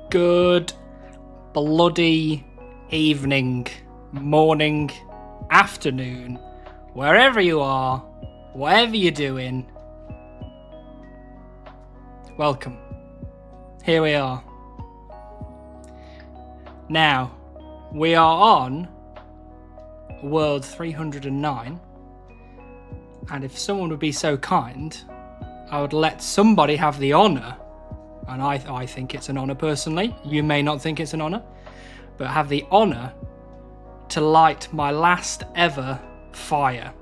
Good bloody evening, morning, afternoon, wherever you are, whatever you're doing. Welcome. Here we are. Now, we are on World 309, and if someone would be so kind, I would let somebody have the honour, and I think it's an honour personally, you may not think it's an honour, but have the honour to light my last ever fire.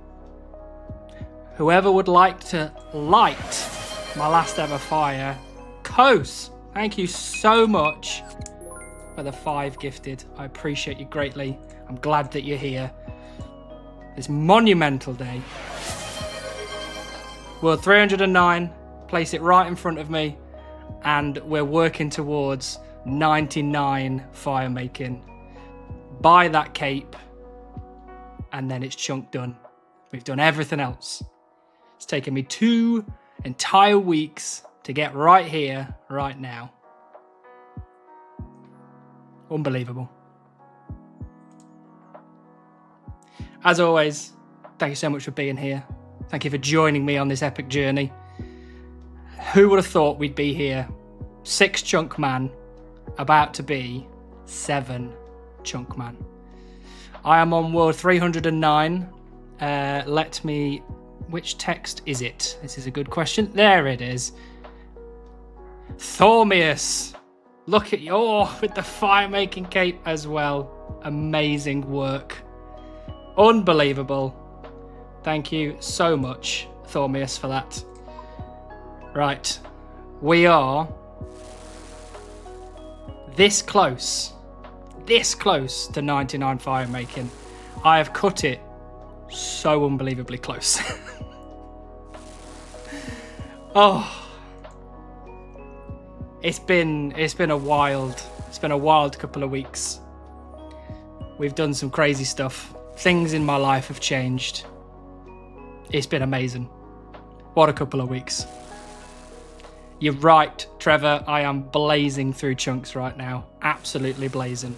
Whoever would like to light my last ever fire, Kos, thank you so much for the 5 gifted. I appreciate you greatly. I'm glad that you're here. This monumental day. World 309, place it right in front of me, and we're working towards 99 fire making. Buy that cape, and then it's chunk done. We've done everything else. It's taken me 2 entire weeks to get right here, right now. Unbelievable. As always, thank you so much for being here. Thank you for joining me on this epic journey. Who would have thought we'd be here? 6 chunk man, about to be 7 chunk man. I am on world 309. Which text is it? This is a good question. There it is. Thormius, look at you, with the fire making cape as well. Amazing work. Unbelievable. Thank you so much, Thormius, for that. Right, we are this close to 99 fire making. I have cut it so unbelievably close. Oh, it's been a wild couple of weeks. We've done some crazy stuff. Things in my life have changed. It's been amazing. What a couple of weeks. You're right, Trevor. I am blazing through chunks right now. Absolutely blazing.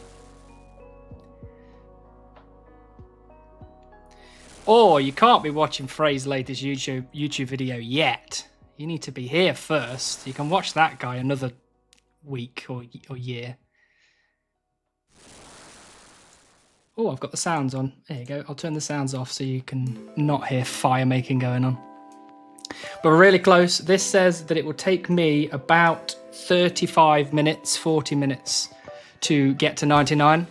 Or you can't be watching Frey's latest YouTube video yet. You need to be here first. You can watch that guy another week or year. Oh, I've got the sounds on. There you go. I'll turn the sounds off so you can not hear fire making going on. But we're really close. This says that it will take me about 35 minutes, 40 minutes to get to 99.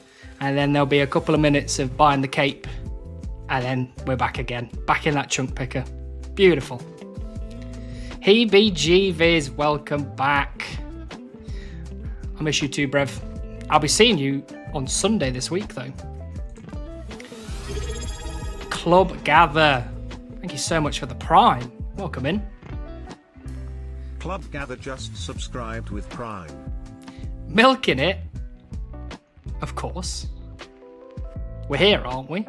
and then there'll be a couple of minutes of buying the cape, and then we're back again, back in that chunk picker. Beautiful. Heebie-jeebies, welcome back. I miss you too, Brev. I'll be seeing you on Sunday this week, though. Club Gather. Thank you so much for the Prime. Welcome in. Club Gather just subscribed with Prime. Milking it? Of course. We're here, aren't we?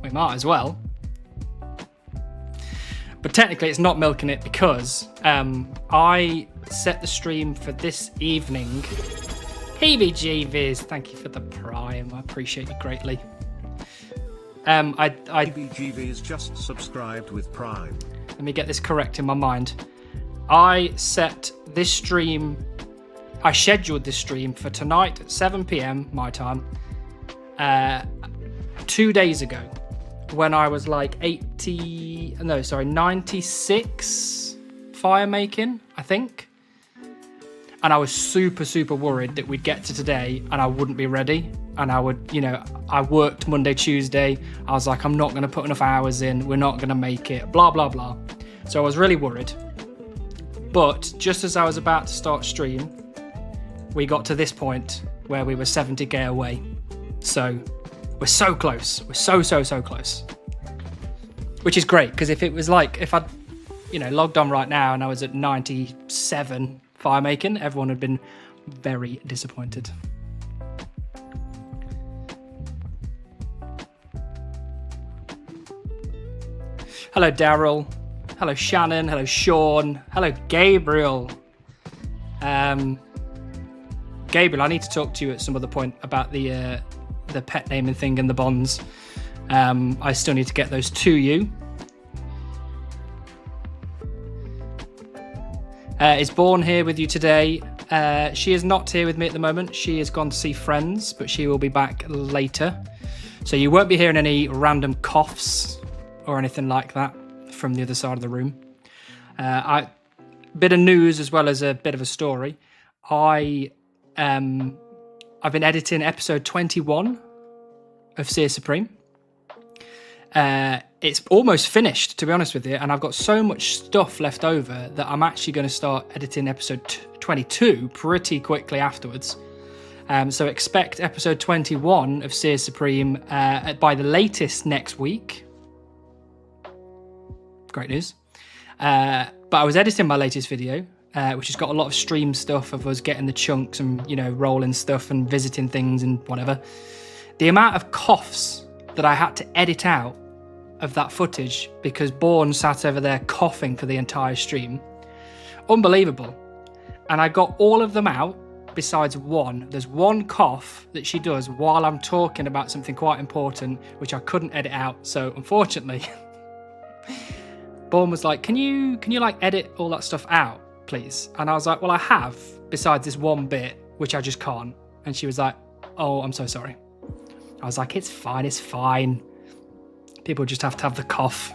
We might as well. But technically it's not milking it because I set the stream for this evening. Heebie-jeebies, thank you for the Prime. I appreciate you greatly. Heebie-jeebies just subscribed with Prime. Let me get this correct in my mind. I set this stream, I scheduled this stream for tonight at 7 PM my time, 2 days ago, when I was like 96 firemaking, I think. And I was super worried that we'd get to today and I wouldn't be ready. And I would, I worked Monday, Tuesday. I was like, I'm not going to put enough hours in. We're not going to make it, blah, blah, blah. So I was really worried. But just as I was about to start stream, we got to this point where we were 70k away. So we're so close. We're so close. Which is great, because if it was like, if I'd, logged on right now and I was at 97 firemaking, everyone had been very disappointed. Hello, Daryl. Hello, Shannon. Hello, Sean. Hello, Gabriel. Gabriel, I need to talk to you at some other point about the pet naming thing and the bonds. I still need to get those to you. Is Born here with you today? She is not here with me at the moment. She has gone to see friends, but she will be back later. So you won't be hearing any random coughs or anything like that from the other side of the room. Bit of news as well as a bit of a story. I've been editing episode 21 of Seers Supreme. It's almost finished, to be honest with you, and I've got so much stuff left over that I'm actually going to start editing episode 22 pretty quickly afterwards. So expect episode 21 of Seers Supreme by the latest next week. Great news. But I was editing my latest video, which has got a lot of stream stuff of us getting the chunks and, rolling stuff and visiting things and whatever. The amount of coughs that I had to edit out of that footage because Born sat over there coughing for the entire stream. Unbelievable. And I got all of them out besides one. There's one cough that she does while I'm talking about something quite important, which I couldn't edit out. So unfortunately, Born was like, can you like edit all that stuff out, please? And I was like, well, I have, besides this one bit, which I just can't. And she was like, oh, I'm so sorry. I was like, it's fine. People just have to have the cough.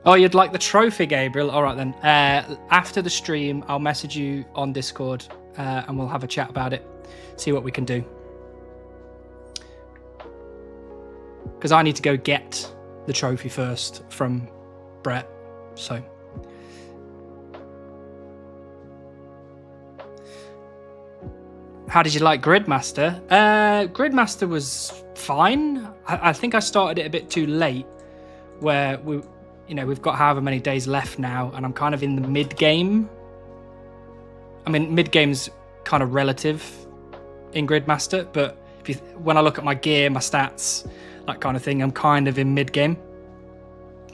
Oh, you'd like the trophy, Gabriel? All right, then. After the stream, I'll message you on Discord and we'll have a chat about it. See what we can do. Because I need to go get the trophy first from Brett. So... How did you like Gridmaster? Gridmaster was fine. I think I started it a bit too late, where we've got however many days left now, and I'm kind of in the mid-game. I mean, mid-game's kind of relative in Gridmaster, but when I look at my gear, my stats, that kind of thing, I'm kind of in mid-game.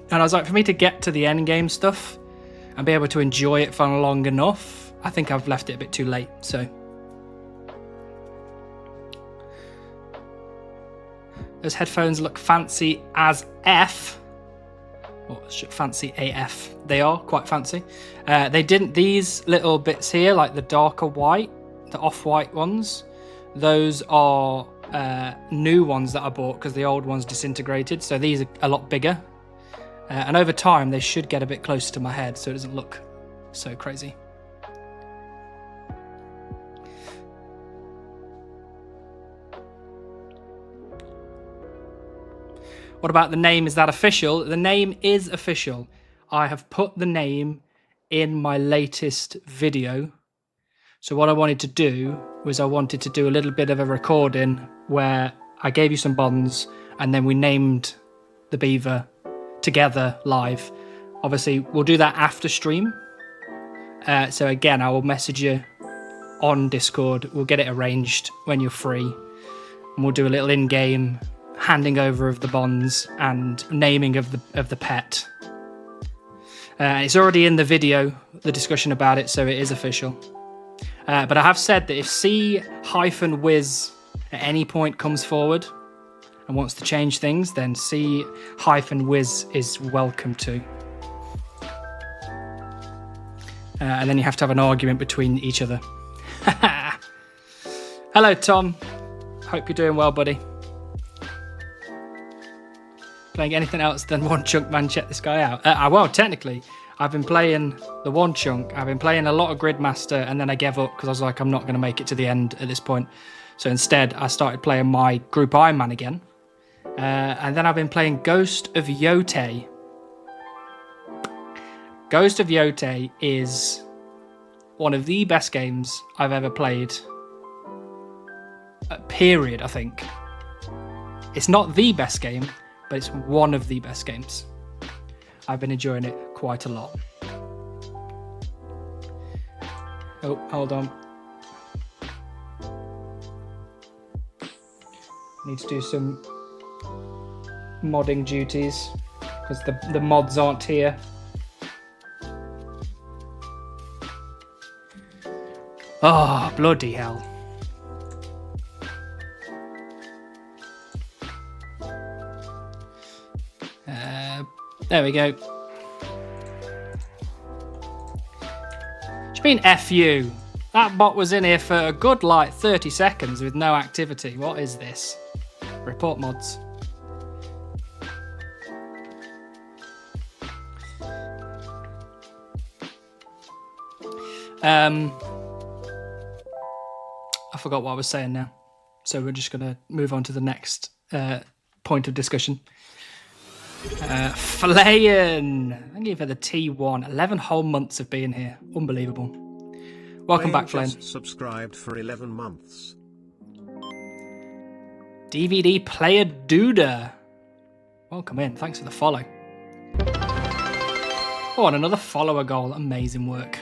And I was like, for me to get to the end game stuff and be able to enjoy it for long enough, I think I've left it a bit too late, so... Those headphones look fancy as F. Or fancy AF. They are quite fancy. These little bits here, like the darker white, the off-white ones, those are new ones that I bought because the old ones disintegrated. So these are a lot bigger. And over time, they should get a bit closer to my head so it doesn't look so crazy. What about the name? Is that official? The name is official. I have put the name in my latest video. So what I wanted to do was I wanted to do a little bit of a recording where I gave you some bonds and then we named the beaver together live. Obviously, we'll do that after stream. So again, I will message you on Discord. We'll get it arranged when you're free. And we'll do a little in-game handing over of the bonds and naming of the pet. It's already in the video, the discussion about it, so it is official. But I have said that if C-Wiz at any point comes forward and wants to change things, then C-Wiz is welcome to. And then you have to have an argument between each other. Hello, Tom. Hope you're doing well, buddy. Playing anything else than One Chunk, man? Check this guy out. Well, technically, I've been playing the One Chunk. I've been playing a lot of Gridmaster, and then I gave up because I was like, I'm not going to make it to the end at this point. So instead, I started playing my Group Ironman again. And then I've been playing Ghost of Yotei. Ghost of Yotei is one of the best games I've ever played. Period, I think. It's not the best game, but it's one of the best games. I've been enjoying it quite a lot. Oh, hold on. Need to do some modding duties because the mods aren't here. Oh, bloody hell. There we go. What do you mean F you? That bot was in here for a good like 30 seconds with no activity. What is this? Report mods. I forgot what I was saying now. So we're just going to move on to the next point of discussion. Flayan, thank you for the T1. 11 whole months of being here. Unbelievable. Welcome back, Flayan. Subscribed for 11 months. DVD Player Duda. Welcome in. Thanks for the follow. Oh, and another follower goal. Amazing work.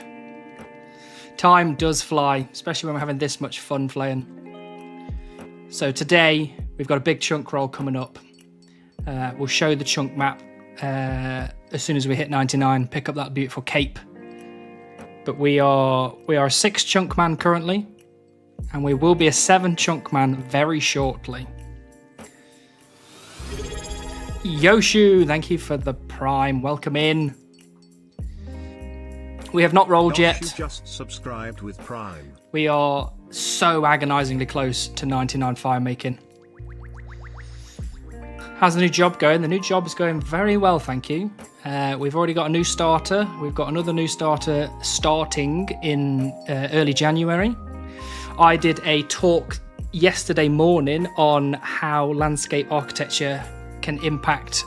Time does fly, especially when we're having this much fun, Flayan. So today, we've got a big chunk roll coming up. We'll show the chunk map as soon as we hit 99, pick up that beautiful cape. But we are a 6 chunk man currently, and we will be a 7 chunk man very shortly. Yoshu, thank you for the prime. Welcome in. We have not rolled yet. Just subscribed with Prime. We are so agonizingly close to 99 firemaking. How's the new job going? The new job is going very well, thank you. We've already got a new starter. We've got another new starter starting in early January. I did a talk yesterday morning on how landscape architecture can impact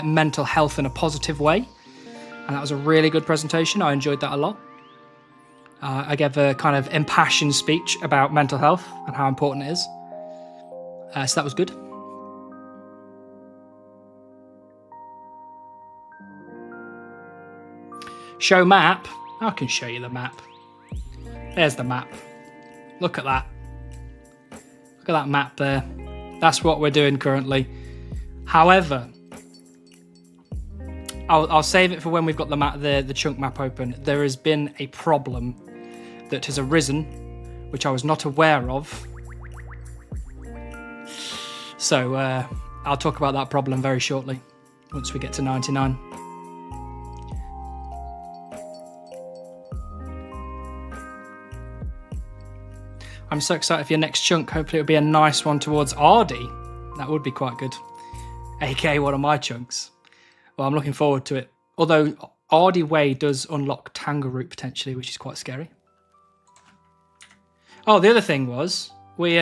mental health in a positive way. And that was a really good presentation. I enjoyed that a lot. I gave a kind of impassioned speech about mental health and how important it is. So that was good. Show map. I can show you the map. There's the map. Look at that. Look at that map there. That's what we're doing currently. However, I'll save it for when we've got the chunk map open. There has been a problem that has arisen, which I was not aware of. So I'll talk about that problem very shortly, once we get to 99. I'm so excited for your next chunk. Hopefully it'll be a nice one towards Ardy. That would be quite good. AKA one of my chunks. Well, I'm looking forward to it. Although Ardy Way does unlock Tangle Root potentially, which is quite scary. Oh, the other thing was we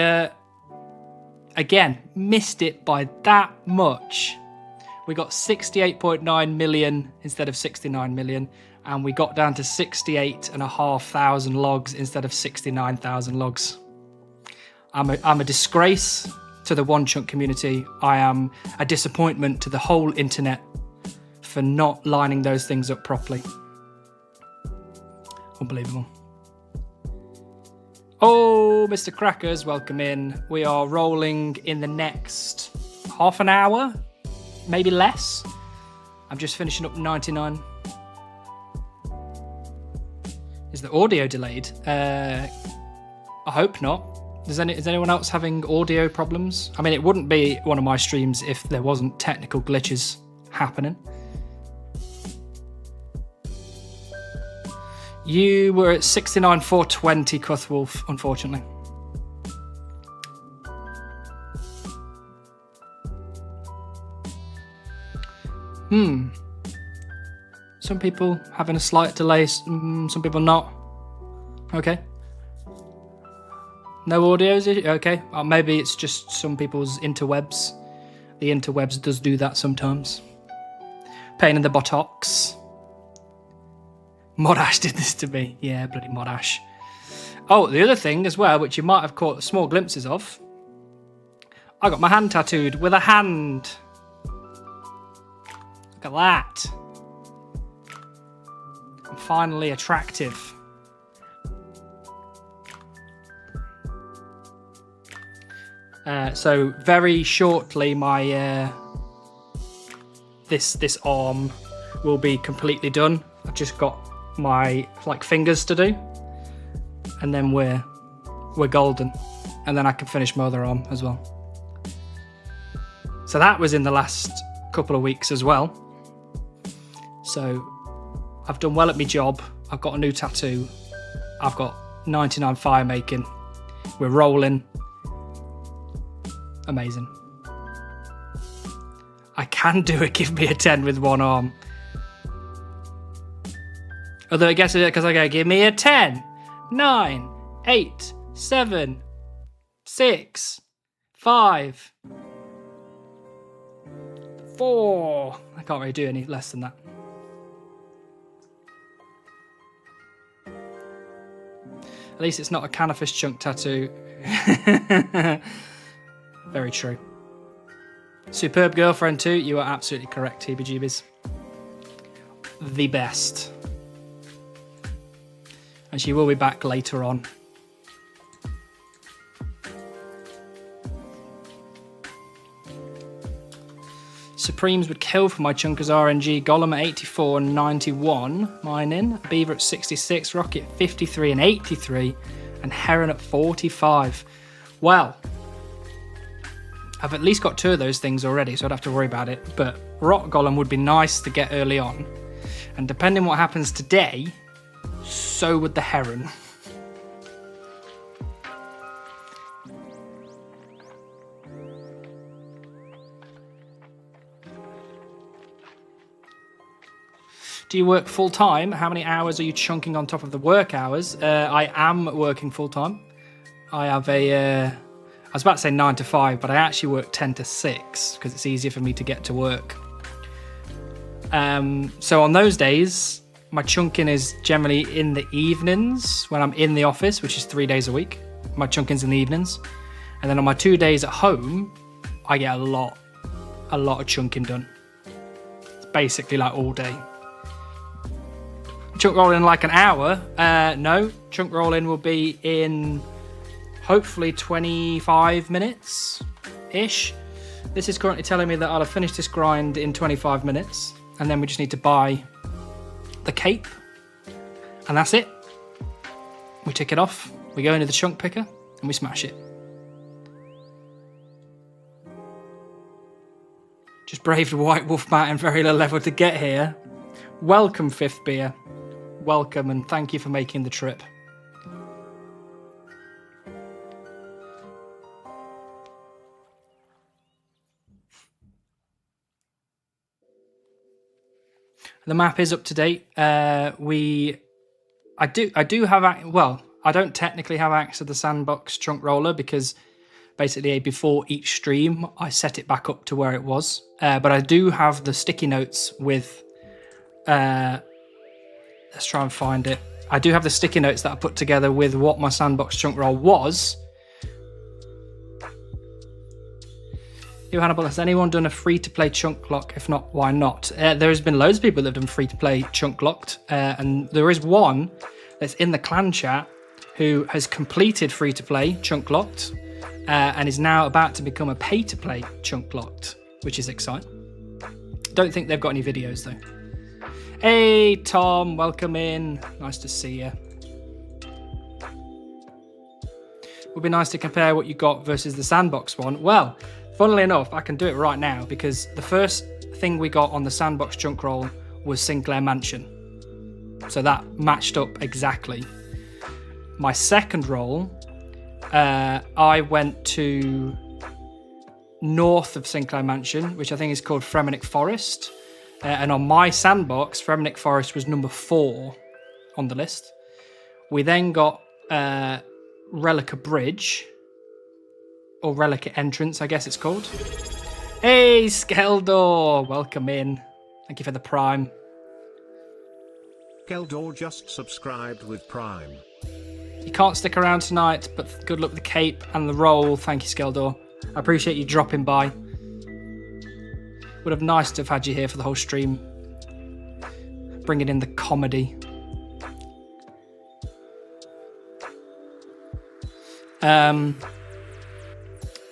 again missed it by that much. We got 68.9 million instead of 69 million, and we got down to 68,500 logs instead of 69,000 logs. I'm a disgrace to the One Chunk community. I am a disappointment to the whole internet for not lining those things up properly. Unbelievable. Oh, Mr. Crackers, welcome in. We are rolling in the next half an hour, maybe less. I'm just finishing up 99. Is the audio delayed? I hope not. Is anyone else having audio problems? I mean, it wouldn't be one of my streams if there wasn't technical glitches happening. You were at 69,420, Cuthwolf, unfortunately. Some people having a slight delay, some people not. Okay. No audios? Okay. Maybe it's just some people's interwebs. The interwebs does do that sometimes. Pain in the buttocks. Modash did this to me. Yeah, bloody Modash. Oh, the other thing as well, which you might have caught small glimpses of. I got my hand tattooed with a hand. Look at that. I'm finally attractive. So very shortly, my this arm will be completely done. I've just got my fingers to do, and then we're golden, and then I can finish my other arm as well. So that was in the last couple of weeks as well. So I've done well at my job. I've got a new tattoo. I've got 99 firemaking. We're rolling. Amazing. I can do it. Give me a 10 with one arm. Although I guess it because I go, give me a 10, 9, 8, 7, 6, 5, 4. I can't really do any less than that. At least it's not a Canafish chunk tattoo. Very true. Superb girlfriend too. You are absolutely correct, TBGBs. The best. And she will be back later on. Supremes would kill for my Chunkers RNG. Golem at 84 and 91. Mine in. Beaver at 66. Rocket 53 and 83. And Heron at 45. Well, I've at least got 2 of those things already, so I don't have to worry about it. But Rock Golem would be nice to get early on. And depending what happens today, so would the Heron. Do you work full time? How many hours are you chunking on top of the work hours? I am working full time. I have I was about to say 9 to 5, but I actually work 10 to 6 because it's easier for me to get to work. So on those days, my chunking is generally in the evenings when I'm in the office, which is 3 days a week. My chunking's in the evenings. And then on my 2 days at home, I get a lot of chunking done. It's basically like all day. Chunk rolling in like an hour? No, chunk rolling will be in hopefully 25 minutes-ish. This is currently telling me that I'll have finished this grind in 25 minutes, and then we just need to buy the cape, and that's it. We tick it off, we go into the chunk picker, and we smash it. Just braved White Wolf Mountain very low level to get here. Welcome, Fifth Beer. Welcome, and thank you for making the trip. The map is up to date. I do have, well, I don't technically have access to the sandbox chunk roller because basically before each stream I set it back up to where it was. But I do have the sticky notes with, let's try and find it. I do have the sticky notes that I put together with what my sandbox chunk roll was. Yo, Hannibal, has anyone done a free-to-play chunk lock? If not, why not? There has been loads of people that have done free-to-play chunk locked, and there is one that's in the clan chat who has completed free-to-play chunk locked and is now about to become a pay-to-play chunk locked, which is exciting. Don't think they've got any videos though. Hey Tom, welcome in. Nice to see you. Would be nice to compare what you got versus the sandbox one. Well, funnily enough, I can do it right now because the first thing we got on the sandbox chunk roll was Sinclair Mansion. So that matched up exactly. My second roll, I went to north of Sinclair Mansion, which I think is called Fremenic Forest. And on my sandbox, Fremenic Forest was number 4 on the list. We then got Relica Bridge, or Relica Entrance, I guess it's called. Hey, Skeldor, welcome in. Thank you for the Prime. Skeldor just subscribed with Prime. You can't stick around tonight, but good luck with the cape and the roll. Thank you, Skeldor. I appreciate you dropping by. Would have nice to have had you here for the whole stream. Bringing in the comedy.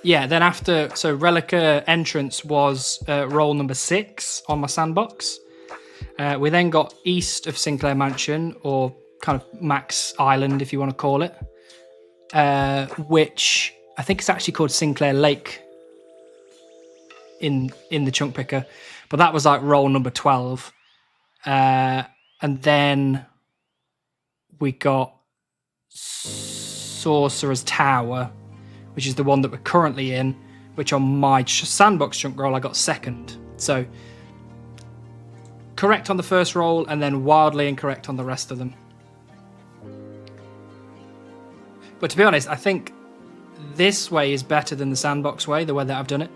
Yeah, then after, so Relica Entrance was roll number 6 on my sandbox. We then got east of Sinclair Mansion, or kind of Max Island, if you want to call it, which I think it's actually called Sinclair Lake in the chunk picker, but that was like roll number 12. And then we got Sorcerer's Tower, which is the one that we're currently in, which on my sandbox chunk roll I got second. So correct on the first roll and then wildly incorrect on the rest of them. But to be honest, I think this way is better than the sandbox way, the way that I've done it.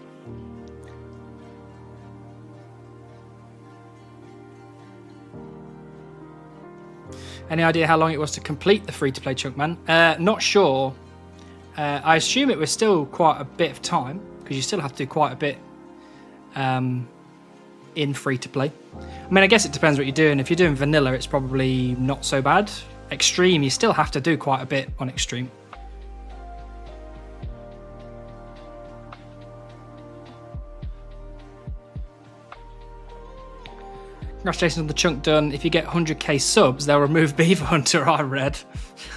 Any idea how long it was to complete the free-to-play chunk, man? Not sure. I assume it was still quite a bit of time, because you still have to do quite a bit in free-to-play. I mean, I guess it depends what you're doing. If you're doing vanilla, it's probably not so bad. Extreme, you still have to do quite a bit on extreme. Congratulations on the chunk done. If you get 100k subs, they'll remove Beaver Hunter, I read.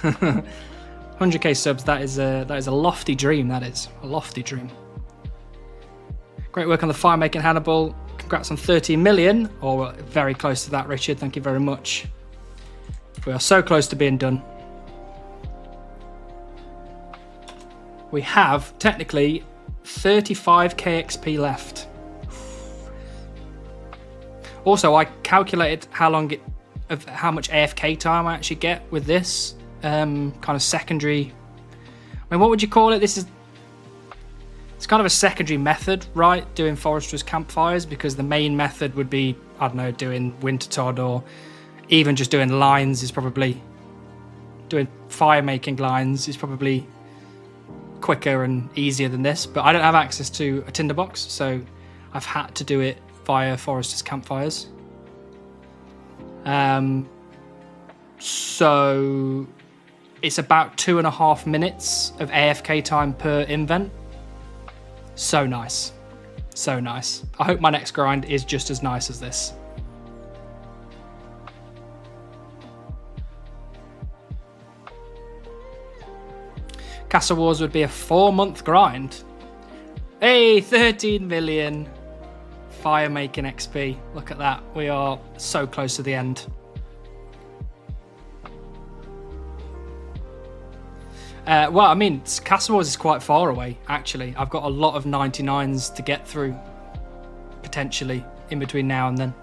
100k subs, that is a lofty dream, that is. A lofty dream. Great work on the firemaking, Hannibal. Congrats on 13 million, or very close to that, Richard. Thank you very much. We are so close to being done. We have, technically, 35k XP left. Also, I calculated how much AFK time I actually get with this kind of secondary. I mean, what would you call it? It's kind of a secondary method, right? Doing Forester's campfires, because the main method would be, I don't know, doing Wintertod, or even just doing lines is probably, doing firemaking lines is probably quicker and easier than this. But I don't have access to a tinderbox, so I've had to do it via Forester's campfires. So it's about 2.5 minutes of AFK time per invent. So nice. So nice. I hope my next grind is just as nice as this. Castle Wars would be a 4-month grind. Hey, 13 million. Firemaking XP. Look at that. We are so close to the end. Well, I mean, Castle Wars is quite far away, actually. I've got a lot of 99s to get through, potentially, in between now and then.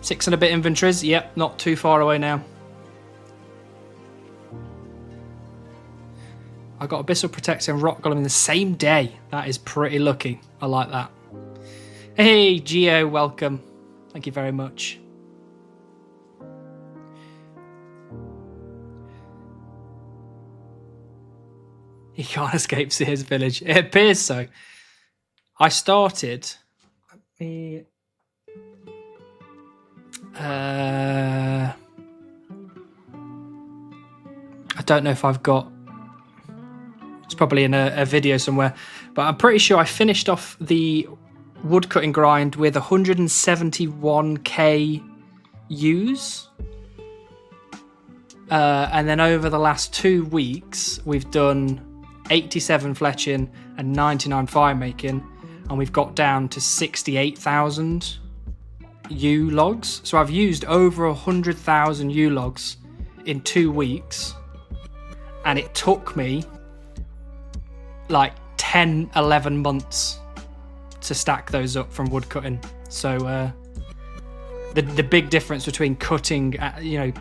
6 and a bit inventories. Yep, not too far away now. I got Abyssal Protector and Rock Golem in the same day. That is pretty lucky. I like that. Hey, Geo, welcome. Thank you very much. You can't escape Seers Village. It appears so. I started... I don't know if I've got... It's probably in a video somewhere. But I'm pretty sure I finished off the woodcutting grind with 171k use. And then over the last 2 weeks, we've done 87 fletching and 99 firemaking, and we've got down to 68,000 U logs. So I've used over 100,000 U logs in 2 weeks, and it took me like 10-11 months to stack those up from woodcutting. So the big difference between cutting,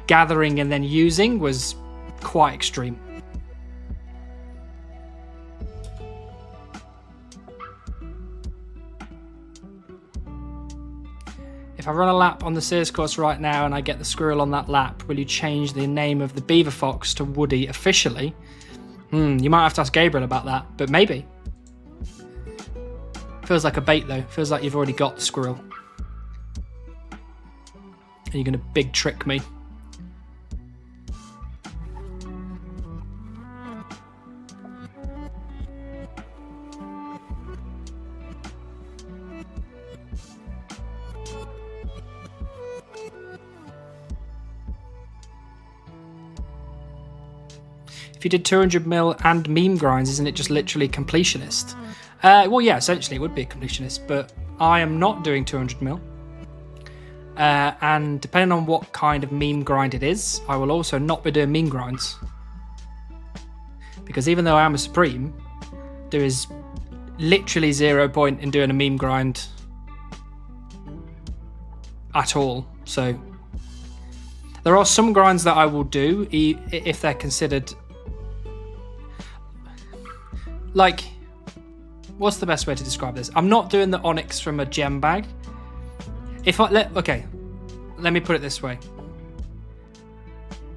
gathering and then using was quite extreme. If I run a lap on the Seers course right now and I get the squirrel on that lap, will you change the name of the beaver fox to Woody officially? You might have to ask Gabriel about that, but maybe. Feels like a bait though. Feels like you've already got the squirrel. And you're going to big trick me. If you did 200 mil and meme grinds, isn't it just literally completionist? Well, yeah, essentially it would be a completionist, but I am not doing 200 mil. And depending on what kind of meme grind it is, I will also not be doing meme grinds. Because even though I am a Supreme, there is literally 0 point in doing a meme grind at all. So there are some grinds that I will do if they're considered... Like, what's the best way to describe this? I'm not doing the onyx from a gem bag. Okay, let me put it this way.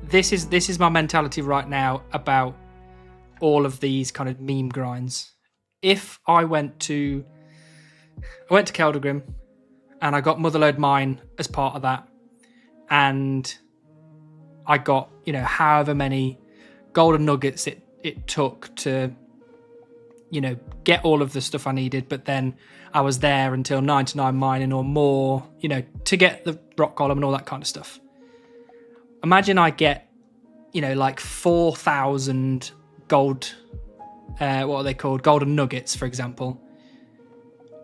This is my mentality right now about all of these kind of meme grinds. If I went to Keldagrim and I got Motherlode Mine as part of that, and I got, however many golden nuggets it took to, get all of the stuff I needed, but then I was there until 99 mining or more, to get the rock column and all that kind of stuff. Imagine I get, like 4,000 gold, what are they called? Golden nuggets, for example.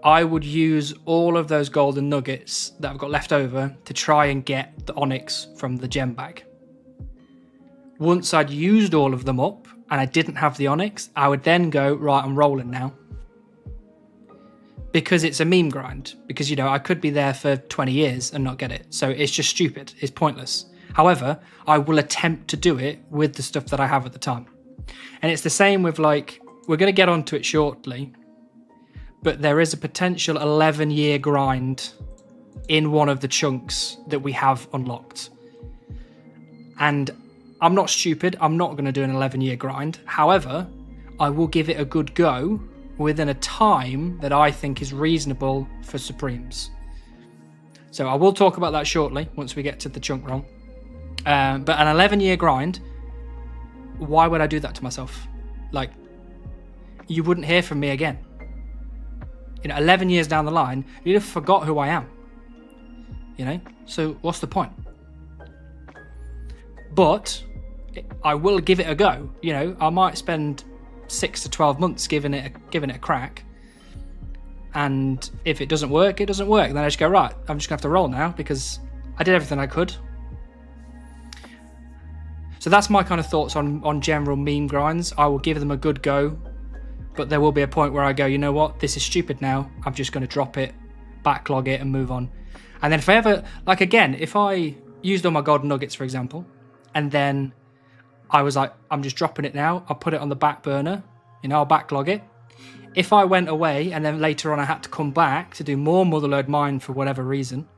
I would use all of those golden nuggets that I've got left over to try and get the onyx from the gem bag. Once I'd used all of them up and I didn't have the onyx, I would then go, right, I'm rolling now. Because it's a meme grind. Because, I could be there for 20 years and not get it. So it's just stupid. It's pointless. However, I will attempt to do it with the stuff that I have at the time. And it's the same with, like, we're going to get onto it shortly, but there is a potential 11-year grind in one of the chunks that we have unlocked. And I'm not stupid. I'm not going to do an 11-year grind. However, I will give it a good go within a time that I think is reasonable for Supremes. So I will talk about that shortly once we get to the chunk roll. But an 11-year grind, why would I do that to myself? Like, you wouldn't hear from me again. 11 years down the line, you'd have forgot who I am. So what's the point? But I will give it a go. I might spend 6 to 12 months giving it a crack. And if it doesn't work, it doesn't work. Then I just go, right, I'm just gonna have to roll now because I did everything I could. So that's my kind of thoughts on general meme grinds. I will give them a good go, but there will be a point where I go, you know what, this is stupid now. I'm just going to drop it backlog it and move on. And then if I ever, like again, if I used all my golden nuggets, for example, and then I was like, I'm just dropping it now, I'll put it on the back burner, I'll backlog it. If I went away and then later on I had to come back to do more motherlode mine for whatever reason,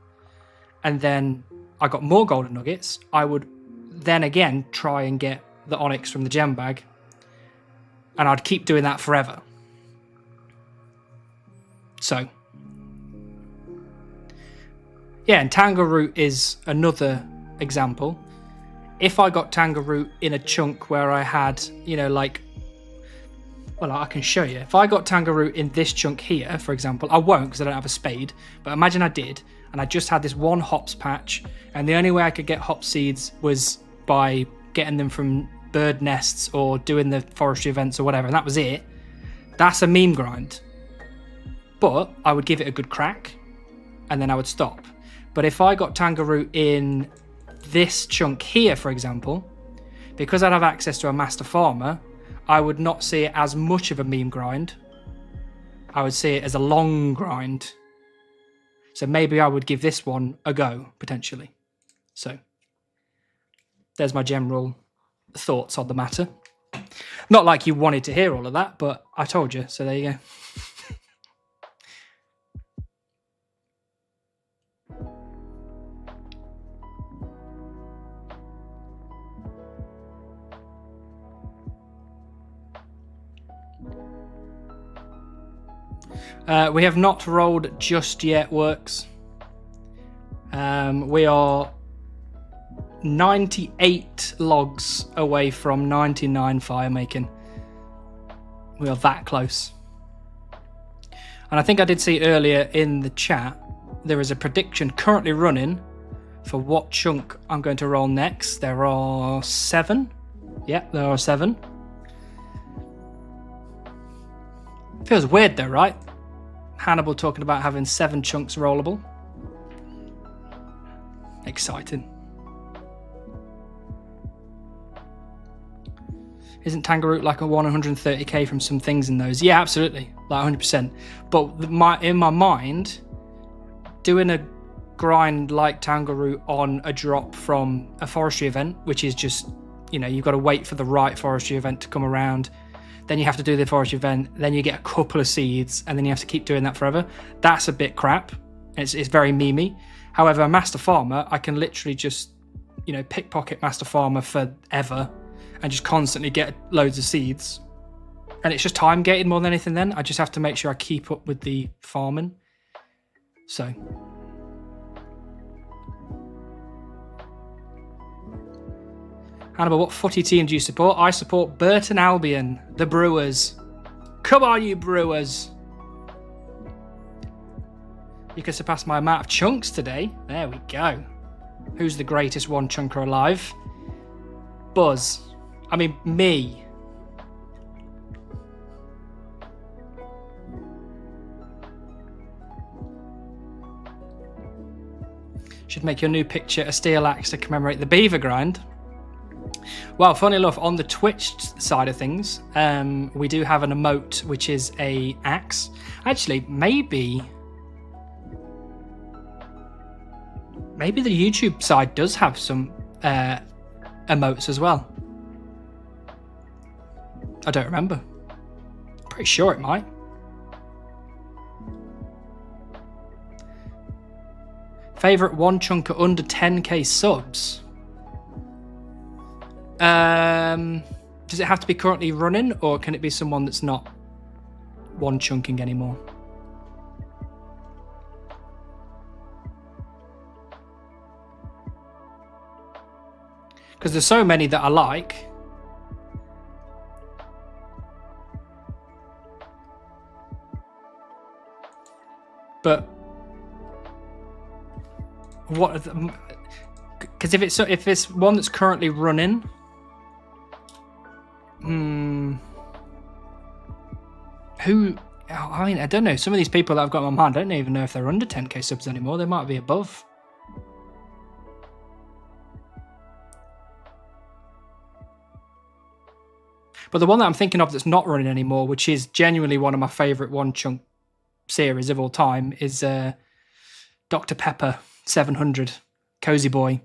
and then I got more golden nuggets, I would then again try and get the onyx from the gem bag, and I'd keep doing that forever. So yeah, and Tangle is another example. If I got Tangle in a chunk where I had, I can show you. If I got Tangle in this chunk here, for example, I won't because I don't have a spade, but imagine I did, and I just had this one hops patch, and the only way I could get hop seeds was by getting them from bird nests or doing the forestry events or whatever, and that was it. That's a meme grind. But I would give it a good crack, and then I would stop. But if I got Tangle in this chunk here, for example, because I'd have access to a master farmer, I would not see it as much of a meme grind. I would see it as a long grind. So maybe I would give this one a go, potentially. So there's my general thoughts on the matter. Not like you wanted to hear all of that, but I told you, so there you go. We have not rolled just yet, Works. We are 98 logs away from 99 firemaking. We are that close. And I think I did see earlier in the chat, there is a prediction currently running for what chunk I'm going to roll next. There are 7. Yep, there are 7. Feels weird though, right? Hannibal talking about having 7 chunks rollable. Exciting. Isn't Tangle like a 130k from some things in those? Yeah, absolutely, like 100%. But in my mind, doing a grind like Tangle on a drop from a forestry event, which is just, you've got to wait for the right forestry event to come around. Then you have to do the forestry event, then you get a couple of seeds, and then you have to keep doing that forever. That's a bit crap. It's very memey. However, a master farmer, I can literally just, pickpocket master farmer forever and just constantly get loads of seeds. And it's just time gated more than anything then. I just have to make sure I keep up with the farming. So. Hannibal, what footy team do you support? I support Burton Albion, the Brewers. Come on, you Brewers. You can surpass my amount of chunks today. There we go. Who's the greatest one chunker alive? Buzz. I mean, me. Should make your new picture a steel axe to commemorate the beaver grind. Well, funny enough, on the Twitch side of things, we do have an emote, which is a axe. Actually, maybe the YouTube side does have some emotes as well. I don't remember. Pretty sure it might. Favorite one chunker under 10k subs? Does it have to be currently running, or can it be someone that's not one chunking anymore? Because there's so many that I like. But what? Because if it's one that's currently running. Who? I mean, I don't know. Some of these people that I've got in my mind, I don't even know if they're under 10k subs anymore. They might be above. But the one that I'm thinking of that's not running anymore, which is genuinely one of my favourite one chunk series of all time, is Dr. Pepper 700, Cozy Boy.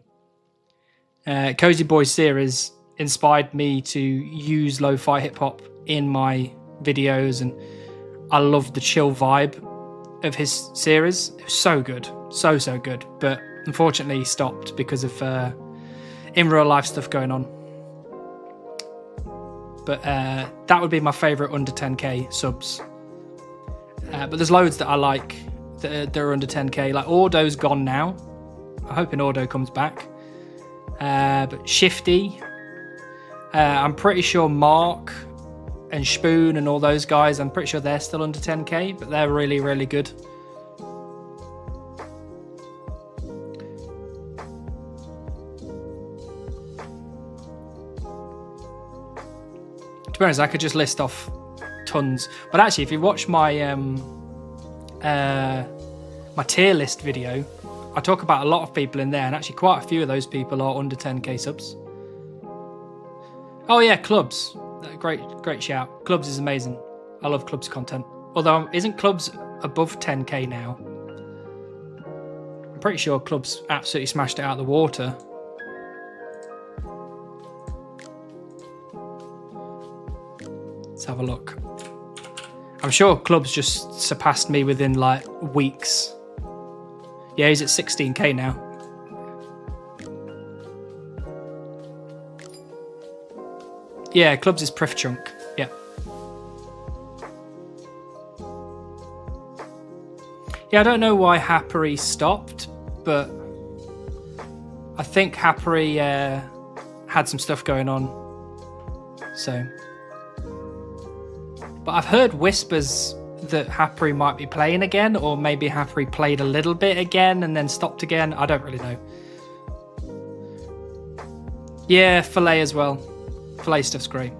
Cozy Boy series inspired me to use lo-fi hip-hop in my videos, and I love the chill vibe of his series. It was so good, so good, but unfortunately he stopped because of in real life stuff going on. But that would be my favourite under 10k subs. But there's loads that I like that are under 10k. Like Ordo's gone now. I'm hoping Ordo comes back. But Shifty, I'm pretty sure Mark and Spoon and all those guys, I'm pretty sure they're still under 10k, but they're really, really good. To be honest, I could just list off tons, but actually if you watch my my tier list video, I talk about a lot of people in there, and actually quite a few of those people are under 10k subs. Oh yeah, Clubs, great shout. Clubs is amazing. I love Clubs content, although isn't Clubs above 10k now? I'm pretty sure Clubs absolutely smashed it out of the water. Let's have a look. I'm sure Clubs just surpassed me within like weeks. Yeah, he's at 16k now. Yeah, Clubs is Prif Chunk. Yeah. Yeah, I don't know why Happery stopped, but I think Happery had some stuff going on. So. But I've heard whispers that Happery might be playing again, or maybe Happery played a little bit again and then stopped again. I don't really know. Yeah, Filet as well. Filet stuff's great.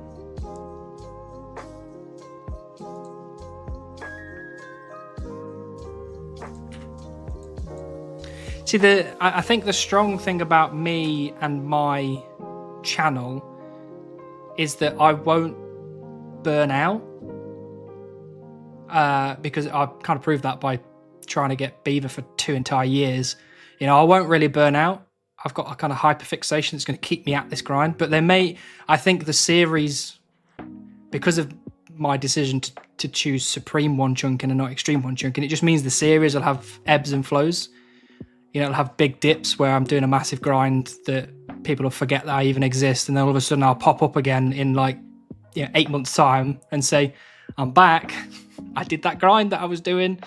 See, I think the strong thing about me and my channel is that I won't burn out. Because I've kind of proved that by trying to get beaver for 2 entire years. You know, I won't really burn out. I've got a kind of hyperfixation that's going to keep me at this grind. But I think the series, because of my decision to choose Supreme One Chunk and not Extreme One Chunk, and it just means the series will have ebbs and flows. You know, it'll have big dips where I'm doing a massive grind that people will forget that I even exist, and then all of a sudden I'll pop up again in like 8 months' time and say, I'm back. I did that grind that I was doing.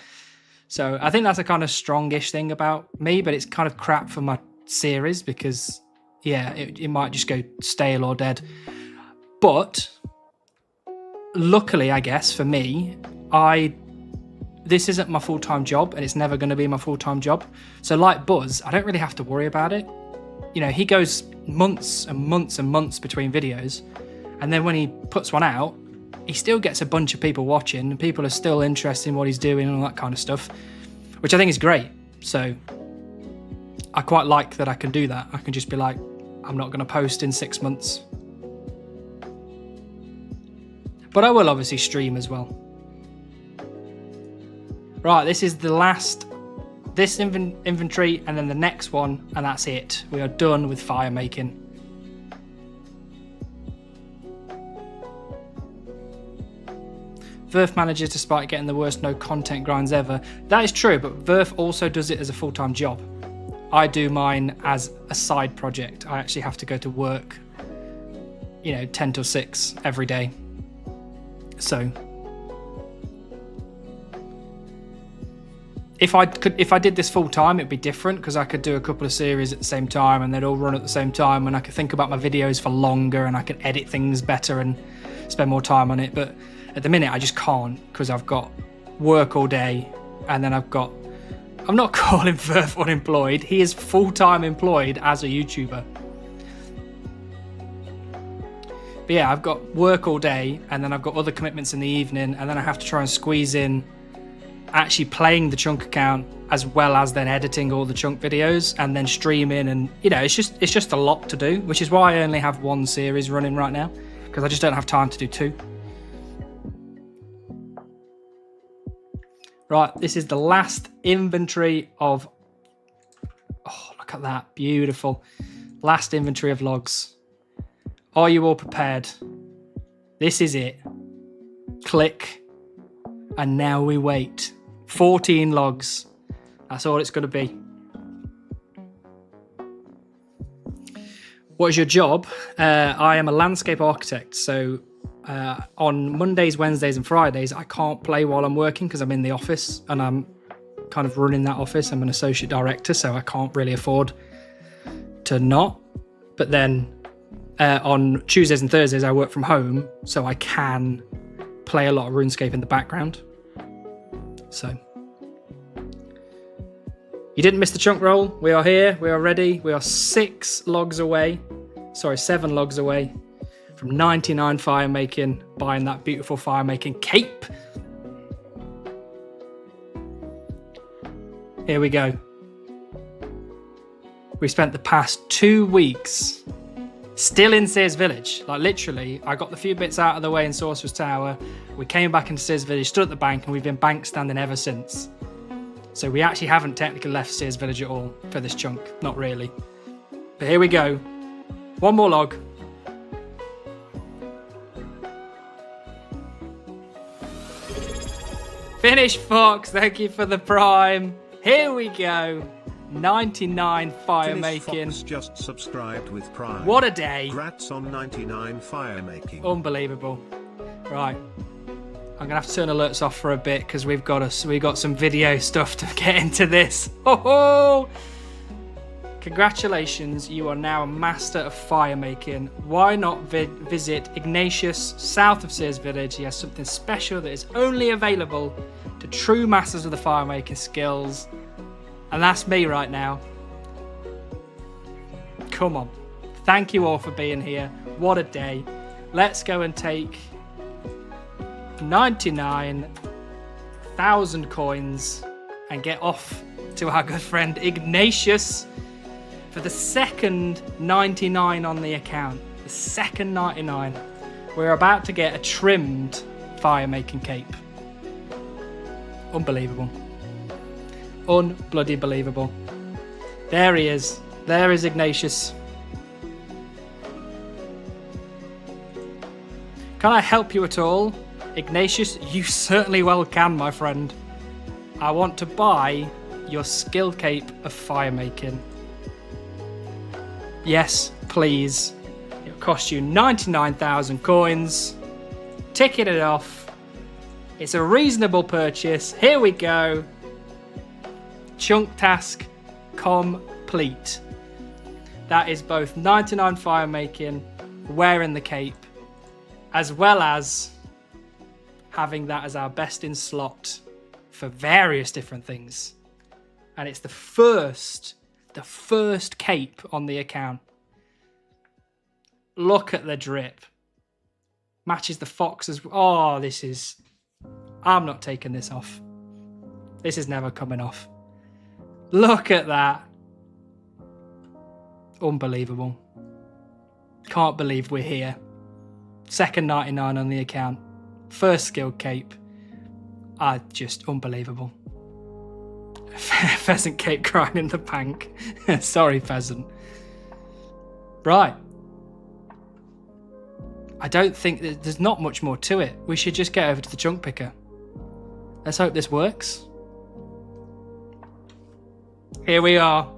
So I think that's a kind of strongish thing about me, but it's kind of crap for my series because, yeah, it might just go stale or dead. But luckily, I guess, for me, this isn't my full-time job, and it's never going to be my full-time job. So like Buzz, I don't really have to worry about it. You know, he goes months and months and months between videos, and then when he puts one out, he still gets a bunch of people watching, and people are still interested in what he's doing and all that kind of stuff, which I think is great. So I quite like that I can do that. I can just be like, I'm not going to post in 6 months. But I will obviously stream as well. Right, this is the last, this inventory, and then the next one, and that's it. We are done with firemaking. Verf manages despite getting the worst no content grinds ever. That is true, but Verf also does it as a full-time job. I do mine as a side project. I actually have to go to work, 10 till 6 every day. So if I did this full time, it'd be different because I could do a couple of series at the same time and they'd all run at the same time, and I could think about my videos for longer and I could edit things better and spend more time on it. But at the minute I just can't because I've got work all day, and then I'm not calling Verf unemployed. He is full-time employed as a YouTuber. But yeah, I've got work all day, and then I've got other commitments in the evening, and then I have to try and squeeze in actually playing the Chunk account as well as then editing all the Chunk videos and then streaming, and it's just a lot to do, which is why I only have one series running right now, because I just don't have time to do two. Right, this is the last inventory of Oh, look at that. Beautiful. Last inventory of logs. Are you all prepared? This is it. Click. And now we wait. 14 logs. That's all it's going to be. What is your job? I am a landscape architect. So on Mondays, Wednesdays and Fridays, I can't play while I'm working because I'm in the office and I'm kind of running that office. I'm an associate director, so I can't really afford to not. But then on Tuesdays and Thursdays, I work from home, so I can play a lot of RuneScape in the background. So you didn't miss the chunk roll. We are here. We are ready. We are 7 logs away from 99 firemaking, buying that beautiful firemaking cape. Here we go. We spent the past 2 weeks still in Seers Village. Like literally, I got the few bits out of the way in Sorcerer's Tower. We came back into Seers Village, stood at the bank, and we've been bank standing ever since. So we actually haven't technically left Seers Village at all for this chunk. Not really. But here we go. 1 more log. Finish Fox, thank you for the prime. Here we go. 99 firemaking. Fox just subscribed with Prime. What a day. Congrats on 99 firemaking. Unbelievable. Right. I'm gonna have to turn alerts off for a bit because we got some video stuff to get into this. Oh! Congratulations, you are now a master of firemaking. Why not visit Ignatius, south of Seers Village? He has something special that is only available to true masters of the firemaking skills. And that's me right now. Come on. Thank you all for being here. What a day. Let's go and take 99,000 coins and get off to our good friend Ignatius for the second 99 on the account. The second 99. We're about to get a trimmed firemaking cape. Unbelievable. Unbloody believable. There he is. There is Ignatius. Can I help you at all? Ignatius, you certainly well can, my friend. I want to buy your skill cape of firemaking. Yes, please. It'll cost you 99,000 coins. Ticking it off. It's a reasonable purchase. Here we go. Chunk task complete. That is both 99 firemaking, wearing the cape, as well as having that as our best in slot for various different things. And it's the first cape on the account. Look at the drip. Matches the fox as well. Oh, this is... I'm not taking this off. This is never coming off. Look at that. Unbelievable. Can't believe we're here. Second 99 on the account. First skill cape. Just unbelievable. Pheasant cape crying in the bank. Sorry, pheasant. Right. I don't think there's not much more to it. We should just get over to the chunk picker. Let's hope this works. Here we are.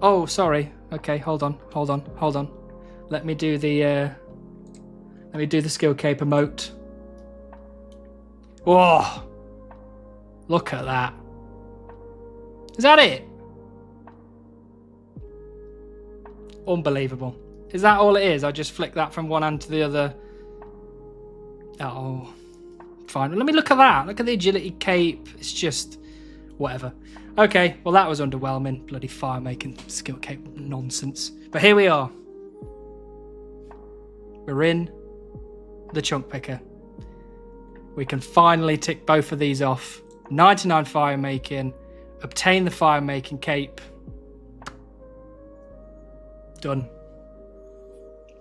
Oh, sorry. Okay, hold on. Let me do the skill cape emote. Whoa! Look at that. Is that it? Unbelievable. Is that all it is? I just flick that from one hand to the other. Oh, fine. Let me look at that. Look at the agility cape. It's just whatever. Okay, well that was underwhelming. Bloody firemaking skill cape nonsense. But here we are. We're in the chunk picker. We can finally tick both of these off. 99 firemaking. Obtain the firemaking cape. Done.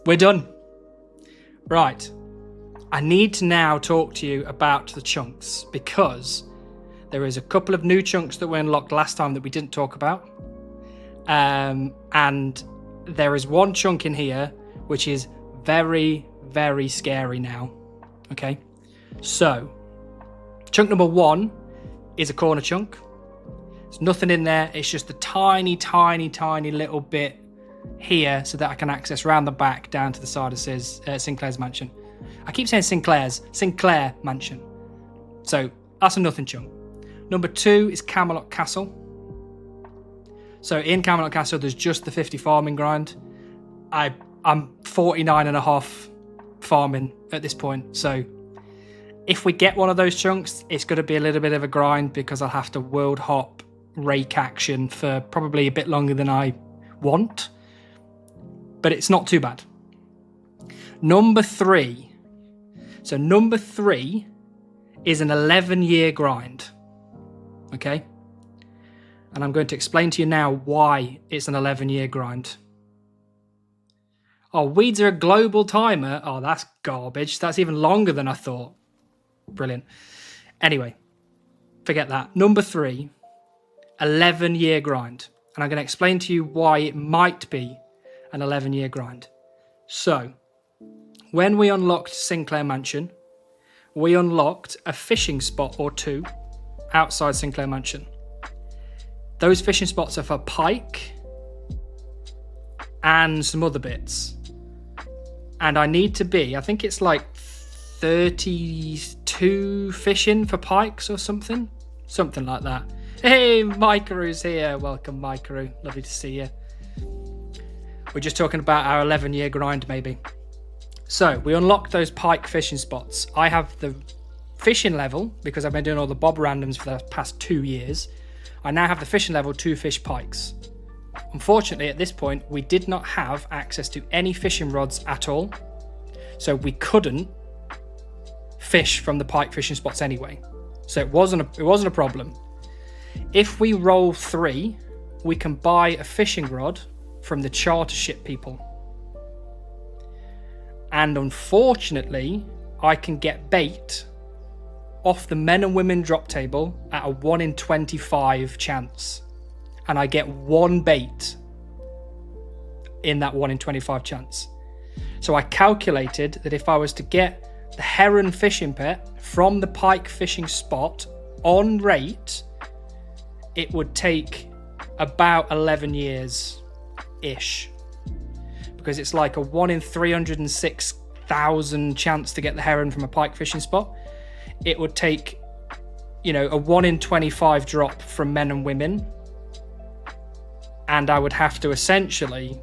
We're done. Right. I need to now talk to you about the chunks because there is a couple of new chunks that were unlocked last time that we didn't talk about. And there is one chunk in here which is very, very scary now. Okay, so chunk number 1 is a corner chunk. There's nothing in there. It's just a tiny, tiny, tiny little bit here so that I can access round the back down to the side of Sinclair's mansion. I keep saying Sinclair mansion. So that's a nothing chunk. Number 2 is Camelot Castle. So in Camelot Castle, there's just the 50 farming grind. I'm 49.5 farming at this point. So if we get one of those chunks, it's going to be a little bit of a grind because I'll have to world hop rake action for probably a bit longer than I want. But it's not too bad. Number 3. So number 3 is an 11-year grind. Okay? And I'm going to explain to you now why it's an 11-year grind. Oh, weeds are a global timer. Oh, that's garbage. That's even longer than I thought. Brilliant. Anyway, forget that. Number 3, 11-year grind. And I'm going to explain to you why it might be an 11-year grind. So, when we unlocked Sinclair Mansion, we unlocked a fishing spot or 2 outside Sinclair Mansion. Those fishing spots are for pike and some other bits. And I need to be, I think it's like 32 fishing for pikes or something. Something like that. Hey, Mikaru's here. Welcome, Mikaru. Lovely to see you. We're just talking about our 11-year grind, maybe. So, we unlocked those pike fishing spots. I have the fishing level, because I've been doing all the bob randoms for the past 2 years. I now have the fishing level 2 fish pikes. Unfortunately, at this point, we did not have access to any fishing rods at all. So we couldn't fish from the pike fishing spots anyway. So it wasn't a problem. If we roll 3, we can buy a fishing rod from the charter ship people. And unfortunately, I can get bait off the men and women drop table at a 1 in 25 chance. And I get 1 bait in that 1 in 25 chance. So I calculated that if I was to get the heron fishing pet from the pike fishing spot on rate, it would take about 11 years-ish. Because it's like a 1 in 306,000 chance to get the heron from a pike fishing spot. It would take, a 1 in 25 drop from men and women. And I would have to essentially,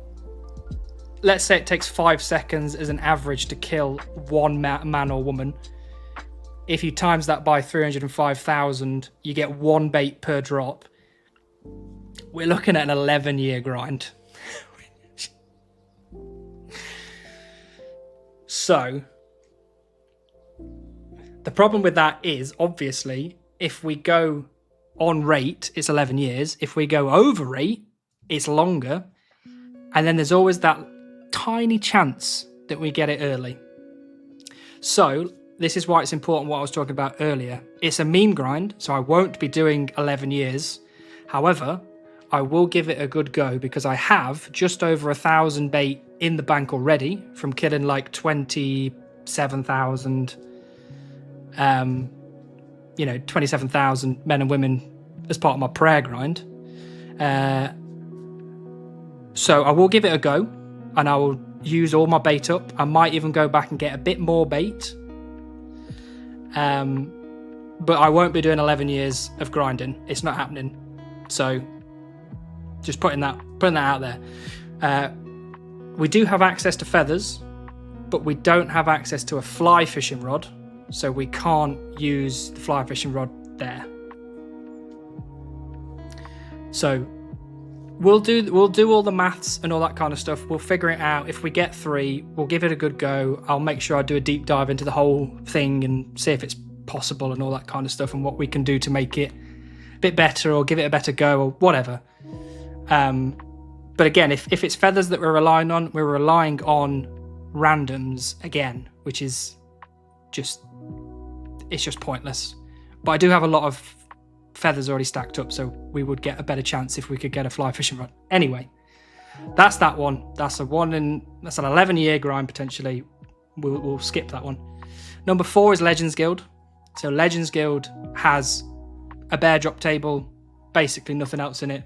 let's say it takes 5 seconds as an average to kill one man or woman. If you times that by 305,000, you get 1 bait per drop. We're looking at an 11-year grind. So, the problem with that is, obviously, if we go on rate, it's 11 years. If we go over rate, it's longer. And then there's always that tiny chance that we get it early. So, this is why it's important what I was talking about earlier. It's a meme grind, so I won't be doing 11 years. However, I will give it a good go because I have just over 1,000 bait in the bank already from killing like 27,000 27,000 men and women as part of my prayer grind. So I will give it a go and I will use all my bait up. I might even go back and get a bit more bait. But I won't be doing 11 years of grinding. It's not happening. So just putting that out there. We do have access to feathers, but we don't have access to a fly fishing rod. So we can't use the fly fishing rod there. So we'll do all the maths and all that kind of stuff. We'll figure it out. If we get 3, we'll give it a good go. I'll make sure I do a deep dive into the whole thing and see if it's possible and all that kind of stuff and what we can do to make it a bit better or give it a better go or whatever. But again, if it's feathers that we're relying on randoms again, which is just pointless. But I do have a lot of feathers already stacked up, so we would get a better chance if we could get a fly fishing rod. Anyway, that's that one. That's an 11-year grind potentially. We'll skip that one. Number 4 is Legends Guild. So Legends Guild has a bear drop table, basically nothing else in it.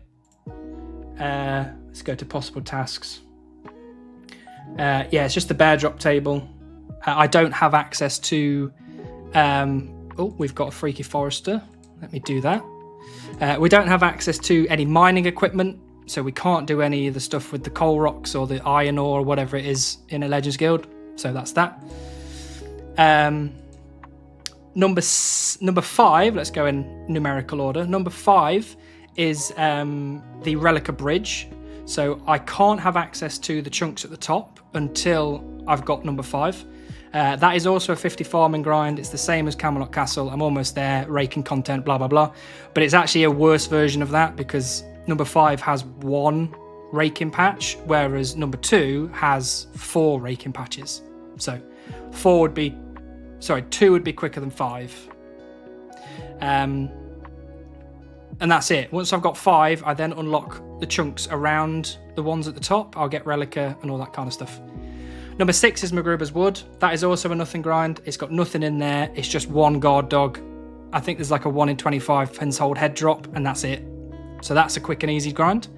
Let's go to possible tasks. Yeah, it's just the bear drop table. I don't have access to... oh, we've got a Freaky Forester. Let me do that. We don't have access to any mining equipment, so we can't do any of the stuff with the coal rocks or the iron ore or whatever it is in a Legends Guild. So that's that. Number 5, let's go in numerical order. Number 5 is the Relica Bridge. So I can't have access to the chunks at the top until I've got number 5. That is also a 50 farming grind. It's the same as Camelot Castle. I'm almost there, raking content, blah, blah, blah. But it's actually a worse version of that because number 5 has 1 raking patch, whereas number 2 has 4 raking patches. So 2 would be quicker than 5. And that's it. Once I've got 5, I then unlock the chunks around the ones at the top. I'll get Relica and all that kind of stuff. Number 6 is Magruba's Wood. That is also a nothing grind. It's got nothing in there. It's just 1 guard dog. I think there's like a 1 in 25 Fenshold head drop, and that's it. So that's a quick and easy grind.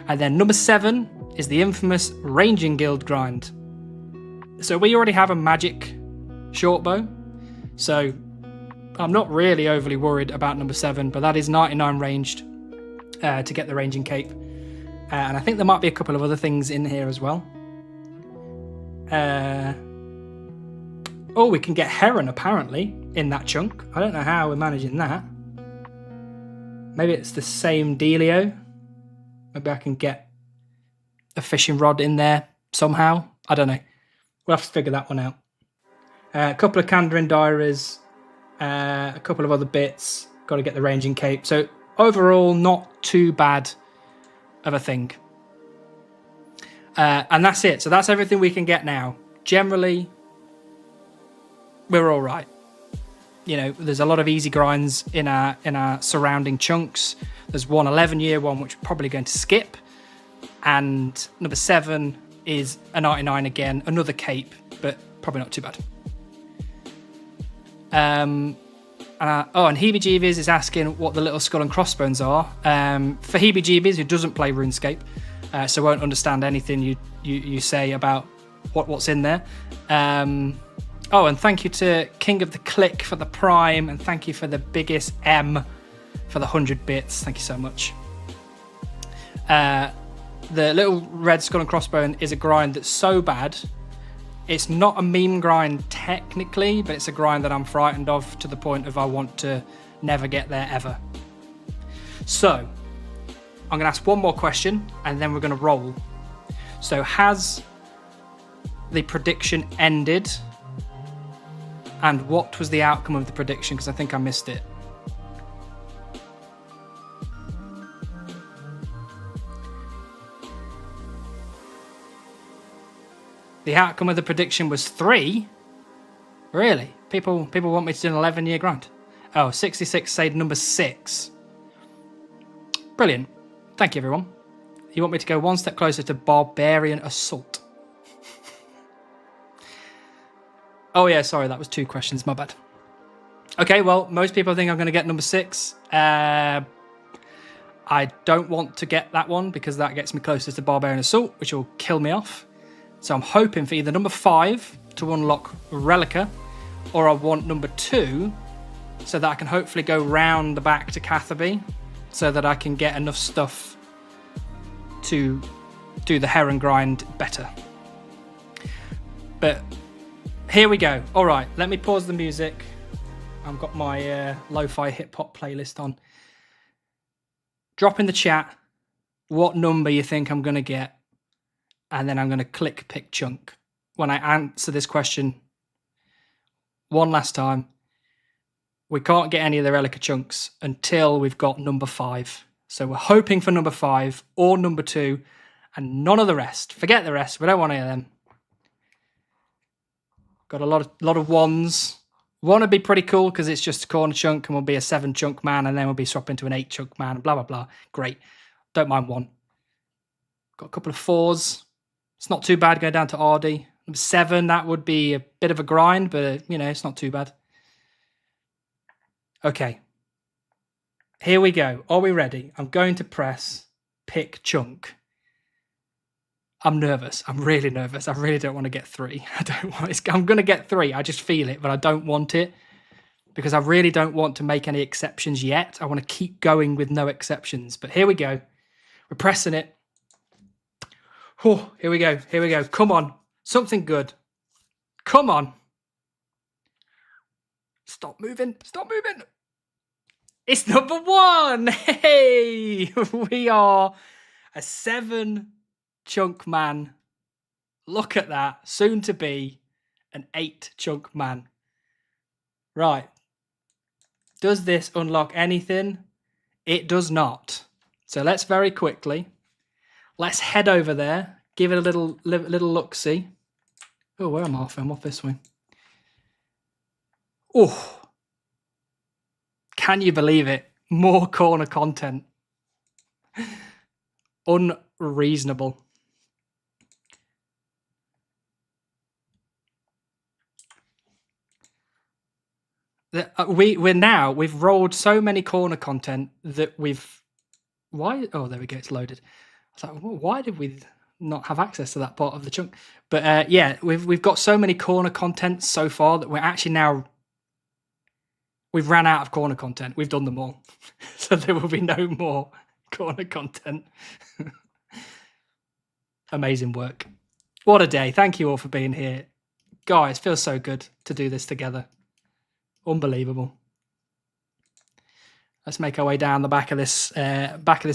And then number 7 is the infamous Ranging Guild grind. So we already have a magic short bow. So I'm not really overly worried about number 7, but that is 99 ranged to get the ranging cape. And I think there might be a couple of other things in here as well. Oh, we can get heron apparently in that chunk. I don't know how we're managing that. Maybe it's the same dealio. Maybe I can get a fishing rod in there somehow. I don't know. We'll have to figure that one out. A couple of Kandarin diaries. A couple of other bits. Got to get the ranging cape. So overall, not too bad of a thing. And that's it. So that's everything we can get now. Generally, we're all right. You know, there's a lot of easy grinds in our surrounding chunks. There's one 11-year one, which we're probably going to skip. And number 7 is a 99 again. Another cape, but probably not too bad. And Heebie-Jeebies is asking what the little skull and crossbones are. For Heebie-Jeebies, who doesn't play RuneScape, so won't understand anything you say about what's in there. Oh, and thank you to King of the Click for the Prime, and thank you for the biggest M for the 100 bits. Thank you so much. The little red skull and crossbone is a grind that's so bad. It's not a meme grind technically, but it's a grind that I'm frightened of to the point of I want to never get there ever. So, I'm going to ask one more question and then we're going to roll. So, has the prediction ended? And what was the outcome of the prediction? Because I think I missed it. The outcome of the prediction was 3? Really? People want me to do an 11-year grind. Oh, 66 said number 6. Brilliant. Thank you, everyone. You want me to go one step closer to Barbarian Assault. Oh, yeah, sorry, that was 2 questions. My bad. Okay, well, most people think I'm going to get number 6. I don't want to get that one because that gets me closer to Barbarian Assault, which will kill me off. So I'm hoping for either number 5 to unlock Relica, or I want number 2 so that I can hopefully go round the back to Catherby so that I can get enough stuff to do the heron grind better. But here we go. All right, let me pause the music. I've got my lo-fi hip-hop playlist on. Drop in the chat what number you think I'm going to get. And then I'm going to click pick chunk. When I answer this question one last time, we can't get any of the Relica chunks until we've got number 5. So we're hoping for number 5 or number 2 and none of the rest. Forget the rest. We don't want any of them. Got a lot of ones One would be pretty cool because it's just a corner chunk and we'll be a 7 chunk man and then we'll be swapping to an 8 chunk man, blah, blah, blah. Great. Don't mind one. Got a couple of 4s. It's not too bad going down to RD. 7, that would be a bit of a grind, but, you know, it's not too bad. Okay. Here we go. Are we ready? I'm going to press pick chunk. I'm nervous. I'm really nervous. I really don't want to get 3. I'm going to get 3. I just feel it, but I don't want it because I really don't want to make any exceptions yet. I want to keep going with no exceptions. But here we go. We're pressing it. Oh, here we go. Here we go. Come on. Something good. Come on. Stop moving. Stop moving. It's number 1. Hey, we are a 7 chunk man. Look at that. Soon to be an 8 chunk man. Right. Does this unlock anything? It does not. So let's very quickly. Let's head over there. Give it a little look-see. Oh, where am I off? I'm off this way. Oh. Can you believe it? More corner content. Unreasonable. We've rolled so many corner content that why? Oh, there we go. It's loaded. I was like, well, why did we not have access to that part of the chunk? But yeah, we've got so many corner content so far that we're actually now. We've ran out of corner content. We've done them all. So there will be no more corner content. Amazing work. What a day. Thank you all for being here. Guys, feels so good to do this together. Unbelievable. Let's make our way down the back of this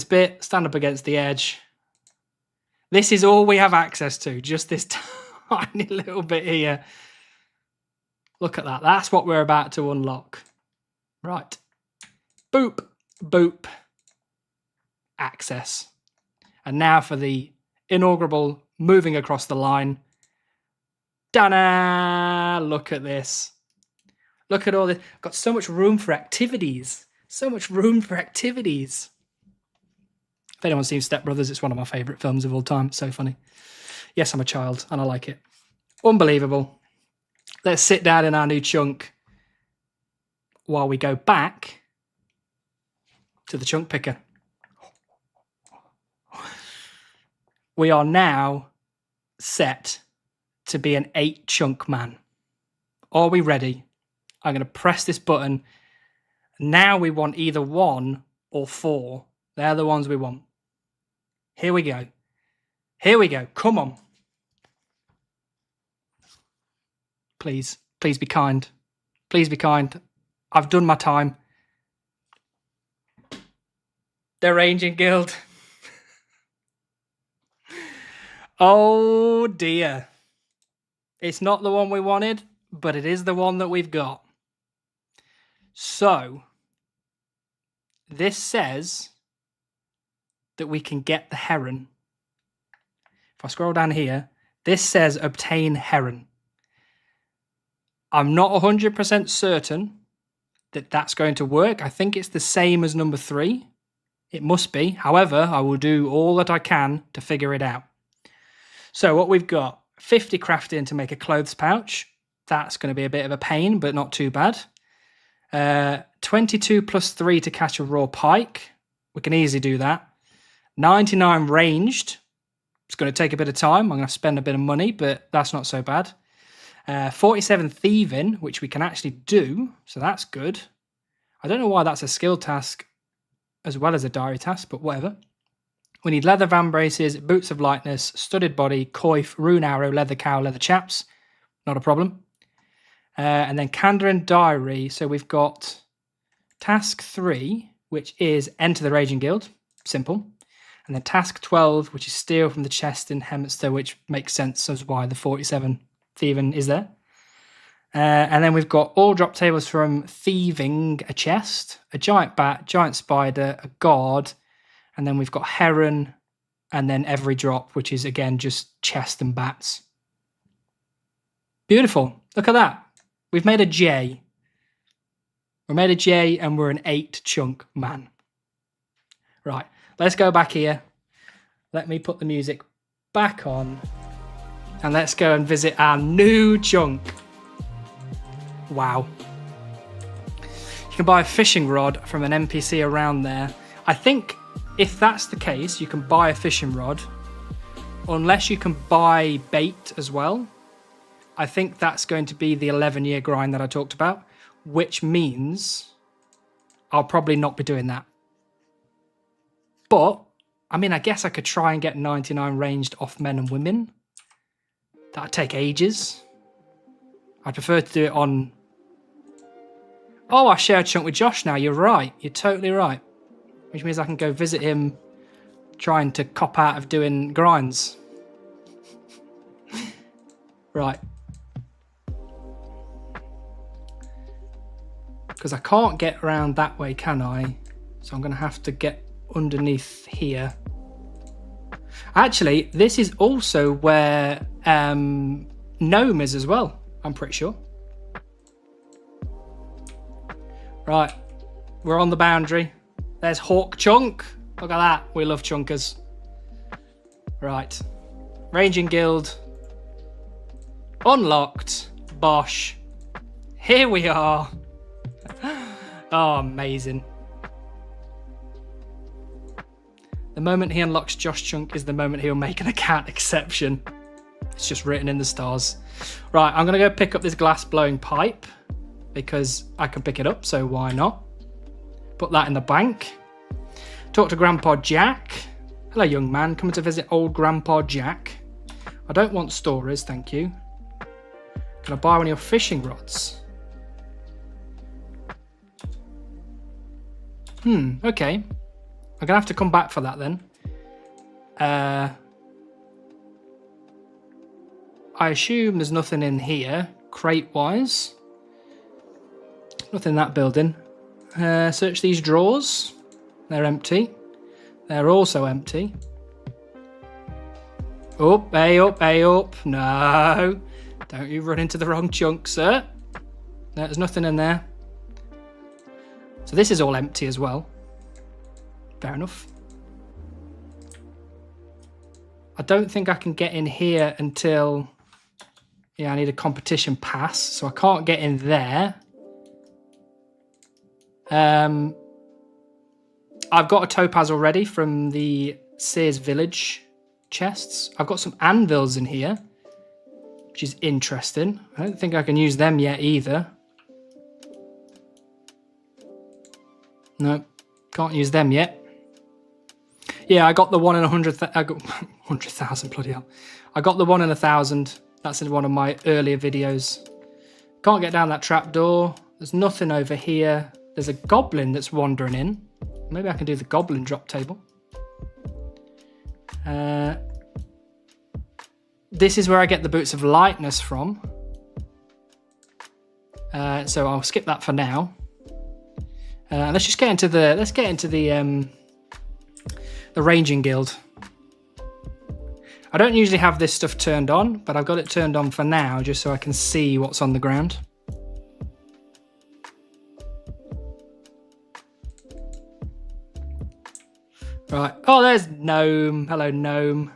bit. Stand up against the edge. This is all we have access to. Just this tiny little bit here. Look at that. That's what we're about to unlock. Right. Boop. Boop. Access. And now for the inaugural moving across the line. Da-na! Look at this. Look at all this. Got so much room for activities. So much room for activities. If anyone's seen Step Brothers, it's one of my favourite films of all time. It's so funny. Yes, I'm a child and I like it. Unbelievable. Let's sit down in our new chunk while we go back to the chunk picker. We are now set to be an 8 chunk man. Are we ready? I'm going to press this button. Now we want either 1 or 4. They're the ones we want. Here we go. Here we go. Come on. Please. Please be kind. Please be kind. I've done my time. The Ranging Guild. Oh dear. It's not the one we wanted, but it is the one that we've got. So, this says that we can get the heron. If I scroll down here, this says obtain heron. I'm not 100% certain that that's going to work. I think it's the same as number 3. It must be. However, I will do all that I can to figure it out. So what we've got, 50 crafting to make a clothes pouch. That's going to be a bit of a pain, but not too bad. 22 plus 3 to catch a raw pike. We can easily do that. 99 ranged. It's going to take a bit of time. I'm going to spend a bit of money, but that's not so bad. 47 thieving, which we can actually do, so that's good. I don't know why that's a skill task as well as a diary task, but whatever. We need leather van braces, boots of lightness, studded body, coif, rune arrow, leather cow, leather chaps. Not a problem. And then Kandarin diary. So we've got task 3, which is enter the Raging Guild. Simple. And then task 12, which is steal from the chest in Hemster, which makes sense as why the 47 thieving is there. And then we've got all drop tables from thieving, a chest, a giant bat, giant spider, a guard, and then we've got heron, and then every drop, which is again just chest and bats. Beautiful. Look at that. We've made a J. We're made of J and we're an 8 chunk man. Right, let's go back here. Let me put the music back on. And let's go and visit our new chunk. Wow. You can buy a fishing rod from an NPC around there. I think if that's the case, you can buy a fishing rod. Unless you can buy bait as well. I think that's going to be the 11-year grind that I talked about. Which means I'll probably not be doing that. But, I mean, I guess I could try and get 99 ranged off men and women. That'd take ages. I'd prefer to do it on... Oh, I share a chunk with Josh now. You're right. You're totally right. Which means I can go visit him trying to cop out of doing grinds. Right. Because I can't get around that way, can I? So I'm going to have to get underneath here. Actually, this is also where Gnome is as well, I'm pretty sure. Right, we're on the boundary. There's Hawk Chunk. Look at that, we love chunkers. Right, Ranging Guild. Unlocked. Bosh. Here we are. Oh, amazing. The moment he unlocks Josh Chunk is the moment he'll make an account exception. It's just written in the stars. Right, I'm going to go pick up this glass blowing pipe because I can pick it up, so why not? Put that in the bank. Talk to Grandpa Jack. Hello, young man. Coming to visit old Grandpa Jack. I don't want stories, thank you. Can I buy one of your fishing rods? Okay. I'm going to have to come back for that then. I assume there's nothing in here, crate-wise. Nothing in that building. Search these drawers. They're empty. They're also empty. Up, hey up, hey up. No. Don't you run into the wrong chunk, sir. No, there's nothing in there. So this is all empty as well. Fair enough. I don't think I can get in here until... Yeah, I need a competition pass, so I can't get in there. I've got a topaz already from the Seers Village chests. I've got some anvils in here, which is interesting. I don't think I can use them yet either. No, can't use them yet. Yeah, I got the 1 in 100,000. I got 100,000, bloody hell. I got the 1 in 1,000. That's in one of my earlier videos. Can't get down that trapdoor. There's nothing over here. There's a goblin that's wandering in. Maybe I can do the goblin drop table. This is where I get the boots of lightness from. So I'll skip that for now. Let's just get into the ranging guild. I don't usually have this stuff turned on, but I've got it turned on for now just so I can see what's on the ground. Right. Oh, there's Gnome. Hello, Gnome.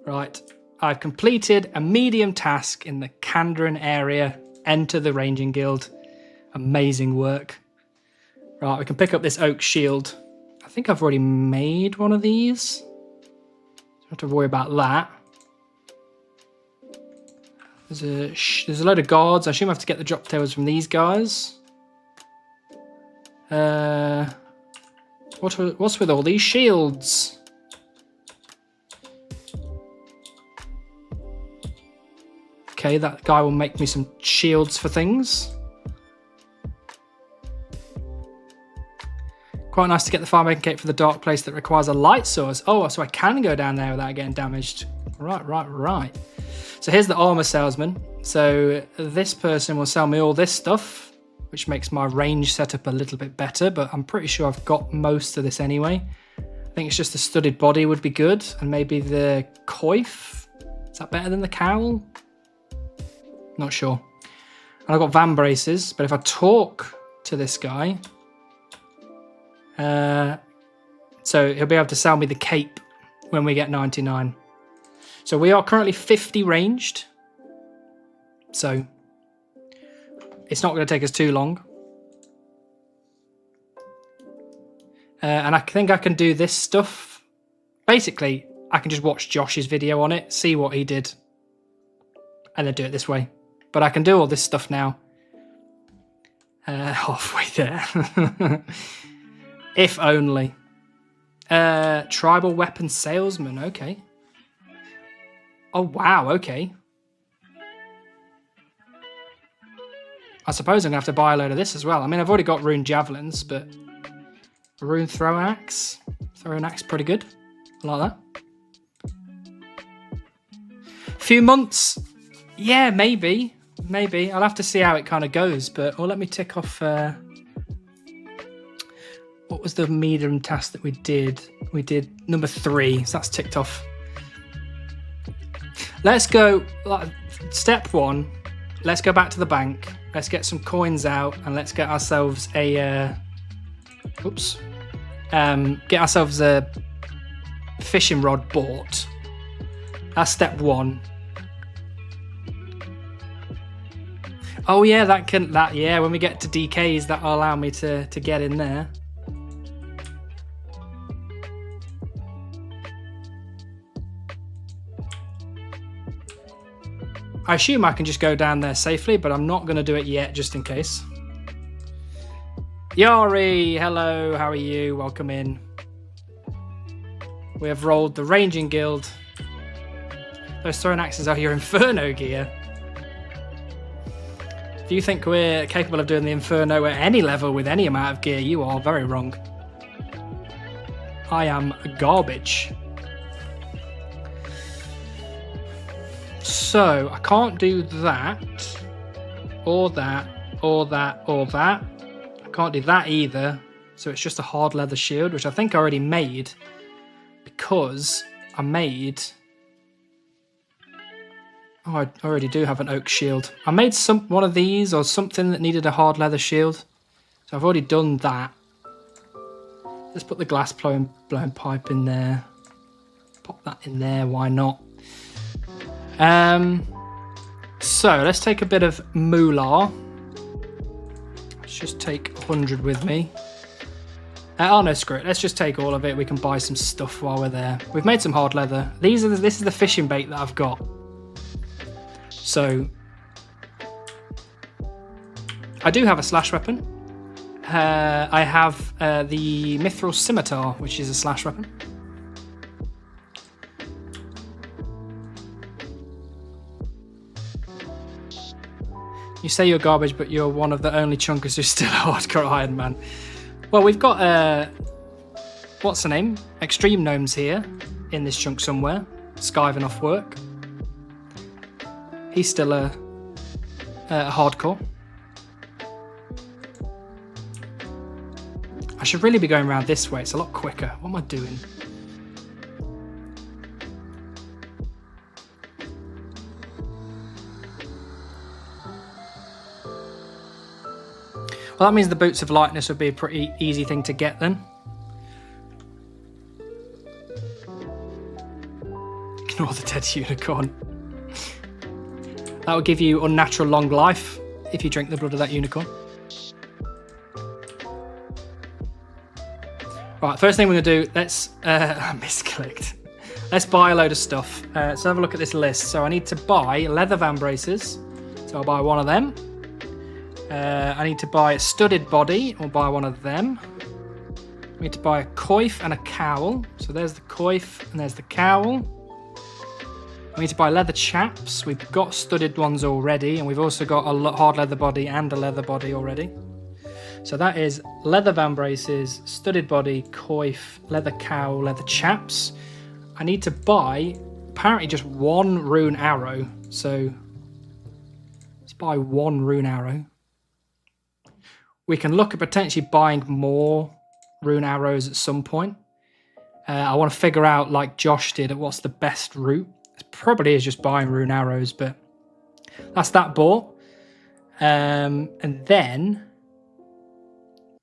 Right. I've completed a medium task in the Kandarin area. Enter the ranging guild. Amazing work. Right, we can pick up this oak shield. I think I've already made one of these. Don't have to worry about that. There's a load of guards. I assume I have to get the drop tails from these guys. What's with all these shields? Okay, that guy will make me some shields for things. Quite nice to get the firemaking cape for the dark place that requires a light source. Oh, so I can go down there without getting damaged. Right. So here's the armor salesman. So this person will sell me all this stuff, which makes my range setup a little bit better, but I'm pretty sure I've got most of this anyway. I think it's just the studded body would be good, and maybe the coif. Is that better than the cowl? Not sure. And I've got van braces, but if I talk to this guy, so he'll be able to sell me the cape when we get 99. So we are currently 50 ranged. So it's not going to take us too long. And I think I can do this stuff. Basically, I can just watch Josh's video on it, see what he did, and then do it this way. But I can do all this stuff now. Halfway there. If only. Tribal weapon salesman, okay. Oh, wow, okay. I suppose I'm going to have to buy a load of this as well. I mean, I've already got rune javelins, but a rune throwing axe. Throwing axe, pretty good. I like that. Few months. Yeah, maybe. Maybe. I'll have to see how it kind of goes, but let me tick off... what was the medium task that we did? We did number 3, so that's ticked off. Let's go, step 1, let's go back to the bank. Let's get some coins out and let's get ourselves a, get ourselves a fishing rod bought. That's step 1. Oh yeah, yeah, when we get to DKs, that'll allow me to get in there. I assume I can just go down there safely, but I'm not going to do it yet, just in case. Yari, hello, how are you? Welcome in. We have rolled the Ranging Guild. Those throwing axes are your Inferno gear. If you think we're capable of doing the Inferno at any level with any amount of gear, you are very wrong. I am garbage. So, I can't do that, or that, or that, or that. I can't do that either. So it's just a hard leather shield, which I think I already made, because I made... Oh, I already do have an oak shield. I made one of these, or something that needed a hard leather shield. So I've already done that. Let's put the glass blowing pipe in there. Pop that in there, why not? So let's take a bit of moolah. Let's just take 100 with me. Oh no, screw it. Let's just take all of it. We can buy some stuff while we're there. We've made some hard leather. This is the fishing bait that I've got. So I do have a slash weapon. I have the mithril scimitar, which is a slash weapon. You say you're garbage, but you're one of the only chunkers who's still a hardcore Iron Man. Well, we've got, what's the name? Extreme Gnomes here in this chunk somewhere, skiving off work. He's still a hardcore. I should really be going around this way. It's a lot quicker. What am I doing? Well, that means the Boots of Lightness would be a pretty easy thing to get then. Ignore the dead unicorn. That will give you unnatural long life if you drink the blood of that unicorn. Right, first thing we're going to do, let's... I misclicked. Let's buy a load of stuff. So have a look at this list. So I need to buy leather van braces. So I'll buy one of them. I need to buy a studded body. I'll buy one of them. I need to buy a coif and a cowl. So there's the coif and there's the cowl. I need to buy leather chaps. We've got studded ones already, and we've also got a hard leather body and a leather body already. So that is leather van braces, studded body, coif, leather cowl, leather chaps. I need to buy apparently just one rune arrow. So let's buy one rune arrow. We can look at potentially buying more rune arrows at some point. I want to figure out, like Josh did, what's the best route. It probably is just buying rune arrows, but that's that bought. And then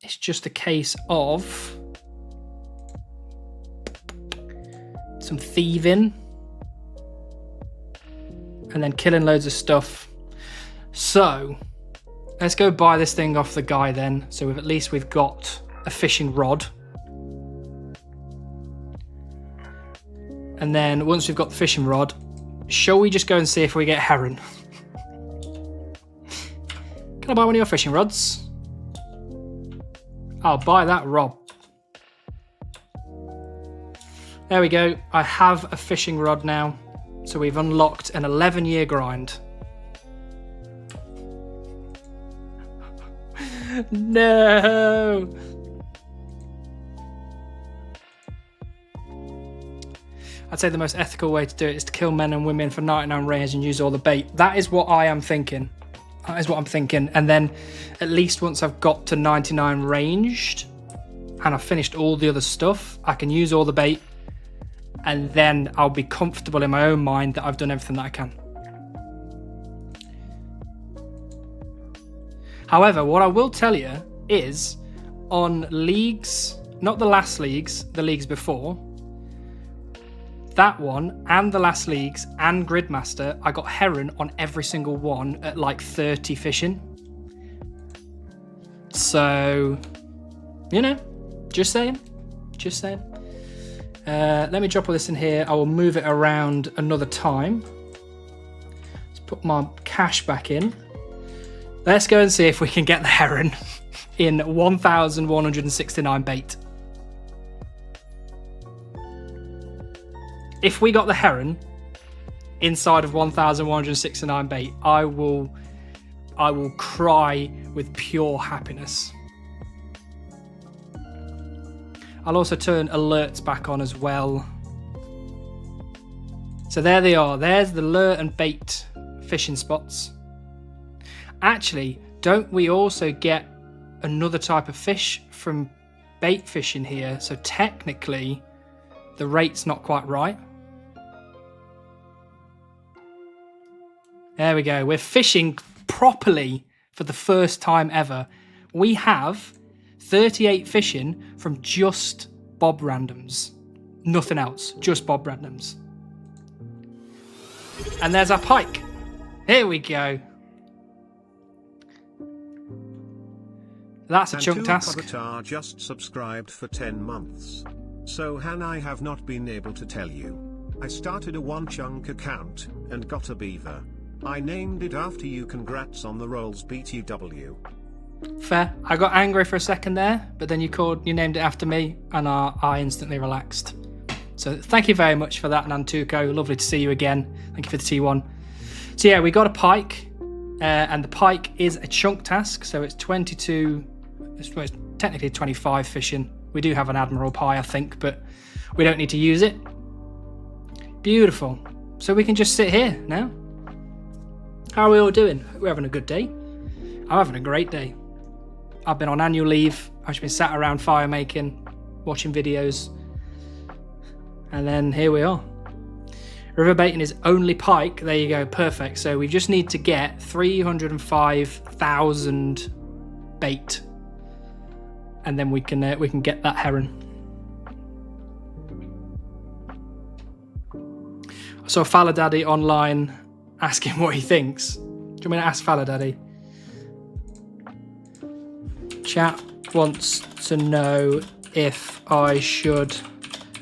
it's just a case of some thieving and then killing loads of stuff. So let's go buy this thing off the guy then. So at least we've got a fishing rod. And then once we've got the fishing rod, shall we just go and see if we get heron? Can I buy one of your fishing rods? I'll buy that rod. There we go. I have a fishing rod now. So we've unlocked an 11-year grind. No! I'd say the most ethical way to do it is to kill men and women for 99 range and use all the bait. That is what I am thinking. That is what I'm thinking. And then at least once I've got to 99 ranged and I've finished all the other stuff, I can use all the bait and then I'll be comfortable in my own mind that I've done everything that I can. However, what I will tell you is on leagues, not the last leagues, the leagues before, that one and the last leagues and Gridmaster, I got heron on every single one at like 30 fishing. So, you know, just saying. Let me drop all this in here. I will move it around another time. Let's put my cash back in. Let's go and see if we can get the heron in 1,169 bait. If we got the heron inside of 1,169 bait, I will cry with pure happiness. I'll also turn alerts back on as well. So there they are. There's the lure and bait fishing spots. Actually, don't we also get another type of fish from bait fishing here? So technically, the rate's not quite right. There we go. We're fishing properly for the first time ever. We have 38 fishing from just bob randoms. Nothing else, just bob randoms. And there's our pike. Here we go. That's a chunk task. Avatar just subscribed for 10 months. So Han, I have not been able to tell you. I started a one chunk account and got a beaver. I named it after you. Congrats on the rolls, BTW. Fair. I got angry for a second there, but then you named it after me, and I instantly relaxed. So thank you very much for that, Nantuko. Lovely to see you again. Thank you for the T1. So yeah, we got a pike, and the pike is a chunk task, so it's 22. It's technically 25 fishing. We do have an Admiral Pie, I think, but we don't need to use it. Beautiful. So we can just sit here now. How are we all doing? We're having a good day. I'm having a great day. I've been on annual leave. I've just been sat around fire making, watching videos. And then here we are. River baiting is only pike. There you go, perfect. So we just need to get 305,000 bait. And then we can get that heron. I saw Faladaddy online asking what he thinks. Do you want me to ask Faladaddy? Chat wants to know if I should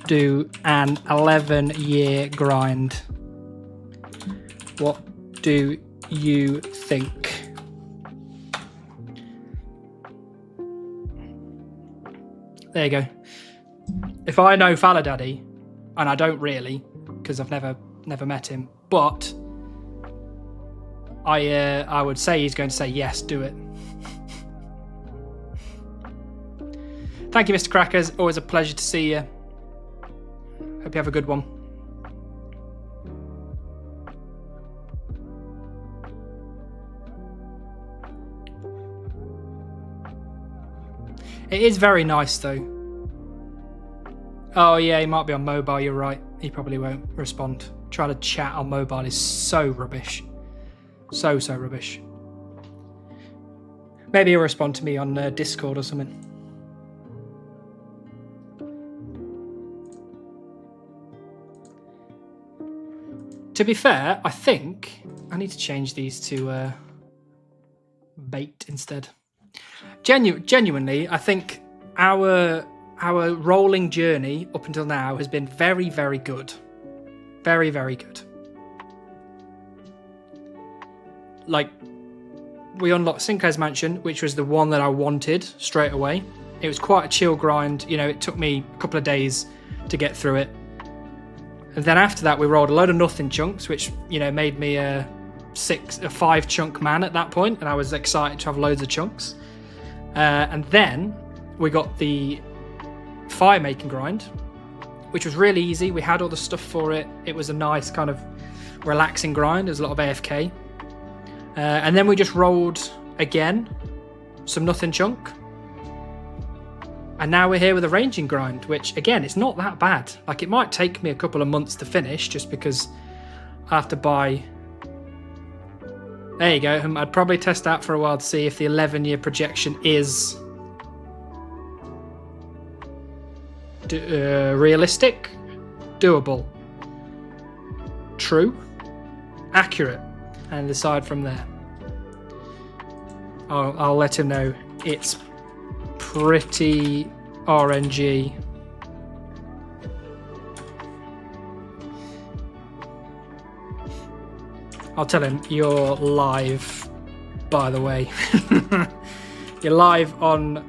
do an 11-year grind. What do you think? There you go. If I know Faladaddy, and I don't really, because I've never met him, but I would say he's going to say yes, do it. Thank you, Mr. Crackers. Always a pleasure to see you. Hope you have a good one. It is very nice, though. Oh, yeah, he might be on mobile. You're right. He probably won't respond. Trying to chat on mobile is so rubbish. So rubbish. Maybe he'll respond to me on Discord or something. To be fair, I think I need to change these to bait instead. Genuinely, I think our rolling journey up until now has been very, very good. Very, very good. Like, we unlocked Sinclair's Mansion, which was the one that I wanted straight away. It was quite a chill grind. You know, it took me a couple of days to get through it. And then after that, we rolled a load of nothing chunks, which, you know, made me a 5 chunk man at that point, and I was excited to have loads of chunks. And then we got the firemaking grind, which was really easy. We had all the stuff for it. It was a nice kind of relaxing grind. There's a lot of AFK. And then we just rolled again some nothing chunk. And now we're here with a ranging grind, which again, it's not that bad. Like, it might take me a couple of months to finish just because I have to buy. There you go. I'd probably test out for a while to see if the 11-year projection is realistic, doable, true, accurate, and decide from there. I'll let him know it's pretty RNG. I'll tell him you're live, by the way. You're live on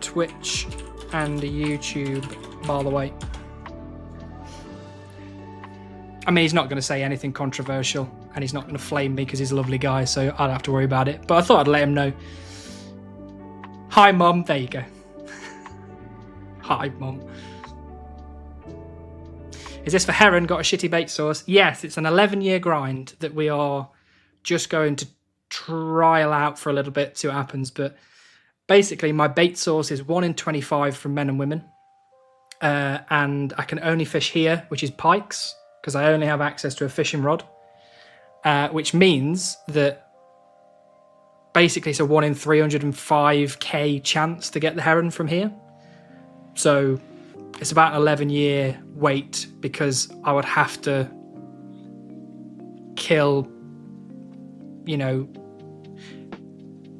Twitch and YouTube, by the way. I mean, he's not going to say anything controversial, and he's not going to flame me because he's a lovely guy, so I don't have to worry about it. But I thought I'd let him know. Hi, Mum. There you go. Hi, Mum. Is this for Heron? Got a shitty bait source? Yes, it's an 11-year grind that we are just going to trial out for a little bit, see what happens. But basically, my bait source is 1 in 25 from men and women. And I can only fish here, which is pikes, because I only have access to a fishing rod. Which means that basically it's a 1 in 305k chance to get the heron from here. So it's about an 11-year wait, because I would have to kill, you know,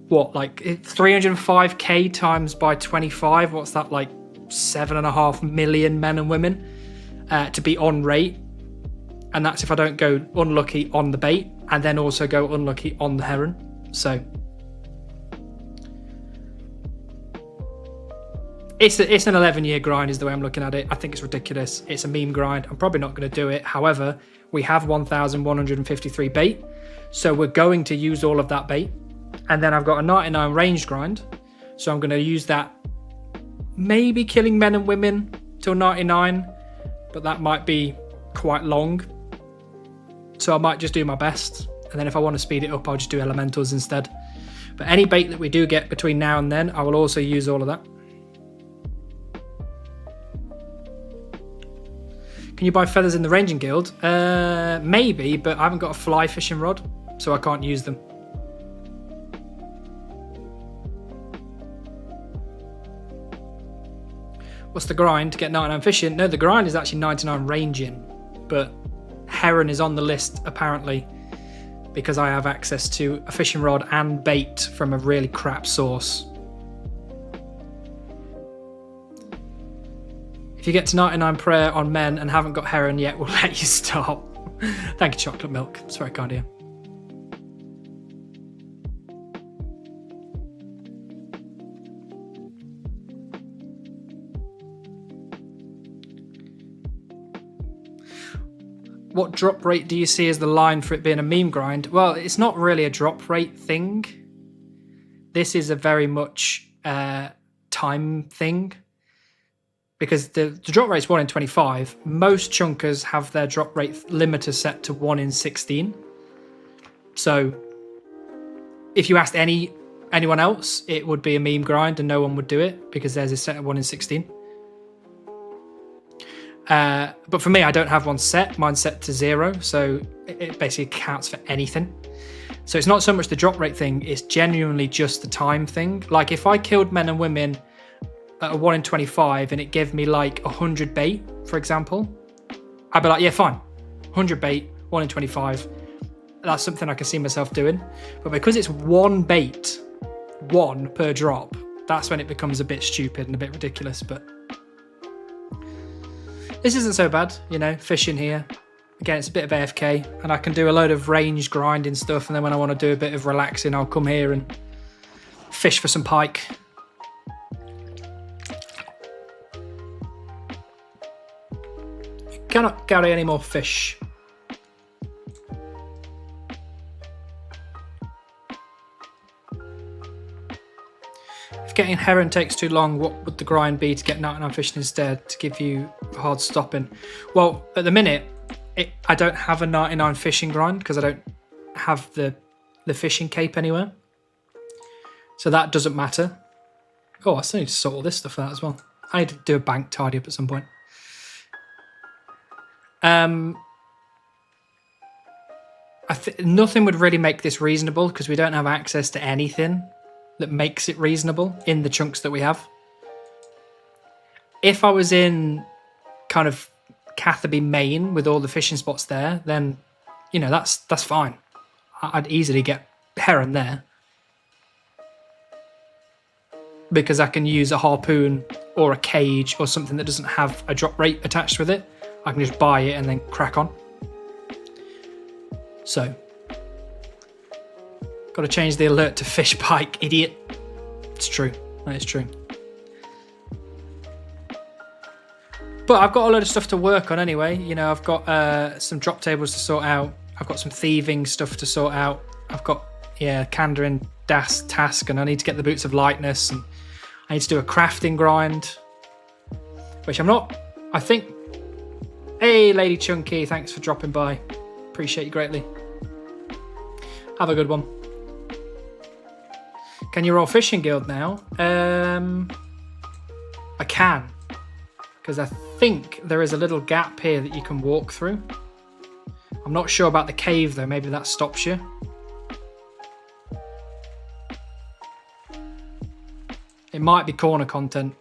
what, like 305k times by 25, what's that, like 7.5 million men and women to be on rate. And that's if I don't go unlucky on the bait and then also go unlucky on the heron. So it's an 11-year grind is the way I'm looking at it. I think it's ridiculous. It's a meme grind. I'm probably not going to do it. However, we have 1,153 bait. So we're going to use all of that bait. And then I've got a 99 range grind. So I'm going to use that, maybe killing men and women till 99. But that might be quite long. So I might just do my best. And then if I want to speed it up, I'll just do elementals instead. But any bait that we do get between now and then, I will also use all of that. Can you buy feathers in the ranging guild? Maybe, but I haven't got a fly fishing rod, so I can't use them. What's the grind to get 99 fishing? No, the grind is actually 99 ranging, but heron is on the list apparently because I have access to a fishing rod and bait from a really crap source. If you get to 99 prayer on men and haven't got heron yet, we'll let you stop. Thank you, Chocolate Milk. It's very kind of you. What drop rate do you see as the line for it being a meme grind? Well, it's not really a drop rate thing. This is a very much time thing. Because the drop rate is 1 in 25. Most chunkers have their drop rate limiter set to 1 in 16. So if you asked anyone else, it would be a meme grind and no one would do it because there's a set of 1 in 16. But for me, I don't have one set. Mine's set to 0, so it basically counts for anything. So it's not so much the drop rate thing, it's genuinely just the time thing. Like if I killed men and women at a 1 in 25 and it gave me like 100 bait, for example, I'd be like, yeah, fine. 100 bait, 1 in 25. That's something I can see myself doing. But because it's one bait, one per drop, that's when it becomes a bit stupid and a bit ridiculous. But this isn't so bad, you know, fishing here. Again, it's a bit of AFK, and I can do a load of range grinding stuff, and then when I want to do a bit of relaxing, I'll come here and fish for some pike. Cannot carry any more fish. If getting heron takes too long, what would the grind be to get 99 fishing instead to give you a hard stopping? Well, at the minute, I don't have a 99 fishing grind because I don't have the fishing cape anywhere. So that doesn't matter. Oh, I still need to sort all this stuff out as well. I need to do a bank tidy up at some point. Nothing would really make this reasonable because we don't have access to anything that makes it reasonable in the chunks that we have. If I was in kind of Catherby Main with all the fishing spots there, then, you know, that's fine. I'd easily get heron there because I can use a harpoon or a cage or something that doesn't have a drop rate attached with it. I can just buy it and then crack on. So, got to change the alert to fish pike, idiot. It's true. That is true. But I've got a load of stuff to work on anyway. You know, I've got some drop tables to sort out. I've got some thieving stuff to sort out. I've got, yeah, Kandarin task, and I need to get the Boots of Lightness, and I need to do a crafting grind, which I'm not, I think. Hey, Lady Chunky, thanks for dropping by. Appreciate you greatly. Have a good one. Can you roll Fishing Guild now? I can. Because I think there is a little gap here that you can walk through. I'm not sure about the cave though, maybe that stops you. It might be corner content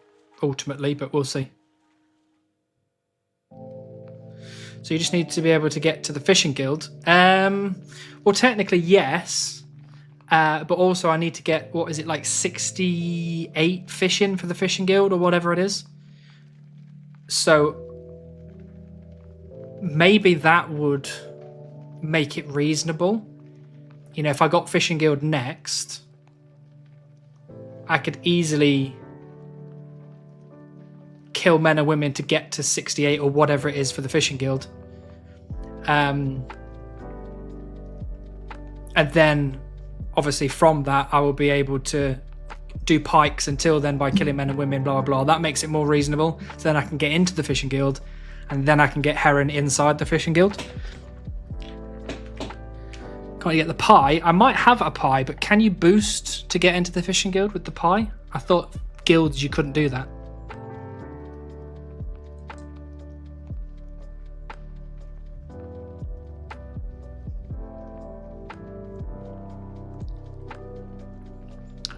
ultimately, but we'll see. So you just need to be able to get to the Fishing Guild. Well, technically yes, but also I need to get, what is it, like 68 fishing for the Fishing Guild or whatever it is. So maybe that would make it reasonable. You know, if I got Fishing Guild next, I could easily kill men and women to get to 68 or whatever it is for the Fishing Guild. And then obviously from that I will be able to do pikes until then by killing men and women, blah, blah, blah. That makes it more reasonable. So then I can get into the Fishing Guild and then I can get heron inside the Fishing Guild. Can't you get the pie? I might have a pie, but can you boost to get into the Fishing Guild with the pie? I thought guilds you couldn't do that.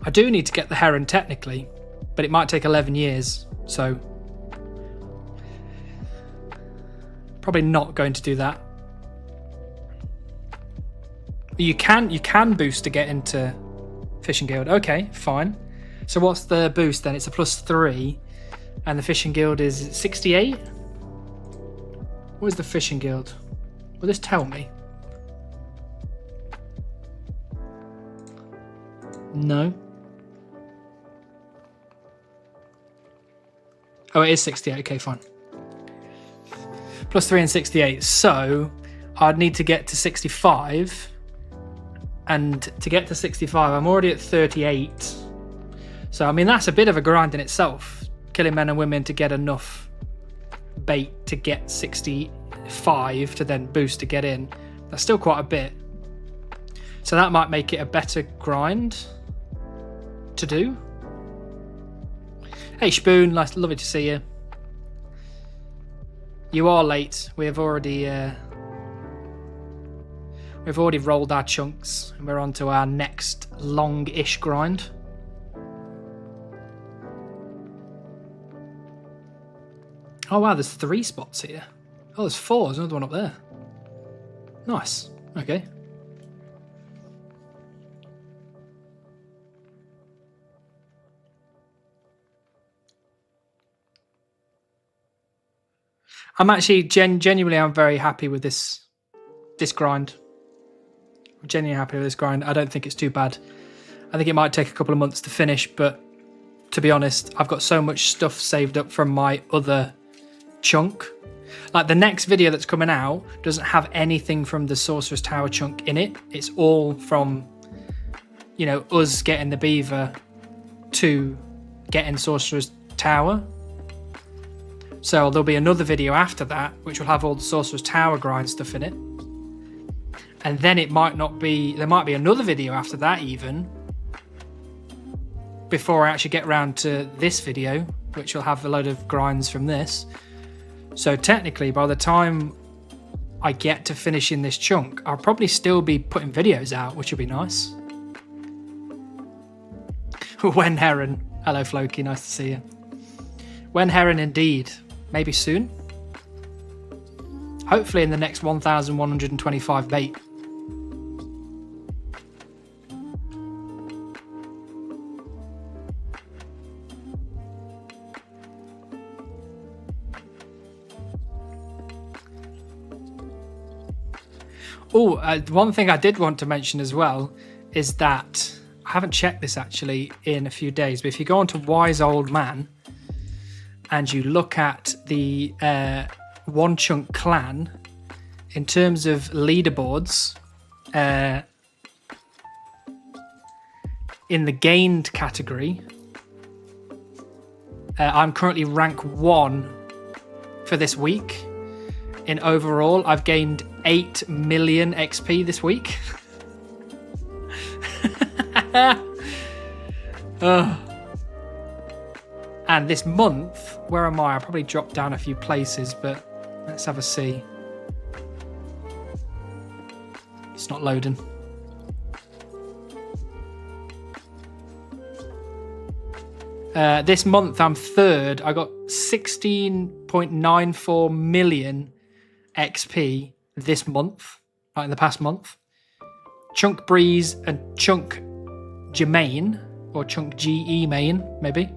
I do need to get the heron technically, but it might take 11 years, so probably not going to do that. You can boost to get into Fishing Guild. Okay, fine. So what's the boost then? It's a +3, and the Fishing Guild is 68. What is the Fishing Guild? Will this tell me? No. Oh, it is 68. Okay, fine. +3 and 68. So I'd need to get to 65. And to get to 65, I'm already at 38. So, I mean, that's a bit of a grind in itself. Killing men and women to get enough bait to get 65 to then boost to get in. That's still quite a bit. So that might make it a better grind to do. Hey Spoon, nice, lovely to see you. You are late. We have already We've already rolled our chunks and we're on to our next long-ish grind. Oh wow, there's 3 spots here. Oh, there's 4. There's another one up there. Nice. Okay. I'm actually genuinely, I'm very happy with this grind. I'm genuinely happy with this grind. I don't think it's too bad. I think it might take a couple of months to finish, but to be honest, I've got so much stuff saved up from my other chunk. Like the next video that's coming out doesn't have anything from the Sorcerer's Tower chunk in it. It's all from, you know, us getting the beaver to getting Sorcerer's Tower. So there'll be another video after that, which will have all the Sorcerer's Tower grind stuff in it. And then it might not be, there might be another video after that even, before I actually get around to this video, which will have a load of grinds from this. So technically, by the time I get to finishing this chunk, I'll probably still be putting videos out, which will be nice. When Heron. Hello, Floki. Nice to see you. When Heron, indeed. Maybe soon. Hopefully in the next 1,125 bait. Oh, one thing I did want to mention as well is that I haven't checked this actually in a few days, but if you go onto Wise Old Man and you look at the One Chunk clan in terms of leaderboards, in the gained category, I'm currently rank 1 for this week. In overall, I've gained 8 million XP this week. And this month, where am I? I probably dropped down a few places, but let's have a see. It's not loading. This month I'm 3rd. I got 16.94 million XP this month, like in the past month. Chunk Breeze and Chunk Germain, or Chunk GE Main, maybe.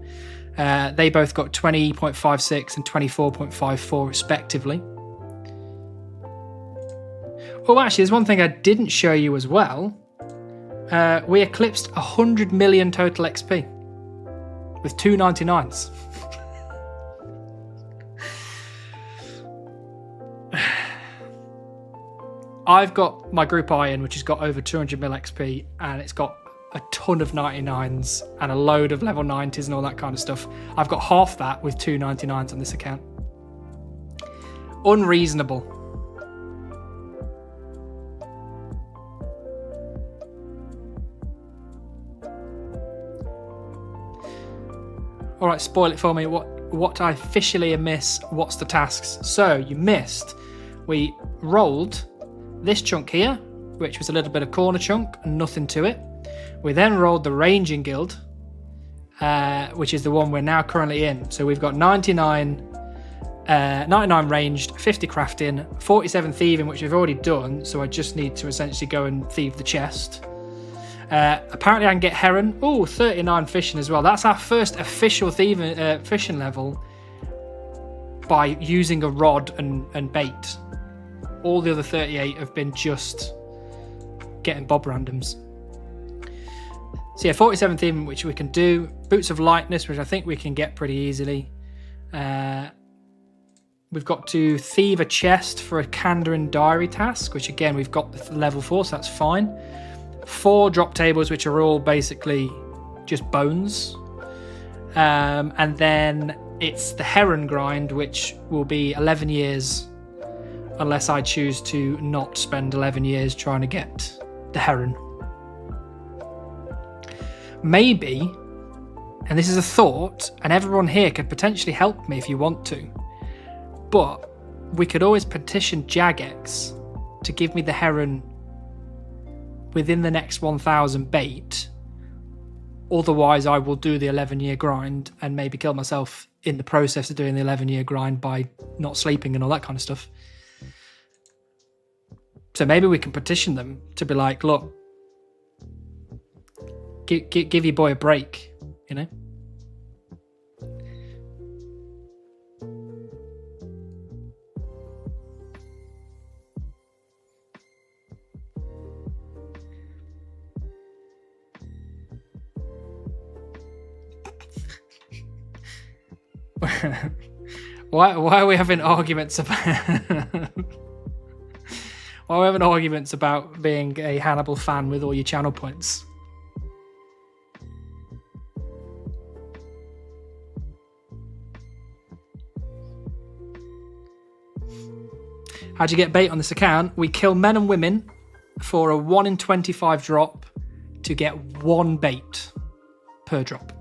They both got 20.56 and 24.54 respectively. Oh, actually, there's one thing I didn't show you as well. We eclipsed 100 million total XP with 299s. I've got my group iron, which has got over 200 mil XP, and it's got a ton of 99s and a load of level 90s and all that kind of stuff. I've got half that with 299s on this account. Unreasonable. All right, spoil it for me. What I officially miss? What's the tasks? So you missed. We rolled this chunk here, which was a little bit of corner chunk and nothing to it. We then rolled the ranging guild, which is the one we're now currently in. So we've got 99 ranged, 50 crafting, 47 thieving, which we've already done. So I just need to essentially go and thieve the chest. Apparently I can get heron. Oh, 39 fishing as well. That's our first official fishing level by using a rod and bait. All the other 38 have been just getting bob randoms. So yeah, 47 thieving, which we can do. Boots of lightness, which I think we can get pretty easily. We've got to thieve a chest for a Kandarin diary task, which again, we've got the level 4, so that's fine. 4 drop tables, which are all basically just bones. And then it's the heron grind, which will be 11 years, unless I choose to not spend 11 years trying to get the heron. Maybe, and this is a thought, and everyone here could potentially help me if you want to, but we could always petition Jagex to give me the heron within the next 1,000 bait. Otherwise, I will do the 11-year grind and maybe kill myself in the process of doing the 11-year grind by not sleeping and all that kind of stuff. So maybe we can petition them to be like, look, give your boy a break, you know? Why are we having arguments about why are we having arguments about being a Hannibal fan with all your channel points? How'd you get bait on this account? We kill men and women for a 1 in 25 drop to get 1 bait per drop.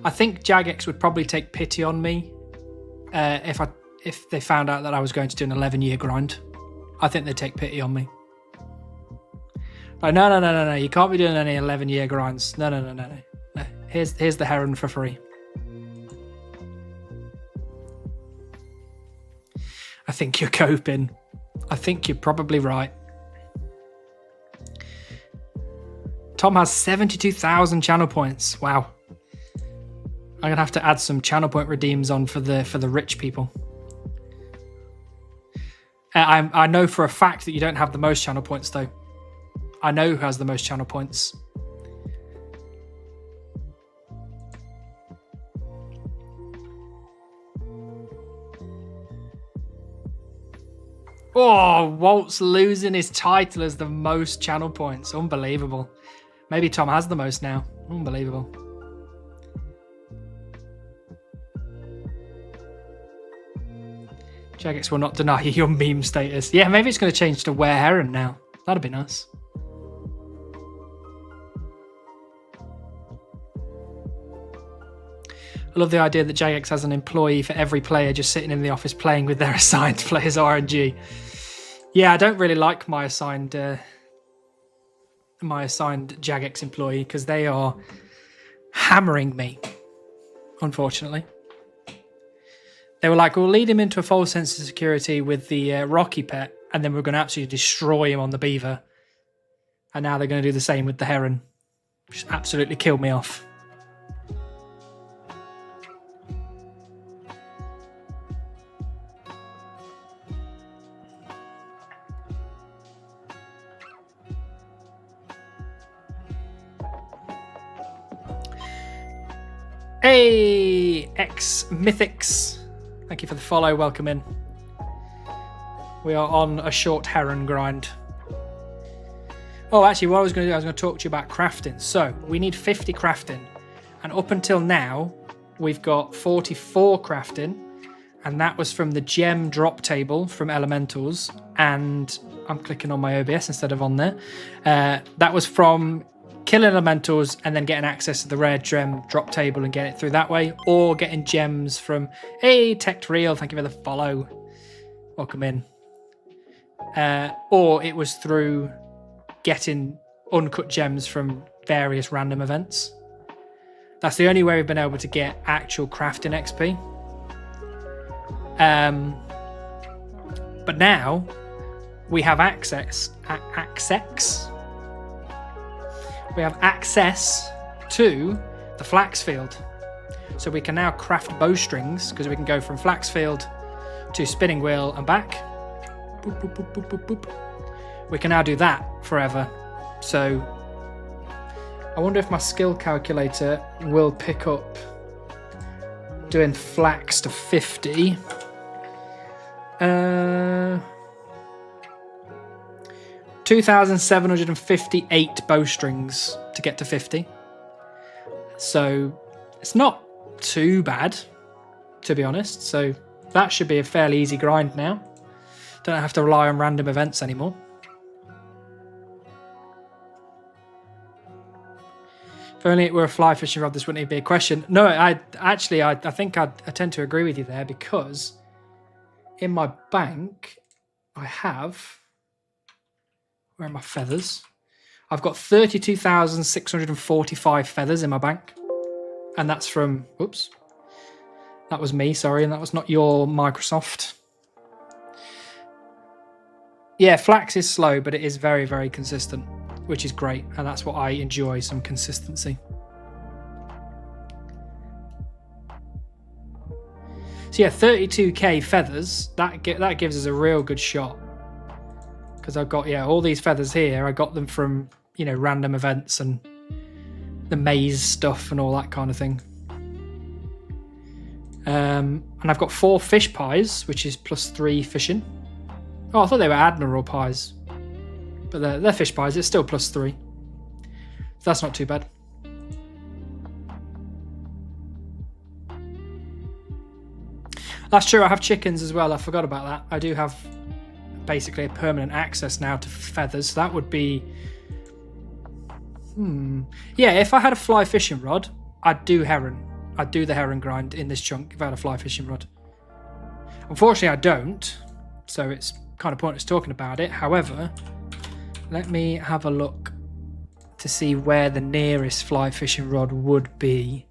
I think Jagex would probably take pity on me if they found out that I was going to do an 11-year grind. I think they'd take pity on me. Like, no, you can't be doing any 11-year grinds. No. Here's the heron for free. I think you're coping. I think you're probably right. Tom has 72,000 channel points. Wow. I'm gonna have to add some channel point redeems on for the rich people. I know for a fact that you don't have the most channel points though. I know who has the most channel points. Oh, Walt's losing his title as the most channel points. Unbelievable. Maybe Tom has the most now. Unbelievable. Jagex will not deny your meme status. Yeah, maybe it's going to change to Were Heron now. That'd be nice. I love the idea that Jagex has an employee for every player just sitting in the office playing with their assigned players RNG. Yeah, I don't really like my assigned Jagex employee because they are hammering me, unfortunately. They were like, we'll lead him into a false sense of security with the Rocky pet, and then we're going to absolutely destroy him on the beaver. And now they're going to do the same with the heron. Just absolutely kill me off. Hey, X Mythics. Thank you for the follow. Welcome in. We are on a short heron grind. Oh, actually, what I was going to do, I was going to talk to you about crafting. So, we need 50 crafting. And up until now, we've got 44 crafting. And that was from the gem drop table from Elementals. And I'm clicking on my OBS instead of on there. That was from killing Elementals and then getting access to the rare gem drop table and getting it through that way, or getting gems from, hey, Tech Real, thank you for the follow. Welcome in. Or it was through getting uncut gems from various random events. That's the only way we've been able to get actual crafting XP. But now we have access. We have access to the flax field. So we can now craft bowstrings because we can go from flax field to spinning wheel and back. Boop, boop, boop, boop, boop, boop. We can now do that forever. So I wonder if my skill calculator will pick up doing flax to 50. 2,758 bowstrings to get to 50. So it's not too bad, to be honest. So that should be a fairly easy grind now. Don't have to rely on random events anymore. If only it were a fly fishing rod, this wouldn't even be a question. No, I think I tend to agree with you there, because in my bank, I have... Where are my feathers? I've got 32,645 feathers in my bank. And that's from... Whoops. That was me, sorry, and that was not your Microsoft. Yeah, flax is slow, but it is very, very consistent, which is great. And that's what I enjoy, some consistency. So yeah, 32k feathers, that gives us a real good shot. Because I've got, yeah, all these feathers here, I got them from, you know, random events and the maze stuff and all that kind of thing. And I've got 4 fish pies, which is +3 fishing. Oh, I thought they were admiral pies. But they're fish pies, it's still +3. So that's not too bad. That's true, I have chickens as well, I forgot about that. I do have basically a permanent access now to feathers, so that would be... Yeah, if I had a fly fishing rod, I'd do heron. I'd do the heron grind in this chunk if I had a fly fishing rod. Unfortunately, I don't, so it's kind of pointless talking about it. However, let me have a look to see where the nearest fly fishing rod would be.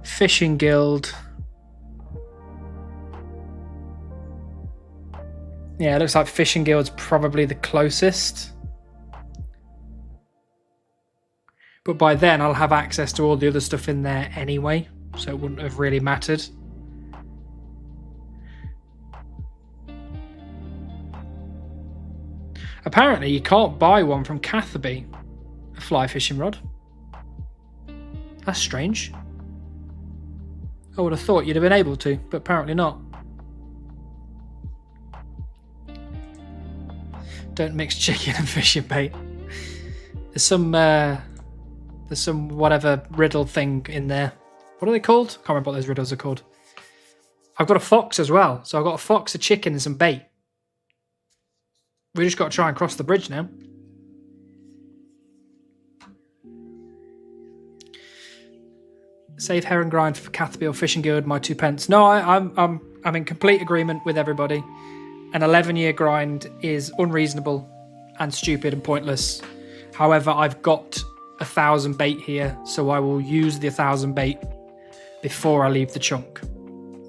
Fishing Guild. Yeah, it looks like Fishing Guild's probably the closest. But by then I'll have access to all the other stuff in there anyway, so it wouldn't have really mattered. Apparently you can't buy one from Catherby, a fly fishing rod. That's strange. I would have thought you'd have been able to, but apparently not. Don't mix chicken and fishing bait. There's some whatever riddle thing in there. What are they called? I can't remember what those riddles are called. I've got a fox as well. So I've got a fox, a chicken, and some bait. We just got to try and cross the bridge now. Save heron grind for Catherby or Fishing Guild, my 2 pence. No, I'm in complete agreement with everybody. An 11-year grind is unreasonable and stupid and pointless. However, I've got 1,000 bait here, so I will use the 1,000 bait before I leave the chunk,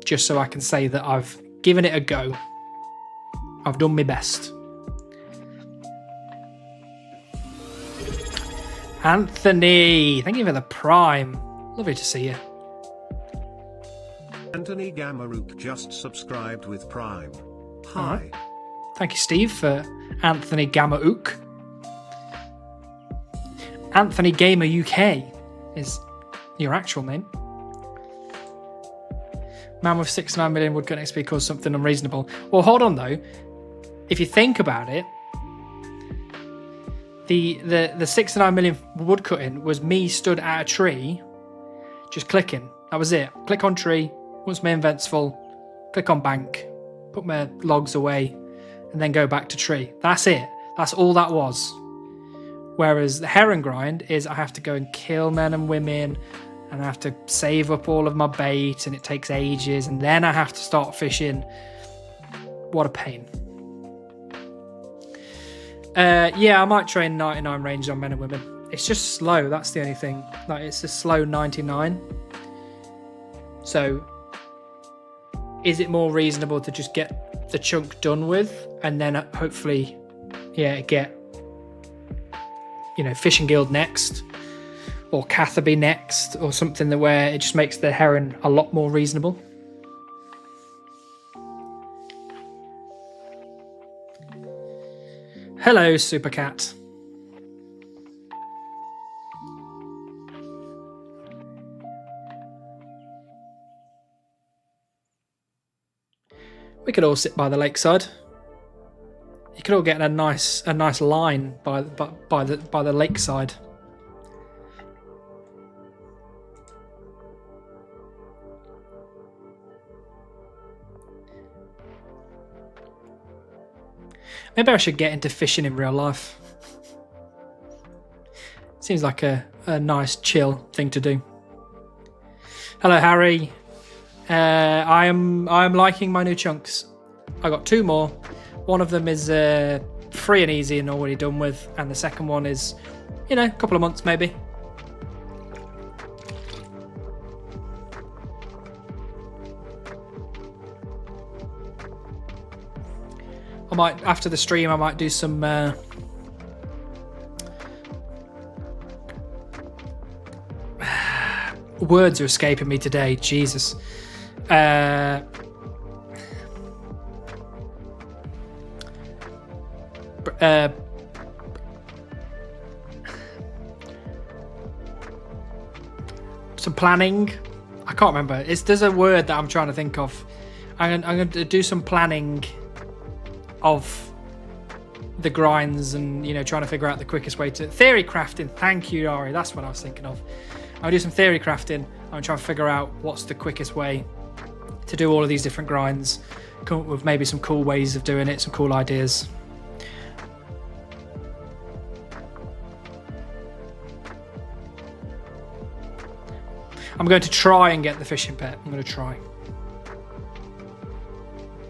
just so I can say that I've given it a go. I've done my best. Anthony, thank you for the prime. Lovely to see you. Anthony Gamarook just subscribed with Prime. Hi. Thank you, Steve, for Anthony Gamarook. Anthony Gamer UK is your actual name. Man with 69 million woodcut XP caused something unreasonable. Well, hold on though. If you think about it, the 69 million woodcutting was me stood at a tree, just clicking. That was it. Click on tree. Once my invent's full, click on bank, put my logs away, and then go back to tree. That's it. That's all that was. Whereas the heron grind is I have to go and kill men and women, and I have to save up all of my bait, and it takes ages, and then I have to start fishing. What a pain. Yeah, I might train 99 range on men and women. It's just slow, that's the only thing. Like, it's a slow 99. So, is it more reasonable to just get the chunk done with, and then hopefully, yeah, get, you know, Fishing Guild next, or Catherby next, or something that where it just makes the heron a lot more reasonable? Hello, Supercat. We could all sit by the lakeside. You could all get a nice line by the lakeside. Maybe I should get into fishing in real life. Seems like a nice chill thing to do. Hello, Harry. I am liking my new chunks. I got 2 more. One of them is free and easy and already done with, and the second one is, you know, a couple of months maybe. I might, after the stream, I might do some words are escaping me today. Jesus. Some planning. I can't remember. There's a word that I'm trying to think of. I'm going to do some planning of the grinds and, you know, trying to figure out the quickest way to theory crafting. Thank you, Ari. That's what I was thinking of. I'll do some theory crafting. I'm trying to figure out what's the quickest way to do all of these different grinds. Come up with maybe some cool ways of doing it, some cool ideas. I'm going to try and get the fishing pet. I'm going to try.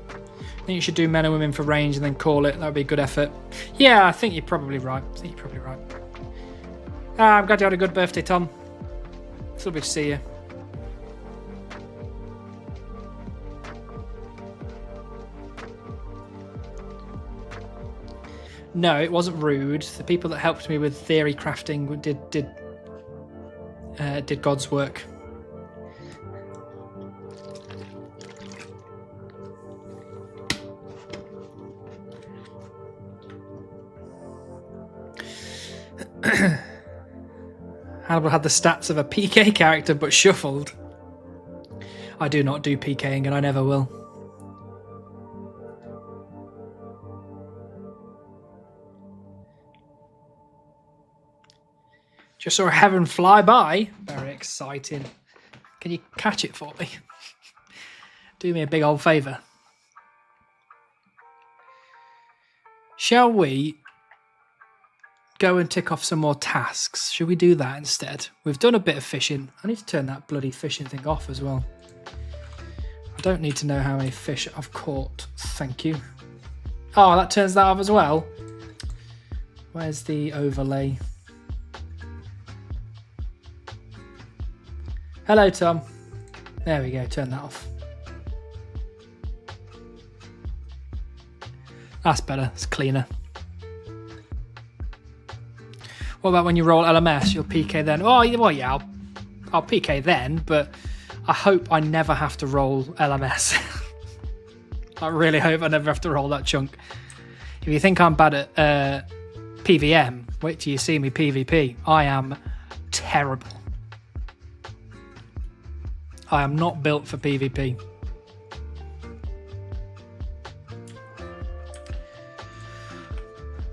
I think you should do men and women for range and then call it. That would be a good effort. Yeah, I think you're probably right. I'm glad you had a good birthday, Tom. It's lovely to see you. No, it wasn't rude. The people that helped me with theory crafting did God's work. Hannibal had the stats of a PK character but shuffled. I do not do PKing and I never will. Just saw a heron fly by. Very exciting. Can you catch it for me? Do me a big old favour. Shall we go and tick off some more tasks? Should we do that instead? We've done a bit of fishing. I need to turn that bloody fishing thing off as well. I don't need to know how many fish I've caught. Thank you. Oh, that turns that off as well. Where's the overlay? Hello, Tom. There we go. Turn that off. That's better. It's cleaner. What about when you roll LMS? You'll PK then? Oh, well, yeah, I'll PK then, but I hope I never have to roll LMS. I really hope I never have to roll that chunk. If you think I'm bad at PVM, wait till you see me PvP. I am terrible. I am not built for PvP.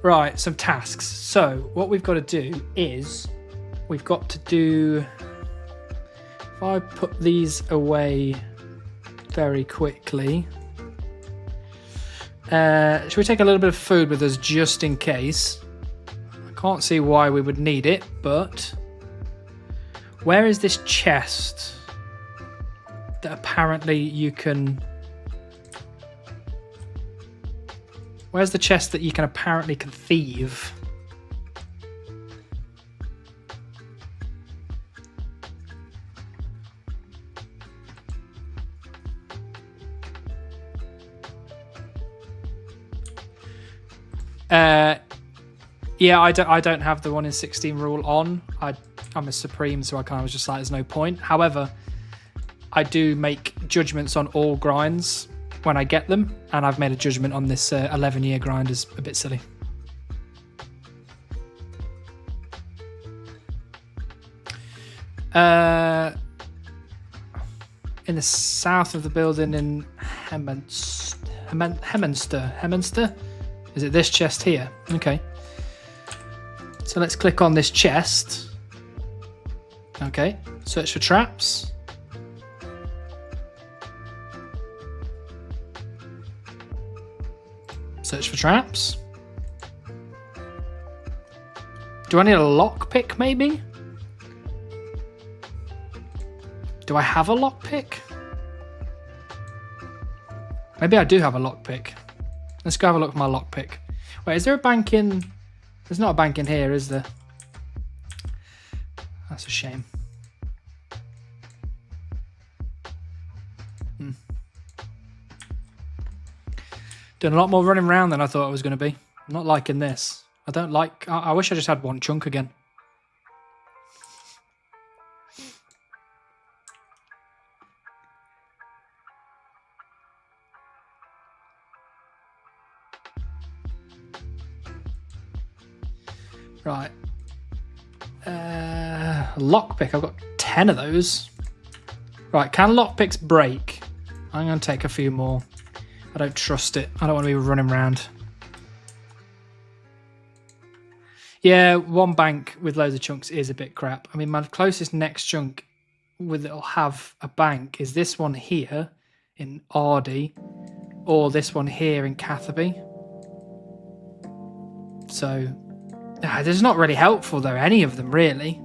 Right, some tasks. So what we've got to do is we've got to do, if I put these away very quickly, should we take a little bit of food with us just in case? I can't see why we would need it, but where is this chest that apparently you can... Where's the chest that you can apparently thieve? Yeah, I don't have the 1 in 16 rule on. I'm a Supreme, so I kind of was just like, there's no point. However, I do make judgments on all grinds when I get them, and I've made a judgment on this 11-year grind is a bit silly. In the south of the building in Hemminster? Is it this chest here? Okay. So let's click on this chest. Okay, search for traps. Search for traps. Do I need a lockpick maybe? Do I have a lockpick? Maybe I do have a lockpick. Let's go have a look at my lockpick. Wait, is there a bank in... There's not a bank in here, is there? That's a shame. Doing a lot more running around than I thought I was going to be. I'm not liking this. I don't like... I wish I just had one chunk again. Right. Lockpick. I've got 10 of those. Right, can lockpicks break? I'm going to take a few more. I don't trust it. I don't want to be running around. Yeah, one bank with loads of chunks is a bit crap. I mean, my closest next chunk with it'll have a bank is this one here in Ardee, or this one here in Catherby. So, it's not really helpful though, any of them really.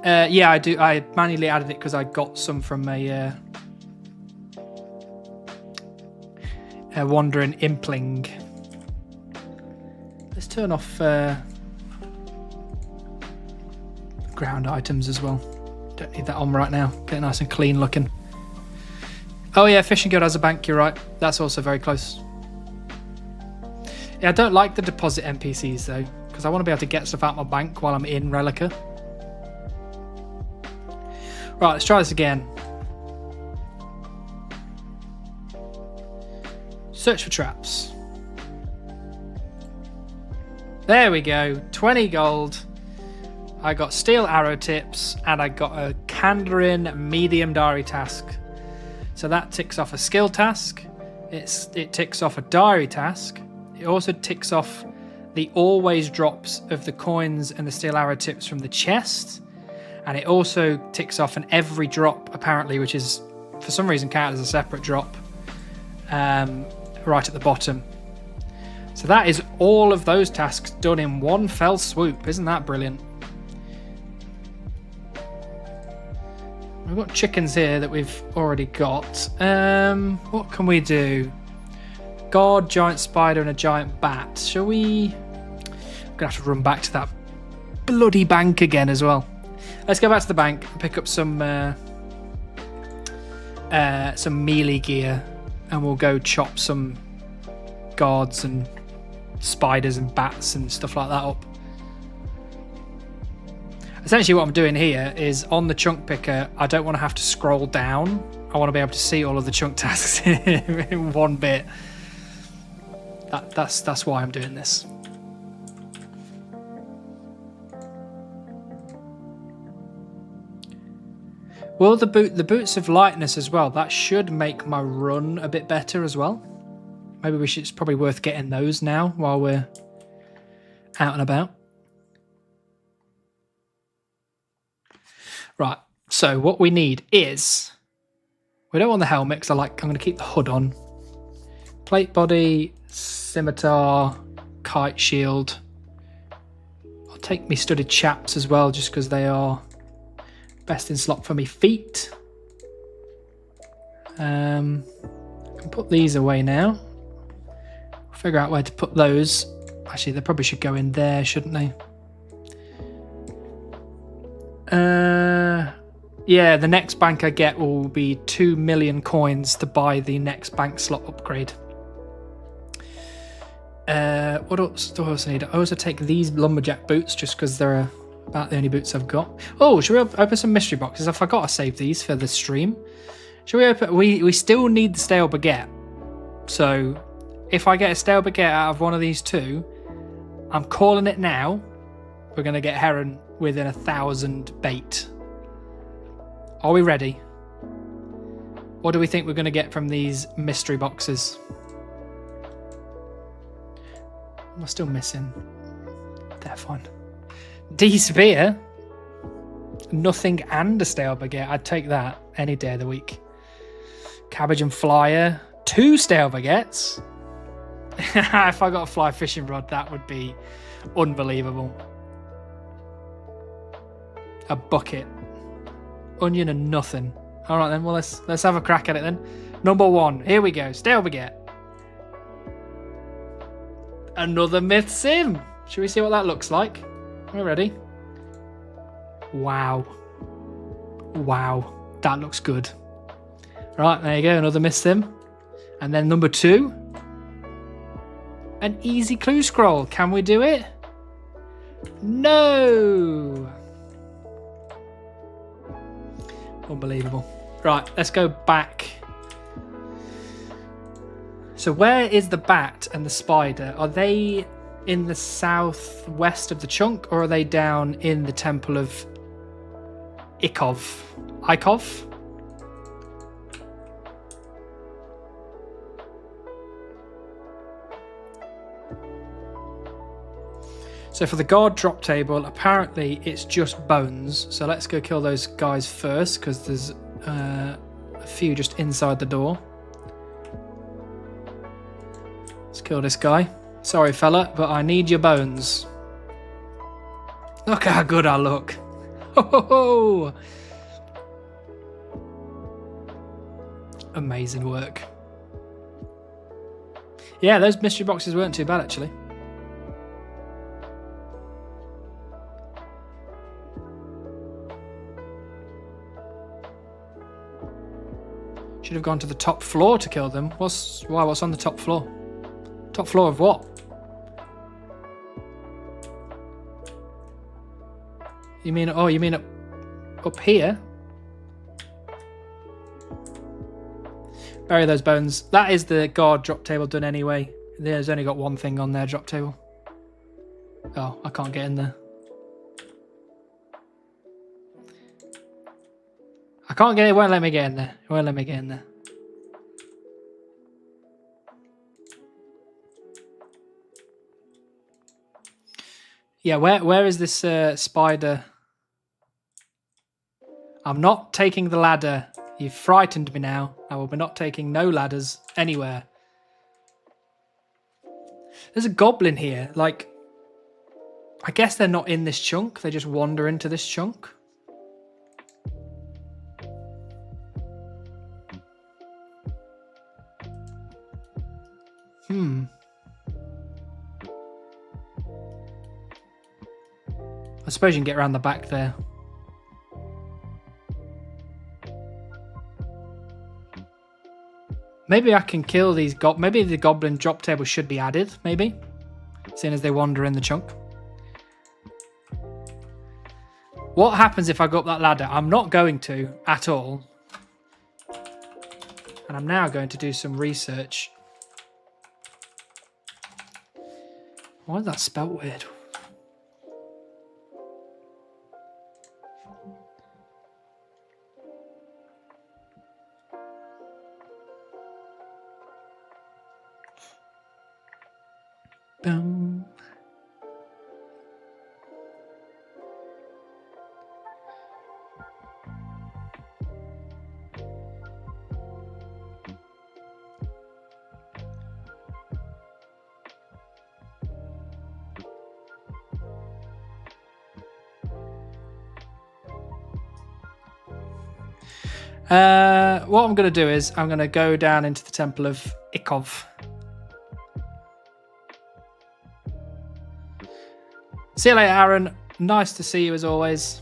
Yeah, I do. I manually added it because I got some from a wandering impling. Let's turn off ground items as well. Don't need that on right now. Get nice and clean looking. Oh yeah, Fishing Guild has a bank, you're right. That's also very close. Yeah, I don't like the deposit NPCs though, because I want to be able to get stuff out of my bank while I'm in Relica. Right, let's try this again. Search for traps. There we go, 20 gold. I got steel arrow tips and I got a Kandarin medium diary task. So that ticks off a skill task. It ticks off a diary task. It also ticks off the always drops of the coins and the steel arrow tips from the chest. And it also ticks off an every drop, apparently, which is, for some reason, counted as a separate drop right at the bottom. So that is all of those tasks done in one fell swoop. Isn't that brilliant? We've got chickens here that we've already got. What can we do? Guard, giant spider, and a giant bat. Shall we... I'm going to have to run back to that bloody bank again as well. Let's go back to the bank and pick up some melee gear, and we'll go chop some guards and spiders and bats and stuff like that up. Essentially what I'm doing here is on the chunk picker, I don't want to have to scroll down. I want to be able to see all of the chunk tasks in one bit. That's why I'm doing this. Well, the boots of lightness as well. That should make my run a bit better as well. Maybe it's probably worth getting those now while we're out and about. Right. So what we need is, we don't want the helmet because I'm going to keep the hood on. Plate body, scimitar, kite shield. I'll take me studded chaps as well, just because they are best in slot for me feet. I can put these away now. Figure out where to put those. Actually, they probably should go in there, shouldn't they? Yeah, the next bank I get will be 2 million coins to buy the next bank slot upgrade. What else do I also need? I also take these lumberjack boots just because they're about the only boots I've got. Oh, should we open some mystery boxes? I forgot I saved these for the stream. Should we open... We still need the stale baguette. So, if I get a stale baguette out of one of these two, I'm calling it now. We're going to get heron within 1,000 bait. Are we ready? What do we think we're going to get from these mystery boxes? Am I still missing? They're fine. D-spear? Nothing and a stale baguette. I'd take that any day of the week. Cabbage and flyer. 2 stale baguettes. If I got a fly fishing rod, that would be unbelievable. A bucket. Onion and nothing. All right then. Well, let's have a crack at it then. Number 1. Here we go. Still we get another myth sim. Should we see what that looks like? We're ready. Wow. Wow. That looks good. Right, there you go. Another myth sim. And then number 2. An easy clue scroll. Can we do it? No. Unbelievable. Right, let's go back. So where is the bat and the spider? Are they in the southwest of the chunk, or are they down in the temple of Ikov? So for the guard drop table, apparently it's just bones. So let's go kill those guys first, because there's a few just inside the door. Let's kill this guy. Sorry, fella, but I need your bones. Look how good I look. Ho, ho, ho. Amazing work. Yeah, those mystery boxes weren't too bad, actually. Should have gone to the top floor to kill them. What's on the top floor? Top floor of what? You mean up here? Bury those bones. That is the guard drop table done anyway. There's only got one thing on their drop table. Oh, I can't get in there. I can't get it. It won't let me get in there. It won't let me get in there. Yeah, where is this spider? I'm not taking the ladder. You've frightened me now. I will be not taking no ladders anywhere. There's a goblin here. Like, I guess they're not in this chunk. They just wander into this chunk. I suppose you can get around the back there. Maybe I can kill these maybe the goblin drop table should be added, maybe. Seeing as they wander in the chunk. What happens if I go up that ladder? I'm not going to at all. And I'm now going to do some research. Why is that spelt weird? Boom. What I'm going to do is I'm going to go down into the temple of Ikov. See you later, Aaron. Nice to see you as always.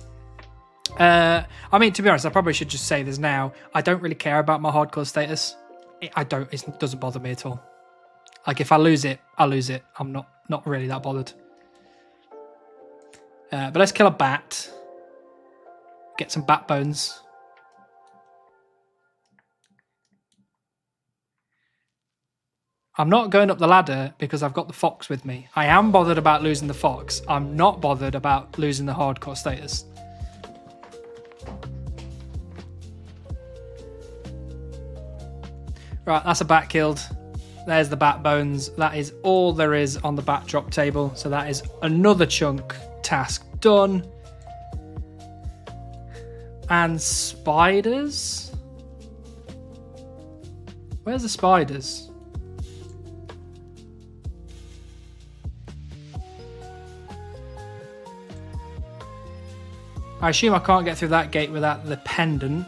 I mean, to be honest, I probably should just say this now. I don't really care about my hardcore status. It doesn't bother me at all. Like, if I lose it, I lose it. I'm not really that bothered. But let's kill a bat. Get some bat bones. I'm not going up the ladder because I've got the fox with me. I am bothered about losing the fox. I'm not bothered about losing the hardcore status. Right, that's a bat killed. There's the bat bones. That is all there is on the bat drop table. So that is another chunk task done. And spiders? Where's the spiders? I assume I can't get through that gate without the pendant.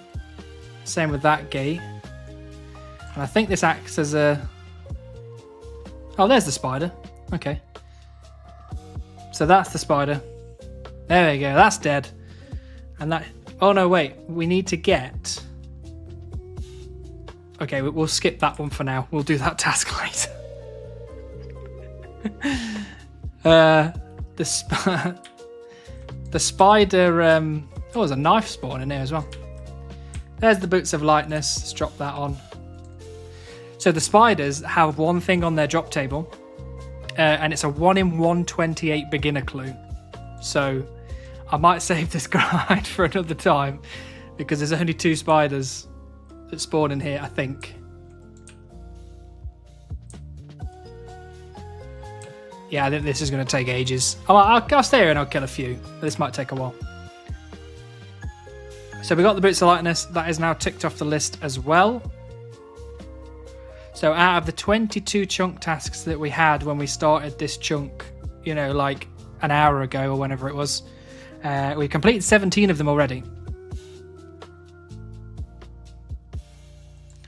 Same with that gate. And I think this acts as a... Oh, there's the spider. Okay. So that's the spider. There we go. That's dead. And that... Oh, no, wait. We need to get... Okay, we'll skip that one for now. We'll do that task later. The spider... Oh, there's a knife spawn in here as well. There's the Boots of Lightness. Let's drop that on. So the spiders have one thing on their drop table, and it's a 1 in 128 beginner clue. So I might save this guide for another time because there's only 2 spiders that spawn in here, I think. Yeah, I think this is going to take ages. I'll stay here and I'll kill a few, but this might take a while. So we got the Boots of Lightness. That is now ticked off the list as well. So out of the 22 chunk tasks that we had when we started this chunk, you know, like an hour ago or whenever it was, we completed 17 of them already.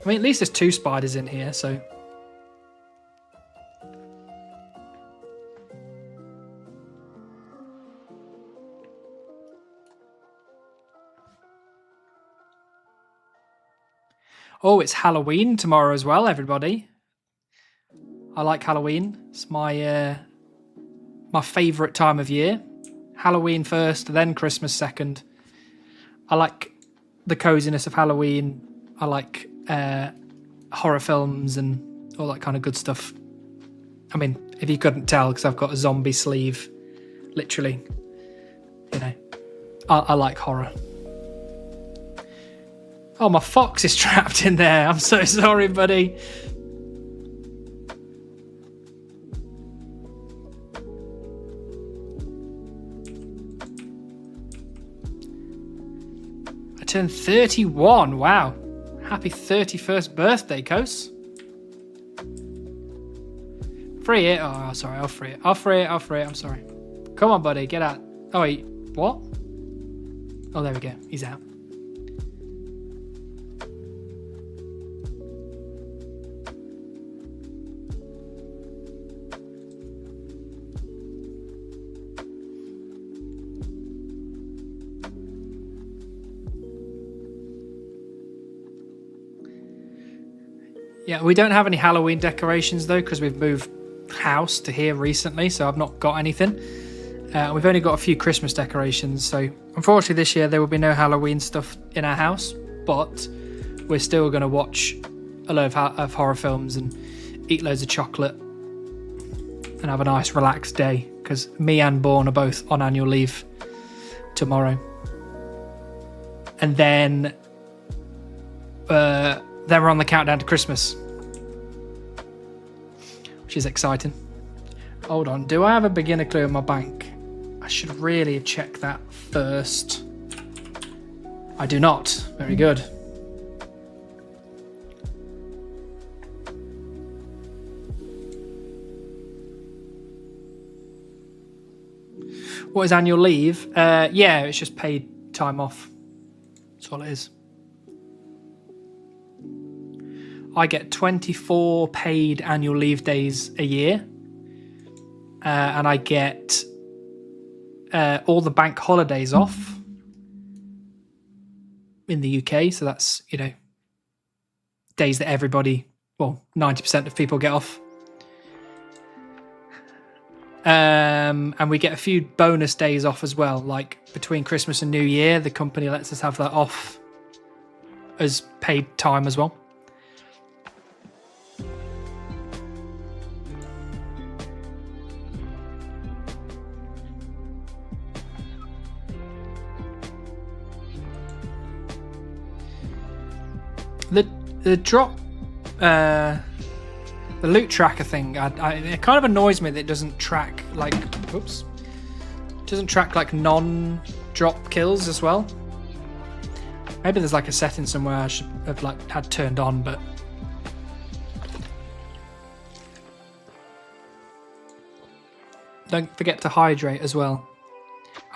I mean, at least there's 2 spiders in here, so... Oh, it's Halloween tomorrow as well, everybody. I like Halloween. It's my favourite time of year. Halloween first, then Christmas second. I like the coziness of Halloween. I like horror films and all that kind of good stuff. I mean, if you couldn't tell, because I've got a zombie sleeve, literally. You know, I like horror. Oh, my fox is trapped in there. I'm so sorry, buddy. I turned 31. Wow. Happy 31st birthday, Kos. Free it. Oh, sorry. I'll free it. I'll free it. I'm sorry. Come on, buddy. Get out. Oh, wait. What? Oh, there we go. He's out. Yeah, we don't have any Halloween decorations though, because we've moved house to here recently, so I've not got anything. We've only got a few Christmas decorations, so unfortunately this year there will be no Halloween stuff in our house, but we're still going to watch a load of horror films and eat loads of chocolate and have a nice relaxed day, because me and Bourne are both on annual leave tomorrow. And then we're on the countdown to Christmas, which is exciting. Hold on, do I have a beginner clue in my bank? I should really have checked that first. I do not. Very good. What is annual leave? Yeah, it's just paid time off. That's all it is. I get 24 paid annual leave days a year, and I get all the bank holidays off in the UK. So that's, you know, days that everybody, well, 90% of people get off. And we get a few bonus days off as well, like between Christmas and New Year, the company lets us have that off as paid time as well. The drop, the loot tracker thing, it kind of annoys me that it doesn't track like, oops, doesn't track like non-drop kills as well. Maybe there's like a setting somewhere I should have like had turned on, but don't forget to hydrate as well.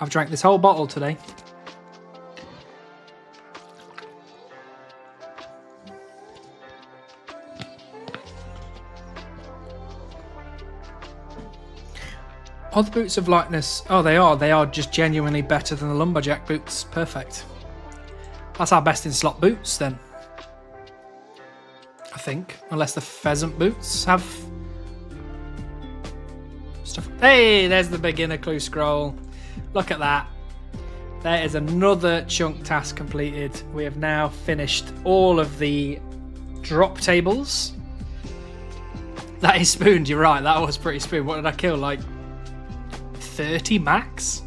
I've drank this whole bottle today. Are the boots of lightness? Oh, they are. They are just genuinely better than the lumberjack boots. Perfect. That's our best in slot boots then. I think. Unless the pheasant boots have stuff. Hey, there's the beginner clue scroll. Look at that. There is another chunk task completed. We have now finished all of the drop tables. That is spooned, you're right. That was pretty spooned. What did I kill? Like 30 max?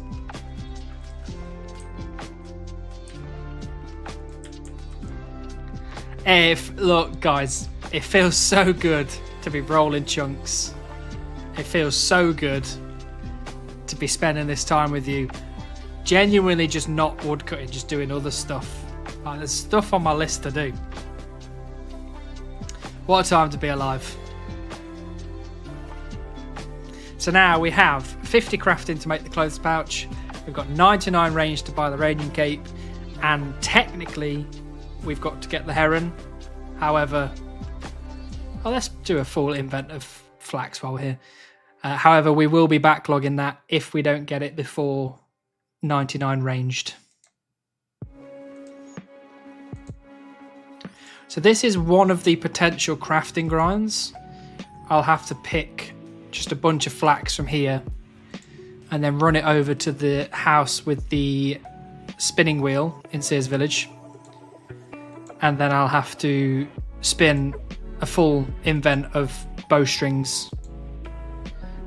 Look, guys, it feels so good to be rolling chunks. It feels so good to be spending this time with you. Genuinely just not woodcutting, just doing other stuff. Like, there's stuff on my list to do. What a time to be alive. So now we have 50 crafting to make the clothes pouch. We've got 99 range to buy the ranging cape. And technically, we've got to get the heron. However, let's do a full invent of flax while we're here. However, we will be backlogging that if we don't get it before 99 ranged. So this is one of the potential crafting grinds. I'll have to pick just a bunch of flax from here and then run it over to the house with the spinning wheel in Seers Village. And then I'll have to spin a full invent of bowstrings,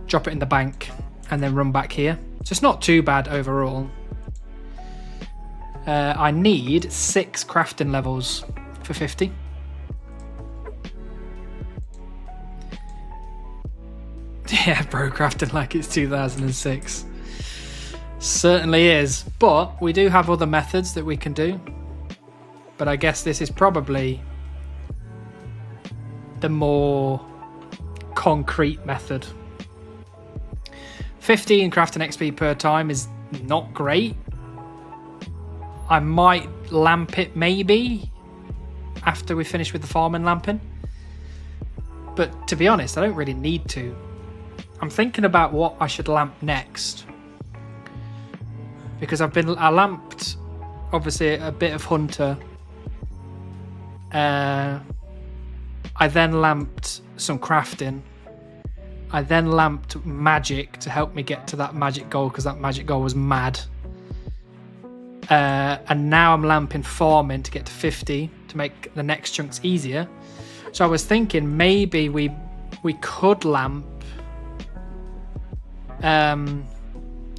drop it in the bank, and then run back here. So it's not too bad overall. I need 6 crafting levels for 50. Yeah, bro, crafting like it's 2006. Certainly is. But we do have other methods that we can do. But I guess this is probably the more concrete method. 15 crafting XP per time is not great. I might lamp it maybe after we finish with the farming lamping. But to be honest, I don't really need to. I'm thinking about what I should lamp next. Because I lamped obviously a bit of hunter. I then lamped some crafting. I then lamped magic to help me get to that magic goal because that magic goal was mad. And now I'm lamping farming to get to 50 to make the next chunks easier. So I was thinking maybe we could lamp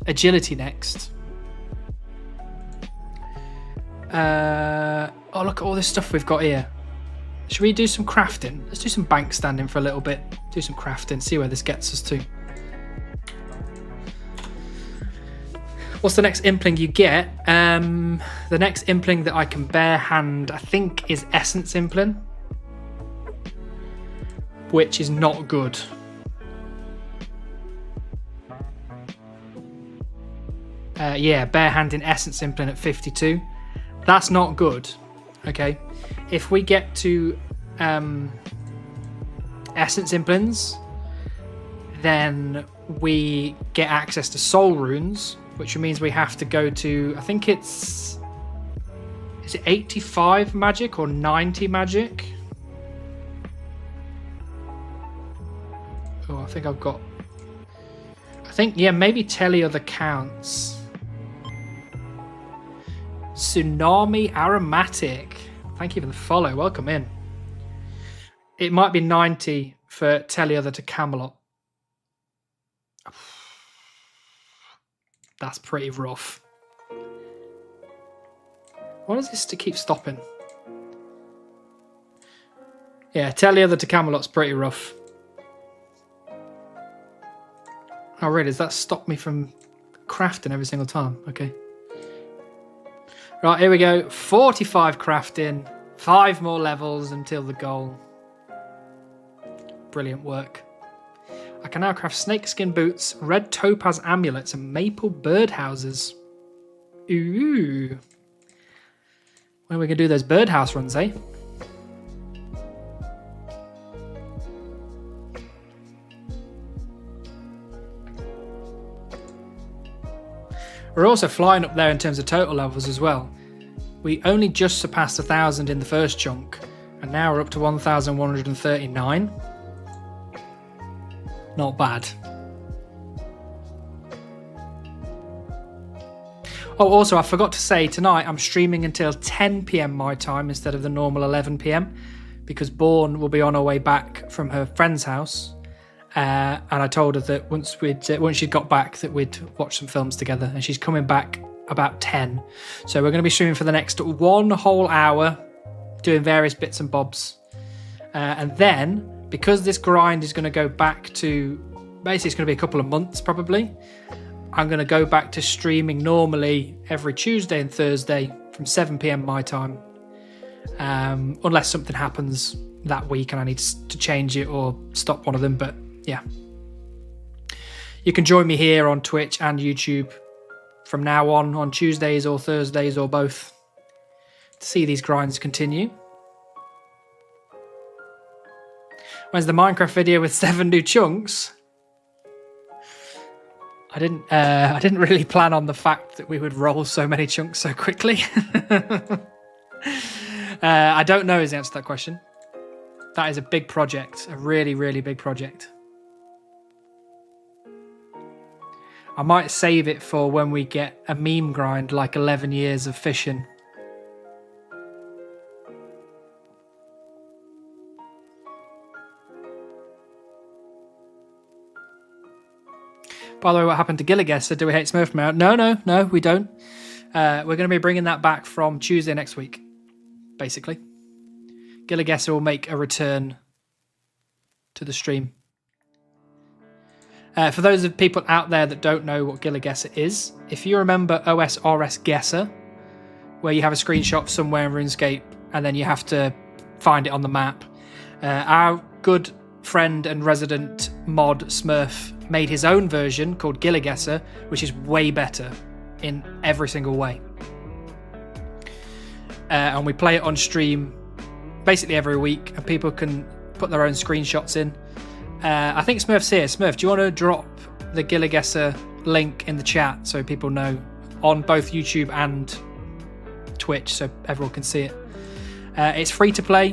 agility next. Oh, look at all this stuff we've got here. Should we do some crafting? Let's do some bank standing for a little bit. Do some crafting, see where this gets us to. What's the next impling you get? The next impling that I can bare hand, I think, is essence impling, which is not good. Yeah, bare handing essence impling at 52. That's not good. Okay, if we get to essence implants, then we get access to soul runes, which means we have to go to, I think is it 85 magic or 90 magic? Oh, I think, yeah, maybe Telly other counts. Tsunami Aromatic. Thank you for the follow. Welcome in. It might be 90 for Teleother to Camelot. That's pretty rough. Why does this keep stopping? Yeah, Teleother to Camelot's pretty rough. Oh, really? Does that stop me from crafting every single time? Okay. Right, here we go. 45 crafting. 5 more levels until the goal. Brilliant work. I can now craft snakeskin boots, red topaz amulets, and maple birdhouses. Ooh. When are we going to do those birdhouse runs, eh? We're also flying up there in terms of total levels as well. We only just surpassed 1,000 in the first chunk, and now we're up to 1,139. Not bad. Oh, also, I forgot to say, tonight I'm streaming until 10 PM my time instead of the normal 11 PM, because Bourne will be on her way back from her friend's house. And I told her that once she'd got back that we'd watch some films together, and she's coming back about 10. So we're going to be streaming for the next 1 whole hour, doing various bits and bobs. And then, because this grind is going to go back to, basically it's going to be a couple of months probably, I'm going to go back to streaming normally every Tuesday and Thursday from 7 PM my time. Unless something happens that week and I need to change it or stop one of them, but yeah. You can join me here on Twitch and YouTube from now on Tuesdays or Thursdays or both to see these grinds continue. When's the Minecraft video with 7 new chunks? I didn't really plan on the fact that we would roll so many chunks so quickly. I don't know is the answer to that question. That is a big project, a really, really big project. I might save it for when we get a meme grind like 11 years of fishing. By the way, what happened to Gilligesser? Do we hate Smurf Mount? No, we don't. We're going to be bringing that back from Tuesday next week, basically. Gilligesser will make a return to the stream. For those of people out there that don't know what Gilligesser is, if you remember OSRS Guesser, where you have a screenshot somewhere in RuneScape and then you have to find it on the map, our good friend and resident mod Smurf made his own version called Gilligesser, which is way better in every single way. And we play it on stream basically every week, and people can put their own screenshots in. I think Smurf's here. Smurf, do you want to drop the Gilligesser link in the chat so people know on both YouTube and Twitch so everyone can see it? It's free to play.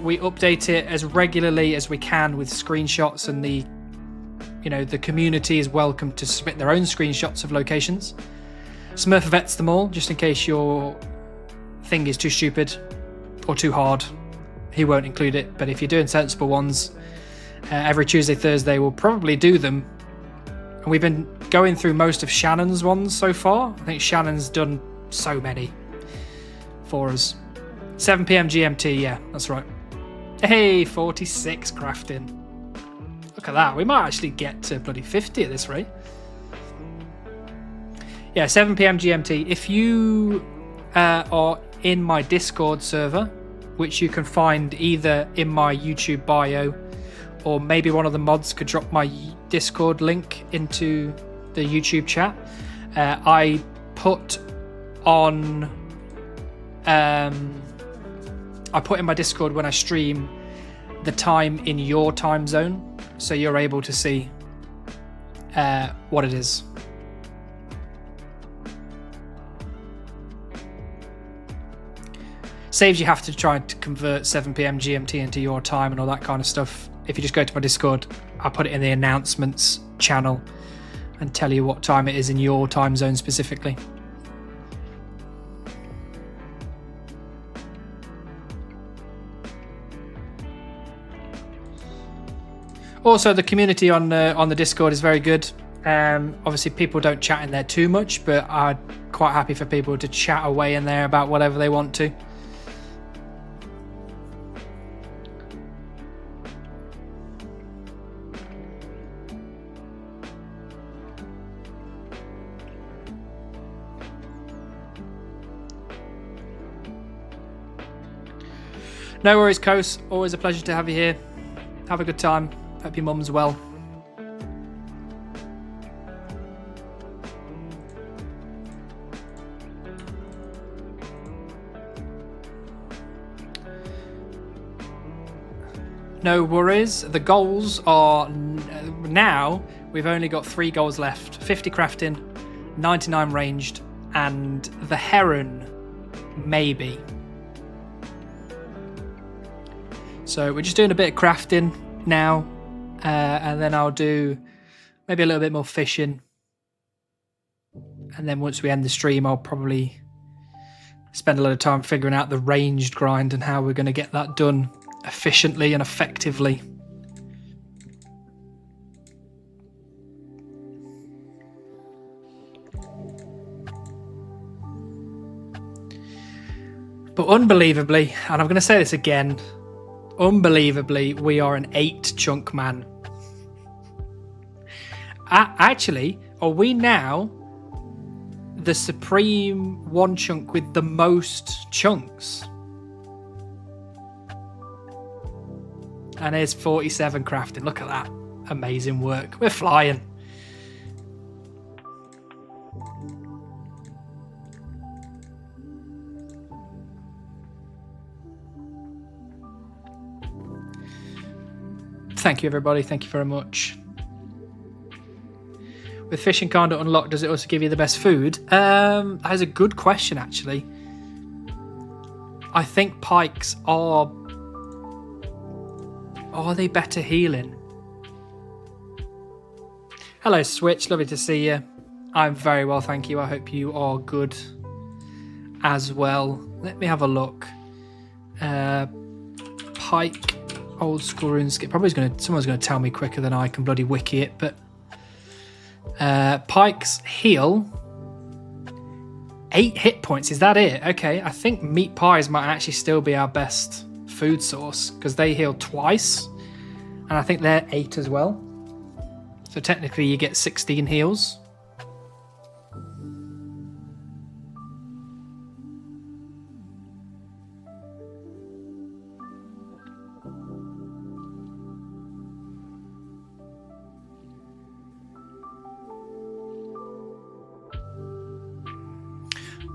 We update it as regularly as we can with screenshots, and the community is welcome to submit their own screenshots of locations. Smurf vets them all just in case your thing is too stupid or too hard. He won't include it, but if you're doing sensible ones, every Tuesday, Thursday we'll probably do them. And we've been going through most of Shannon's ones so far. I think Shannon's done so many for us. 7 PM GMT, yeah, that's right. Hey, 46 crafting. Look at that. We might actually get to bloody 50 at this rate. Yeah, 7 PM GMT. If you are in my Discord server, which you can find either in my YouTube bio, or maybe one of the mods could drop my Discord link into the YouTube chat. I put on... I put in my Discord when I stream the time in your time zone, so you're able to see what it is. Saves you have to try to convert 7 PM GMT into your time and all that kind of stuff. If you just go to my Discord, I put it in the announcements channel and tell you what time it is in your time zone specifically. Also, the community on the Discord is very good. Obviously, people don't chat in there too much, but I'm quite happy for people to chat away in there about whatever they want to. No worries, Kos. Always a pleasure to have you here. Have a good time. Hope your mum's well. No worries. The goals are now, we've only got 3 goals left. 50 crafting 99 ranged, and the heron, maybe. So we're just doing a bit of crafting now, and then I'll do maybe a little bit more fishing. And then once we end the stream, I'll probably spend a lot of time figuring out the ranged grind and how we're going to get that done efficiently and effectively. But unbelievably, and I'm going to say this again, unbelievably, we are an 8 chunk man. Actually, are we now the Supreme One Chunk with the most chunks? And here's 47 crafting. Look at that. Amazing work. We're flying. Thank you, everybody. Thank you very much. With fishing kinda unlocked, does it also give you the best food? That is a good question, actually. I think pikes are they better healing? Hello, Switch. Lovely to see you. I'm very well, thank you. I hope you are good as well. Let me have a look. Pike. Old School Runescape. Someone's gonna tell me quicker than I can bloody wiki it, but pikes heal 8 hit points. Is that it? Okay, I think meat pies might actually still be our best food source because they heal twice, and I think they're 8 as well. So technically, you get 16 heals.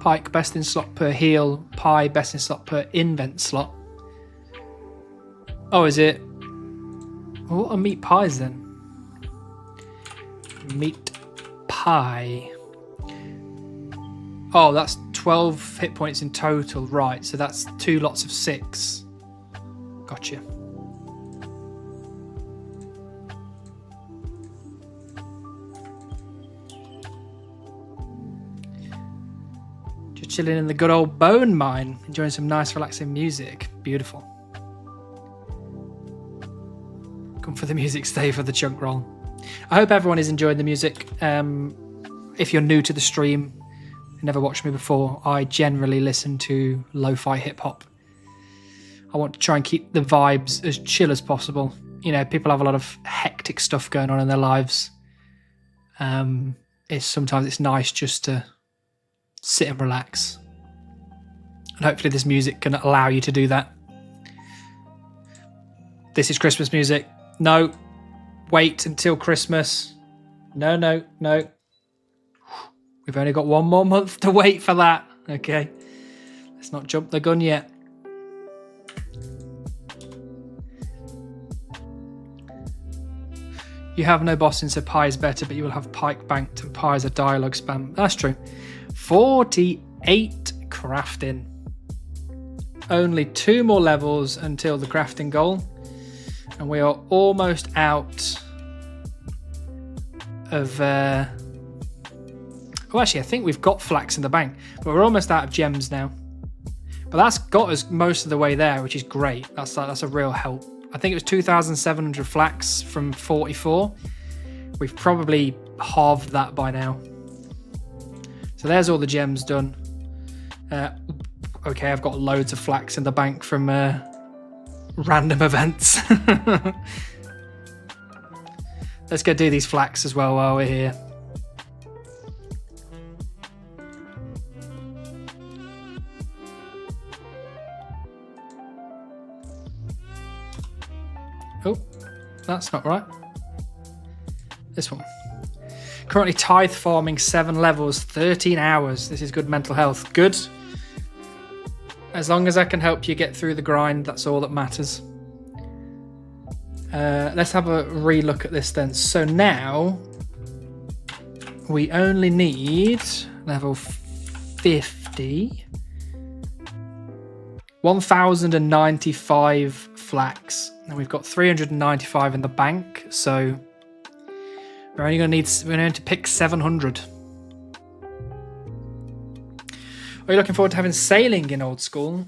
Pike, best in slot per heal. Pie, best in slot per invent slot. Oh, is it? What are meat pies then? Meat pie. Oh, that's 12 hit points in total. Right, so that's 2 lots of 6. Gotcha. Chilling in the good old bone mine, enjoying some nice relaxing music. Beautiful. Come for the music, stay for the chunk roll. I hope everyone is enjoying the music. If you're new to the stream, you never watched me before, I generally listen to lo-fi hip-hop. I want to try and keep the vibes as chill as possible. You know, people have a lot of hectic stuff going on in their lives. Sometimes it's nice just to sit and relax, and hopefully this music can allow you to do that. This is Christmas music. No, wait until Christmas. No. We've only got 1 more month to wait for that. Okay, let's not jump the gun yet. You have no bossing, so pie is better, but you will have pike banked and pie is a dialogue spam. That's true. 48 crafting. Only 2 more levels until the crafting goal. And we are almost out of... Well, actually, I think we've got flax in the bank. But we're almost out of gems now. But that's got us most of the way there, which is great. That's a real help. I think it was 2,700 flax from 44. We've probably halved that by now. So there's all the gems done. Okay, I've got loads of flax in the bank from random events. Let's go do these flax as well while we're here. Oh, that's not right. This one. Currently tithe farming 7 levels, 13 hours. This is good mental health. Good. As long as I can help you get through the grind, that's all that matters. Let's have a re-look at this then. So now we only need level 50. 1,095 flax, and we've got 395 in the bank, so we're going to pick 700. Are you looking forward to having sailing in Old School?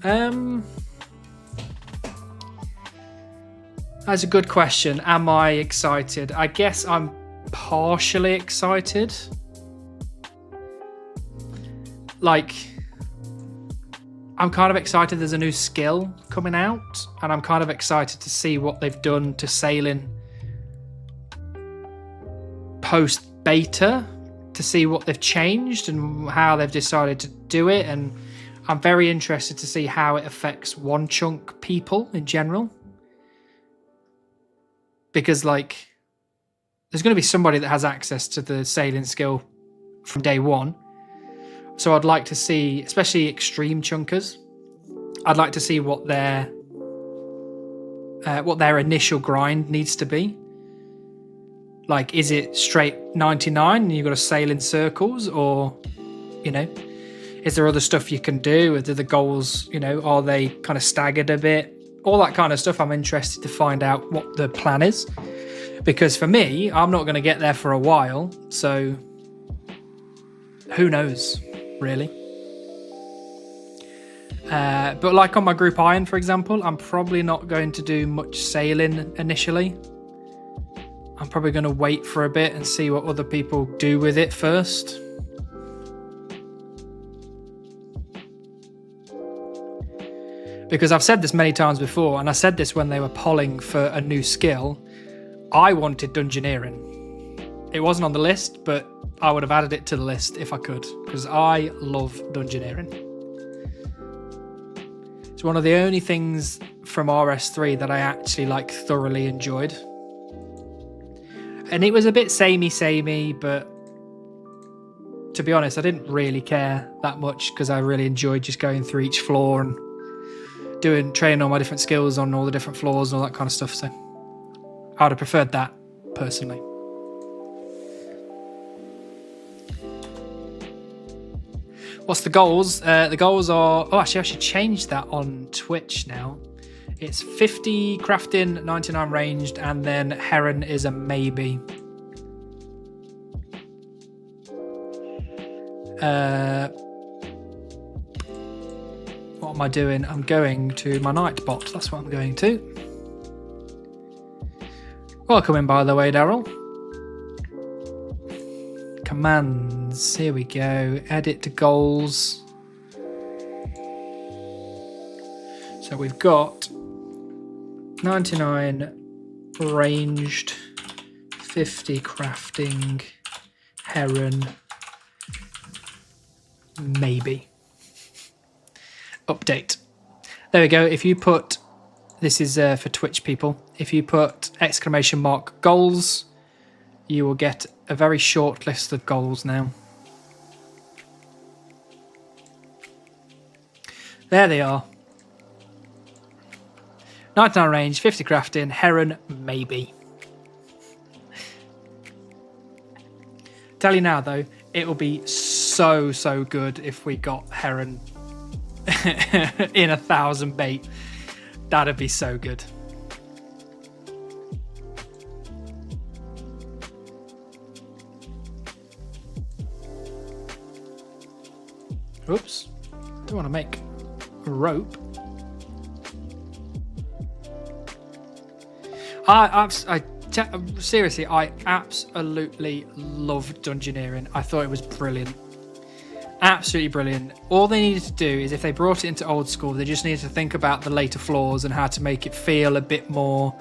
That's a good question. Am I excited? I guess I'm partially excited. Like, I'm kind of excited there's a new skill coming out, and I'm kind of excited to see what they've done to sailing post-beta, to see what they've changed and how they've decided to do it, and I'm very interested to see how it affects one chunk people in general. Because, like, there's going to be somebody that has access to the sailing skill from day one. So I'd like to see, especially extreme chunkers, I'd like to see what their initial grind needs to be. Like, is it straight 99 and you've got to sail in circles, or, you know, is there other stuff you can do? Are the goals, you know, are they kind of staggered a bit? All that kind of stuff. I'm interested to find out what the plan is, because for me, I'm not going to get there for a while, so who knows, really. But like on my group iron, for example, I'm probably not going to do much sailing initially. I'm probably going to wait for a bit and see what other people do with it first. Because I've said this many times before, and I said this when they were polling for a new skill. I wanted dungeoneering. It wasn't on the list, but I would have added it to the list if I could, because I love dungeoneering. It's one of the only things from RS3 that I actually thoroughly enjoyed. And it was a bit samey, but to be honest, I didn't really care that much, because I really enjoyed just going through each floor and training all my different skills on all the different floors and all that kind of stuff. So I would have preferred that personally. What's the goals? The goals are... Oh, actually, I should change that on Twitch now. It's 50 crafting, 99 ranged, and then heron is a maybe. What am I doing? I'm going to my night bot. That's what I'm going to. Welcome in, by the way, Daryl. Commands. Here we go. Edit to goals. So we've got 99 ranged, 50 crafting, heron, maybe. Update. There we go. If you put, this is for Twitch people, if you put ! goals, you will get a very short list of goals now. There they are. 99 range, 50 crafting, heron, maybe. Tell you now though, it will be so good if we got heron in 1,000 bait. That'd be so good. Oops, don't want to make a rope. Seriously, I absolutely loved dungeoneering. I thought it was brilliant. Absolutely brilliant. All they needed to do is, if they brought it into Old School, they just needed to think about the later floors and how to make it feel a bit more,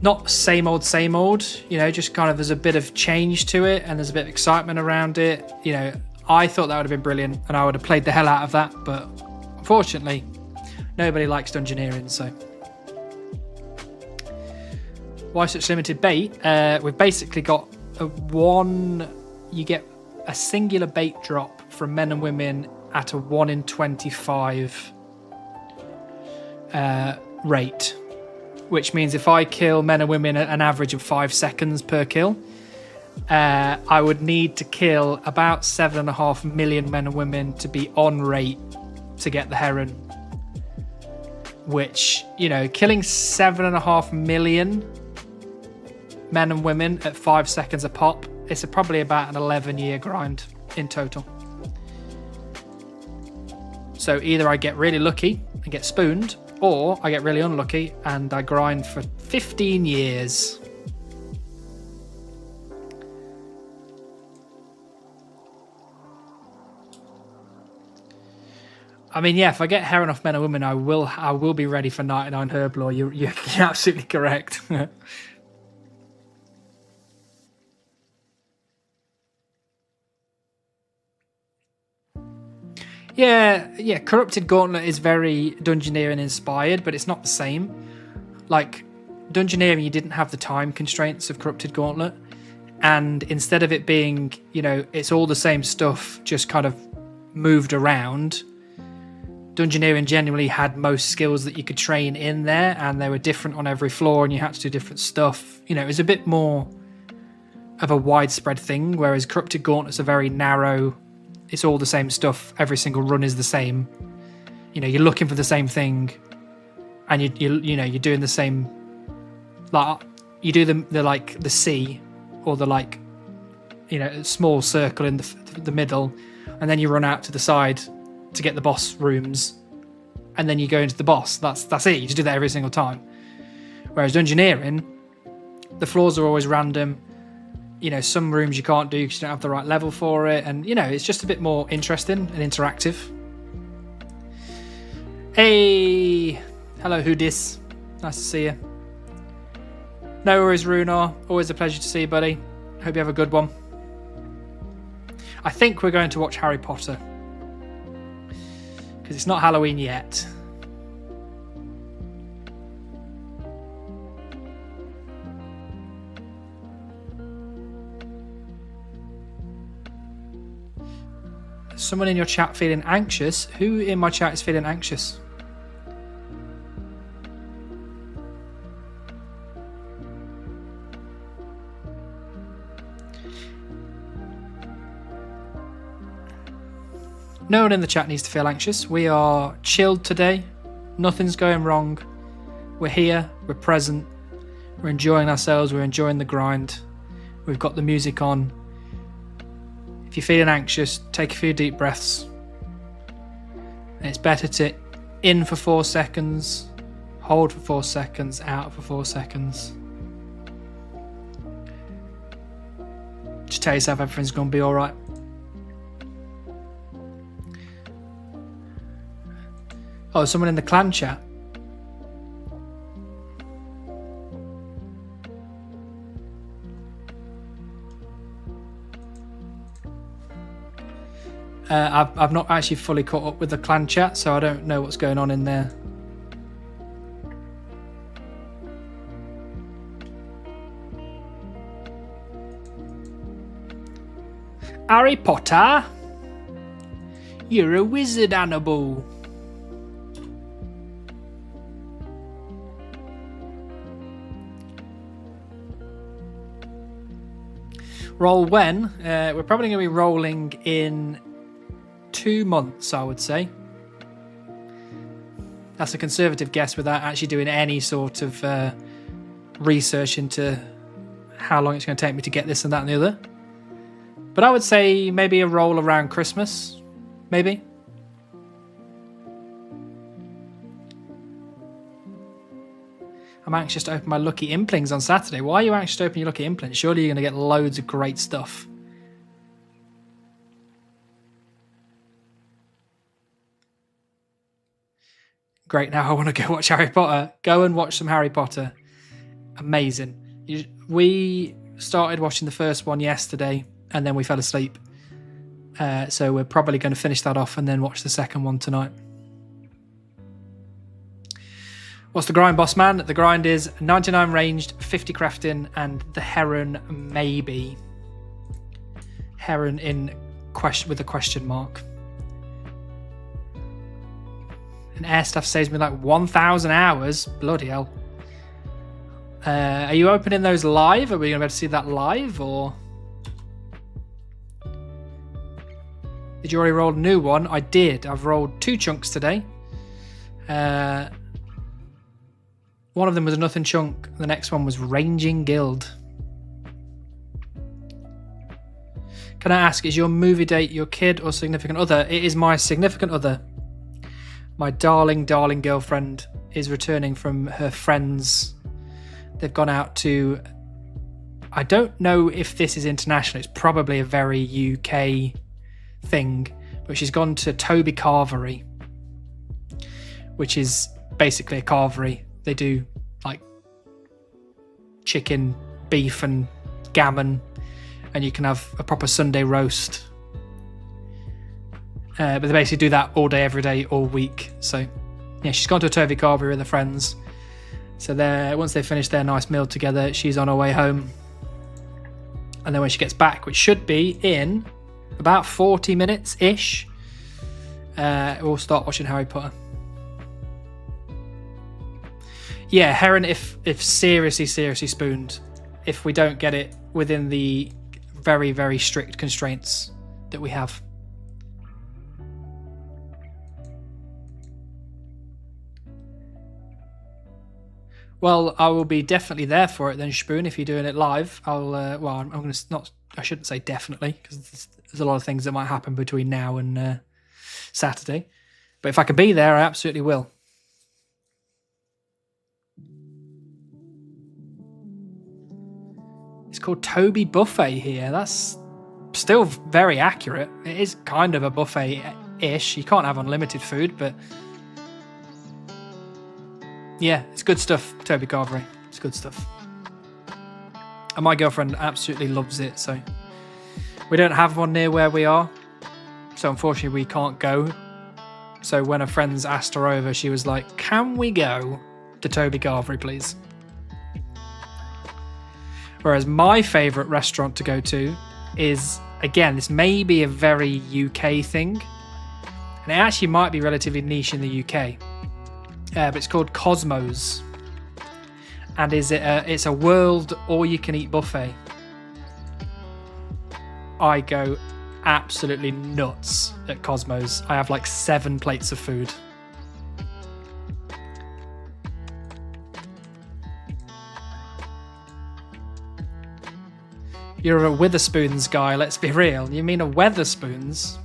not same old, you know, just kind of there's a bit of change to it and there's a bit of excitement around it. You know, I thought that would have been brilliant and I would have played the hell out of that, but unfortunately, nobody likes dungeoneering, so. Why such limited bait? We've basically got you get a singular bait drop from men and women at a 1 in 25 rate, which means if I kill men and women at an average of 5 seconds per kill, I would need to kill about 7.5 million men and women to be on rate to get the heron. Which, you know, killing 7.5 million men and women at 5 seconds a pop, it's probably about an 11-year grind in total. So either I get really lucky and get spooned, or I get really unlucky and I grind for 15 years. I mean, yeah, if I get heron off men and women, I will be ready for 99 herblore. You're absolutely correct. Yeah, Corrupted Gauntlet is very Dungeoneering inspired, but it's not the same. Like, Dungeoneering, you didn't have the time constraints of Corrupted Gauntlet, and instead of it being, you know, it's all the same stuff, just kind of moved around, Dungeoneering generally had most skills that you could train in there, and they were different on every floor, and you had to do different stuff. You know, it was a bit more of a widespread thing, whereas Corrupted Gauntlet's a very narrow, it's all the same stuff, every single run is the same. You know, you're looking for the same thing, and you know, you're doing the same, like, you do the like, the C, or the, like, you know, small circle in the middle, and then you run out to the side to get the boss rooms, and then you go into the boss. That's it. You just do that every single time. Whereas Dungeoneering, the floors are always random. You know, some rooms you can't do because you don't have the right level for it, and you know, it's just a bit more interesting and interactive. Hey, hello Hoodis, nice to see you. No worries, Runar. Always a pleasure to see you, buddy. Hope you have a good one. I think we're going to watch Harry Potter, because it's not Halloween yet. Someone in your chat feeling anxious? Who in my chat is feeling anxious? No one in the chat needs to feel anxious. We are chilled today. Nothing's going wrong. We're here. We're present. We're enjoying ourselves. We're enjoying the grind. We've got the music on. If you're feeling anxious, take a few deep breaths. And it's better to in for 4 seconds, hold for 4 seconds, out for 4 seconds. Just tell yourself everything's going to be all right. Oh, someone in the clan chat. I've not actually fully caught up with the clan chat, so I don't know what's going on in there. Harry Potter? You're a wizard, Hannibal. Roll when? We're probably going to be rolling in 2 months, I would say. That's a conservative guess without actually doing any sort of research into how long it's going to take me to get this and that and the other. But I would say maybe a roll around Christmas, maybe. I'm anxious to open my lucky implings on Saturday. Why are you anxious to open your lucky implings? Surely you're going to get loads of great stuff. Great, now I want to go watch Harry Potter. Go and watch some Harry Potter. Amazing. We started watching the first one yesterday, and then we fell asleep. So we're probably going to finish that off and then watch the second one tonight. What's the grind, boss man? The grind is 99 ranged, 50 crafting, and the heron maybe. Heron in question with a question mark. And air stuff saves me like 1,000 hours. Bloody hell. Are you opening those live? Are we going to be able to see that live? Or Did you already roll a new one? I did. I've rolled 2 chunks today. One of them was a nothing chunk. The next one was Ranging Guild. Can I ask, is your movie date your kid or significant other? It is my significant other. My darling, darling girlfriend is returning from her friends. They've gone out to... I don't know if this is international. It's probably a very UK thing. But she's gone to Toby Carvery, which is basically a carvery. They do like chicken, beef and gammon, and you can have a proper Sunday roast. But they basically do that all day, every day, all week. So yeah, she's gone to a Toby Carvery with her friends. So once they finish their nice meal together, she's on her way home. And then when she gets back, which should be in about 40 minutes-ish, we'll start watching Harry Potter. Yeah, heron if seriously spooned. If we don't get it within the very, very strict constraints that we have. Well, I will be definitely there for it then, Spoon. If you're doing it live, I'm going to not. I shouldn't say definitely, because there's a lot of things that might happen between now and Saturday. But if I can be there, I absolutely will. It's called Toby Buffet here. That's still very accurate. It is kind of a buffet-ish. You can't have unlimited food, but yeah, it's good stuff, Toby Carvery. It's good stuff. And my girlfriend absolutely loves it, so we don't have one near where we are. So unfortunately we can't go. So when her friends asked her over, she was like, can we go to Toby Carvery, please? Whereas my favourite restaurant to go to is, again, this may be a very UK thing. And it actually might be relatively niche in the UK. But it's called Cosmos. And it's a world all-you-can-eat buffet. I go absolutely nuts at Cosmos. I have like 7 plates of food. You're a Witherspoons guy, let's be real. You mean a Weatherspoons?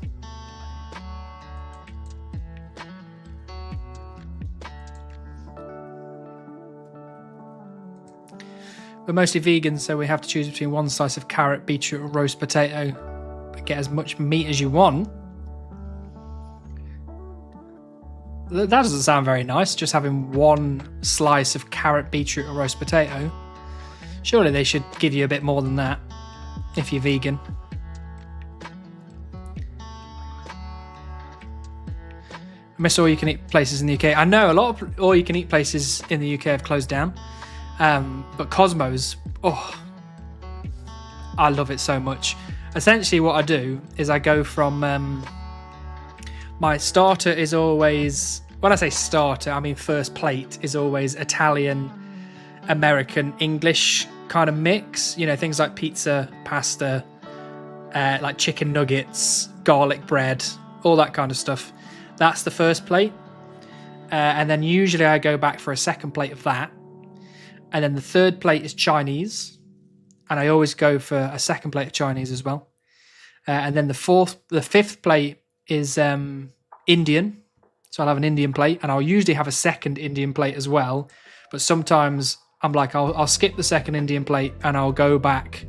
We're mostly vegan, so we have to choose between one slice of carrot, beetroot, or roast potato. But get as much meat as you want. That doesn't sound very nice, just having one slice of carrot, beetroot, or roast potato. Surely they should give you a bit more than that, if you're vegan. I miss all-you-can-eat places in the UK. I know a lot of all-you-can-eat places in the UK have closed down. But Cosmos, oh, I love it so much. Essentially what I do is I go from, my starter is always, when I say starter, I mean first plate is always Italian, American, English kind of mix. You know, things like pizza, pasta, like chicken nuggets, garlic bread, all that kind of stuff. That's the first plate. And then usually I go back for a second plate of that. And then the third plate is Chinese. And I always go for a second plate of Chinese as well. And then the fifth plate is Indian. So I'll have an Indian plate. And I'll usually have a second Indian plate as well. But sometimes I'm like, I'll skip the second Indian plate and I'll go back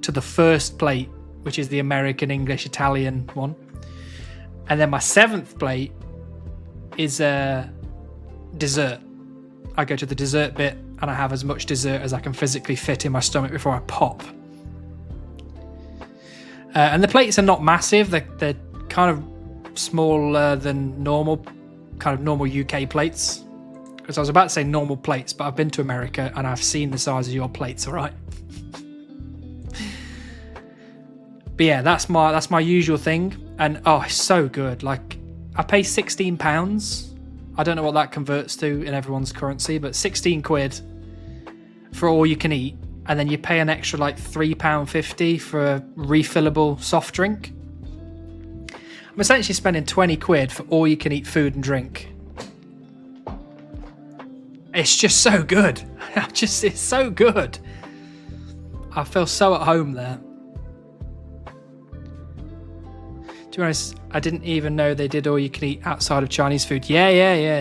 to the first plate, which is the American, English, Italian one. And then my seventh plate is dessert. I go to the dessert bit and I have as much dessert as I can physically fit in my stomach before I pop. And the plates are not massive. They're kind of smaller than normal, kind of normal UK plates. Because I was about to say normal plates, but I've been to America and I've seen the size of your plates, all right? But yeah, that's my usual thing. And oh, it's so good. Like, I pay £16. I don't know what that converts to in everyone's currency, but 16 quid for all you can eat. And then you pay an extra like £3.50 for a refillable soft drink. I'm essentially spending 20 quid for all you can eat food and drink. It's just so good. It's so good. I feel so at home there. To be honest, I didn't even know they did all you can eat outside of Chinese food. Yeah,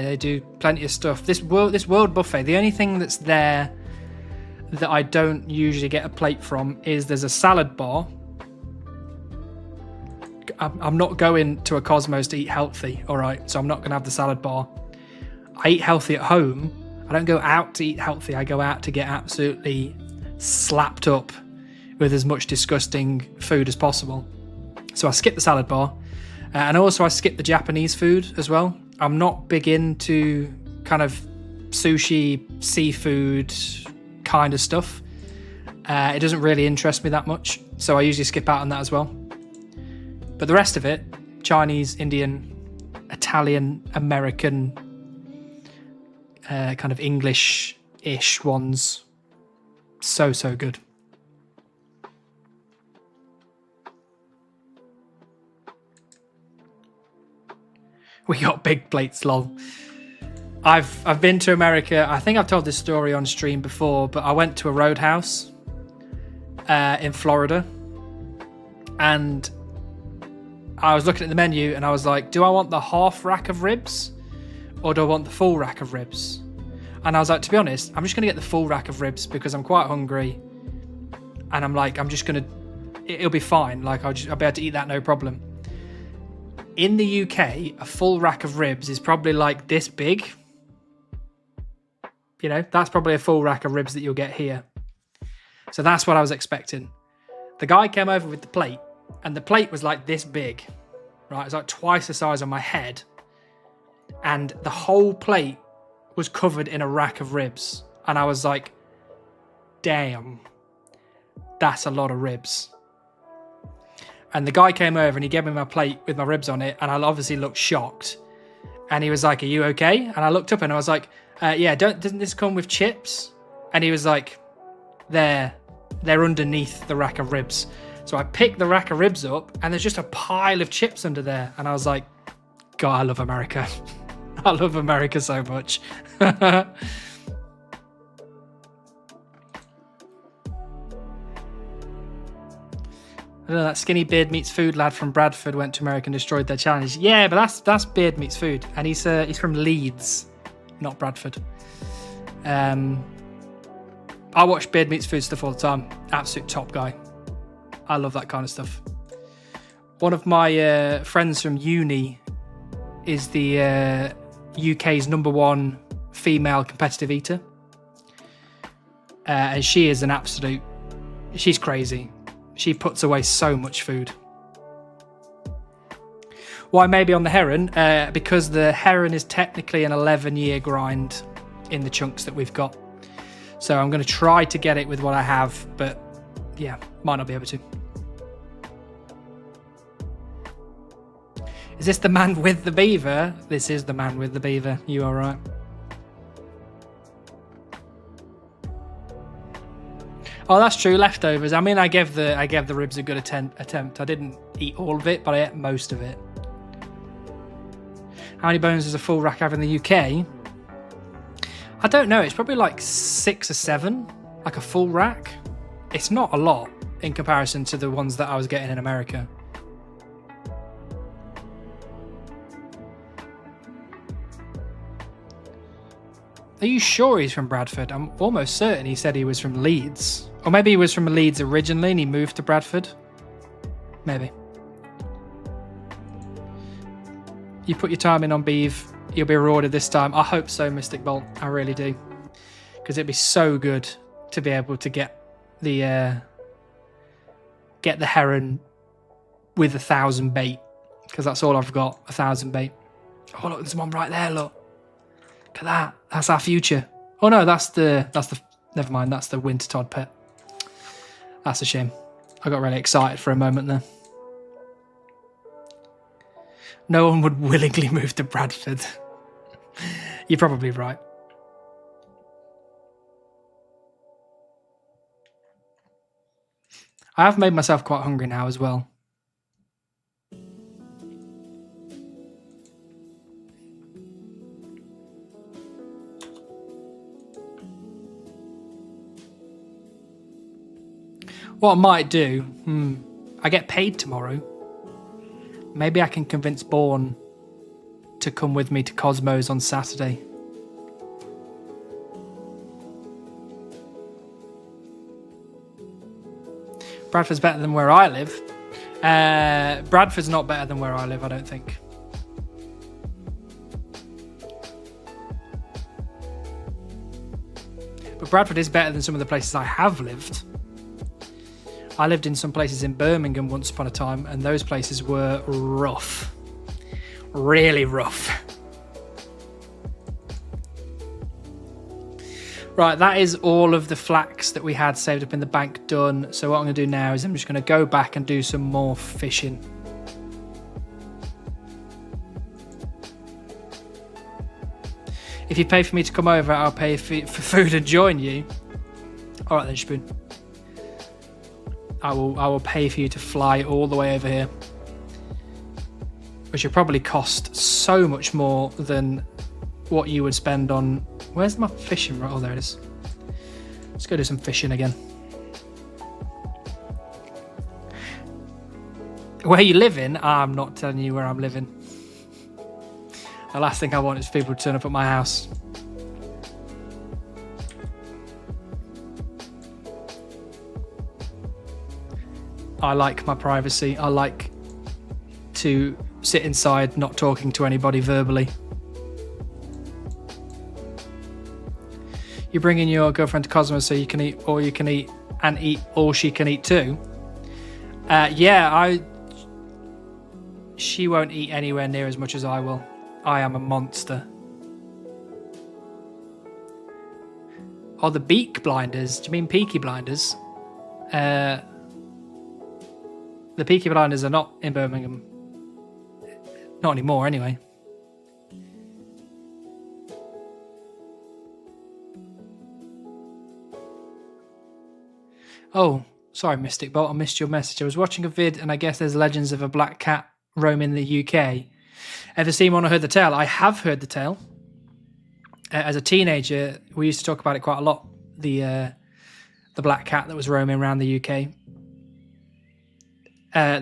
they do plenty of stuff. This world buffet, the only thing that's there that I don't usually get a plate from is there's a salad bar. I'm not going to a Cosmos to eat healthy, all right? So I'm not going to have the salad bar. I eat healthy at home. I don't go out to eat healthy. I go out to get absolutely slapped up with as much disgusting food as possible. So I skip the salad bar. And also I skip the Japanese food as well. I'm not big into kind of sushi, seafood kind of stuff. It doesn't really interest me that much. So I usually skip out on that as well. But the rest of it, Chinese, Indian, Italian, American, kind of English-ish ones. So good. We got big plates, lol. I've been to America. I think I've told this story on stream before, but I went to a roadhouse in Florida, and I was looking at the menu and I was like, do I want the half rack of ribs or do I want the full rack of ribs? And I was like, to be honest, I'm just going to get the full rack of ribs because I'm quite hungry. And I'm like, it'll be fine. Like, I'll be able to eat that, no problem. In the UK, a full rack of ribs is probably like this big. You know, that's probably a full rack of ribs that you'll get here. So that's what I was expecting. The guy came over with the plate, and the plate was like this big, right? It was like twice the size of my head. And the whole plate was covered in a rack of ribs. And I was like, damn, that's a lot of ribs. And the guy came over and he gave me my plate with my ribs on it, and I obviously looked shocked. And he was like, are you okay? And I looked up and I was like, yeah, doesn't this come with chips? And he was like, they're underneath the rack of ribs. So I picked the rack of ribs up and there's just a pile of chips under there. And I was like, God, I love America. I love America so much. I don't know, that skinny beard meets food lad from Bradford went to America and destroyed their challenge. Yeah, but that's beard meets food, and he's from Leeds, not Bradford. I watch beard meets food stuff all the time. Absolute top guy. I love that kind of stuff. One of my friends from uni is the UK's #1 female competitive eater, and she is an absolute. She's crazy. She puts away so much food. Why maybe on the heron? Because the heron is technically an 11-year grind in the chunks that we've got. So I'm going to try to get it with what I have, but yeah, might not be able to. Is this the man with the beaver? This is the man with the beaver. You are right. Oh, that's true. Leftovers. I mean, I gave the ribs a good attempt. I didn't eat all of it, but I ate most of it. How many bones does a full rack have in the UK? I don't know. It's probably like 6 or 7, like a full rack. It's not a lot in comparison to the ones that I was getting in America. Are you sure he's from Bradford? I'm almost certain he said he was from Leeds. Or maybe he was from Leeds originally and he moved to Bradford. Maybe. You put your time in on Beeve, you'll be rewarded this time. I hope so, Mystic Bolt. I really do. Because it'd be so good to be able to get the heron with 1,000 bait. Because that's all I've got, 1,000 bait. Oh, look, there's one right there, look. Look at that. That's our future. Oh no, that's the never mind, that's the winter Todd pet. That's a shame. I got really excited for a moment there. No one would willingly move to Bradford. You're probably right. I have made myself quite hungry now as well. What I might do, I get paid tomorrow. Maybe I can convince Bourne to come with me to Cosmos on Saturday. Bradford's better than where I live. Bradford's not better than where I live, I don't think. But Bradford is better than some of the places I have lived. I lived in some places in Birmingham once upon a time, and those places were rough. Really rough. Right, that is all of the flax that we had saved up in the bank done. So what I'm going to do now is I'm just going to go back and do some more fishing. If you pay for me to come over, I'll pay for food and join you. All right then, Spoon. I will pay for you to fly all the way over here, which will probably cost so much more than what you would spend on... Where's my fishing rod? Oh, there it is. Let's go do some fishing again. Where you living? I'm not telling you where I'm living. The last thing I want is people to turn up at my house. I like my privacy. I like to sit inside, not talking to anybody verbally. You bring in your girlfriend to Cosmos so you can eat all you can eat and eat all she can eat too. She won't eat anywhere near as much as I will. I am a monster. Oh, the beak blinders. Do you mean Peaky Blinders? The Peaky Blinders are not in Birmingham. Not anymore, anyway. Oh, sorry, Mystic Bolt. I missed your message. I was watching a vid, and I guess there's legends of a black cat roaming the UK. Ever seen one or heard the tale? I have heard the tale. As a teenager, we used to talk about it quite a lot. The black cat that was roaming around the UK.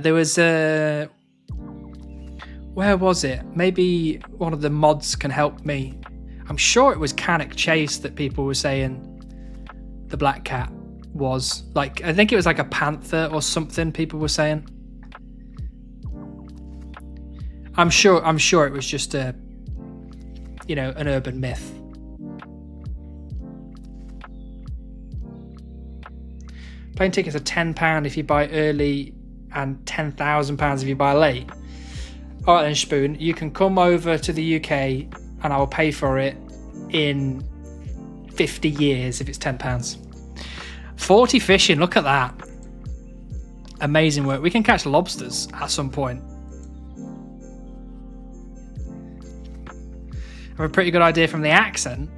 There was where was it? Maybe one of the mods can help me. I'm sure it was Cannock Chase that people were saying the black cat was. Like, I think it was like a panther or something people were saying. I'm sure it was just an urban myth. Plane tickets are £10 if you buy early and £10,000 if you buy late. All right then, Spoon, you can come over to the UK and I will pay for it in 50 years if it's £10. 40 fishing, look at that. Amazing work. We can catch lobsters at some point. I have a pretty good idea from the accent.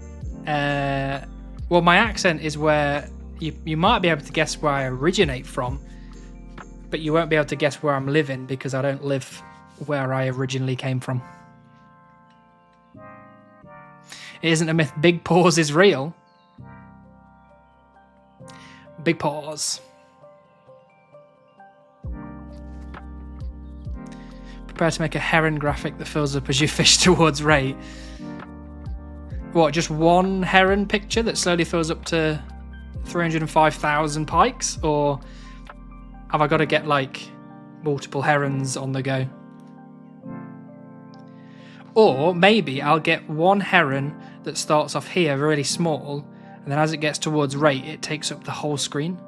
Well, my accent is where you might be able to guess where I originate from, but you won't be able to guess where I'm living because I don't live where I originally came from. It isn't a myth. Big Paws is real. Big Paws. Prepare to make a heron graphic that fills up as you fish towards rate. What, just one heron picture that slowly fills up to 305,000 pikes? Or have I got to get like multiple herons on the go? Or maybe I'll get one heron that starts off here really small, and then as it gets towards rate, it takes up the whole screen.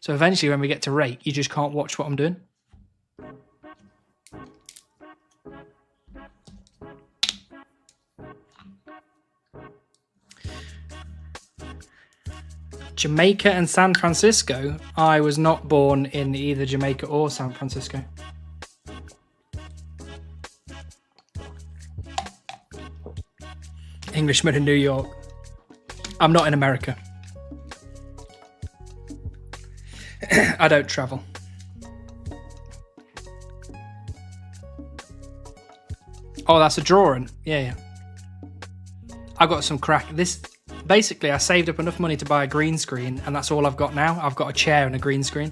So eventually when we get to rate, you just can't watch what I'm doing. Jamaica and San Francisco. I was not born in either Jamaica or San Francisco. Englishman in New York. I'm not in America. I don't travel. Oh, that's a drawing. Yeah. I got some crack. This basically, I saved up enough money to buy a green screen, and that's all I've got now. I've got a chair and a green screen.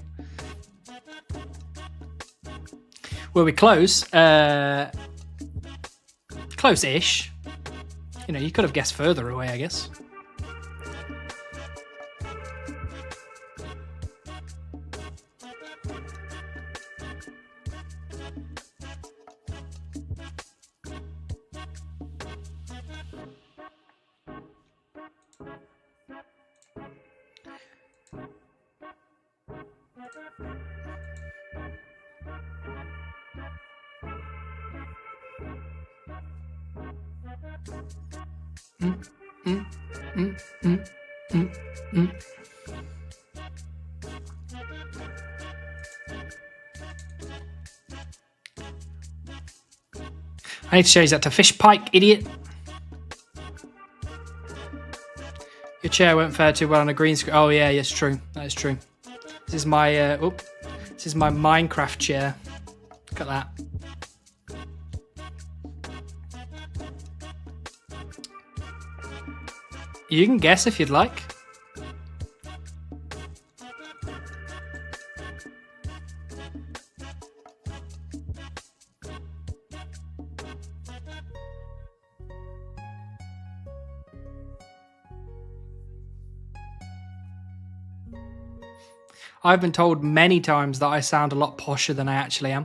Well, we're close. Close-ish. You know, you could have guessed further away, I guess. I need to change that to fish pike, idiot. Your chair won't fare too well on a green screen. Oh yeah, yes, true. That is true. This is my this is my Minecraft chair. Look at that. You can guess if you'd like. I've been told many times that I sound a lot posher than I actually am.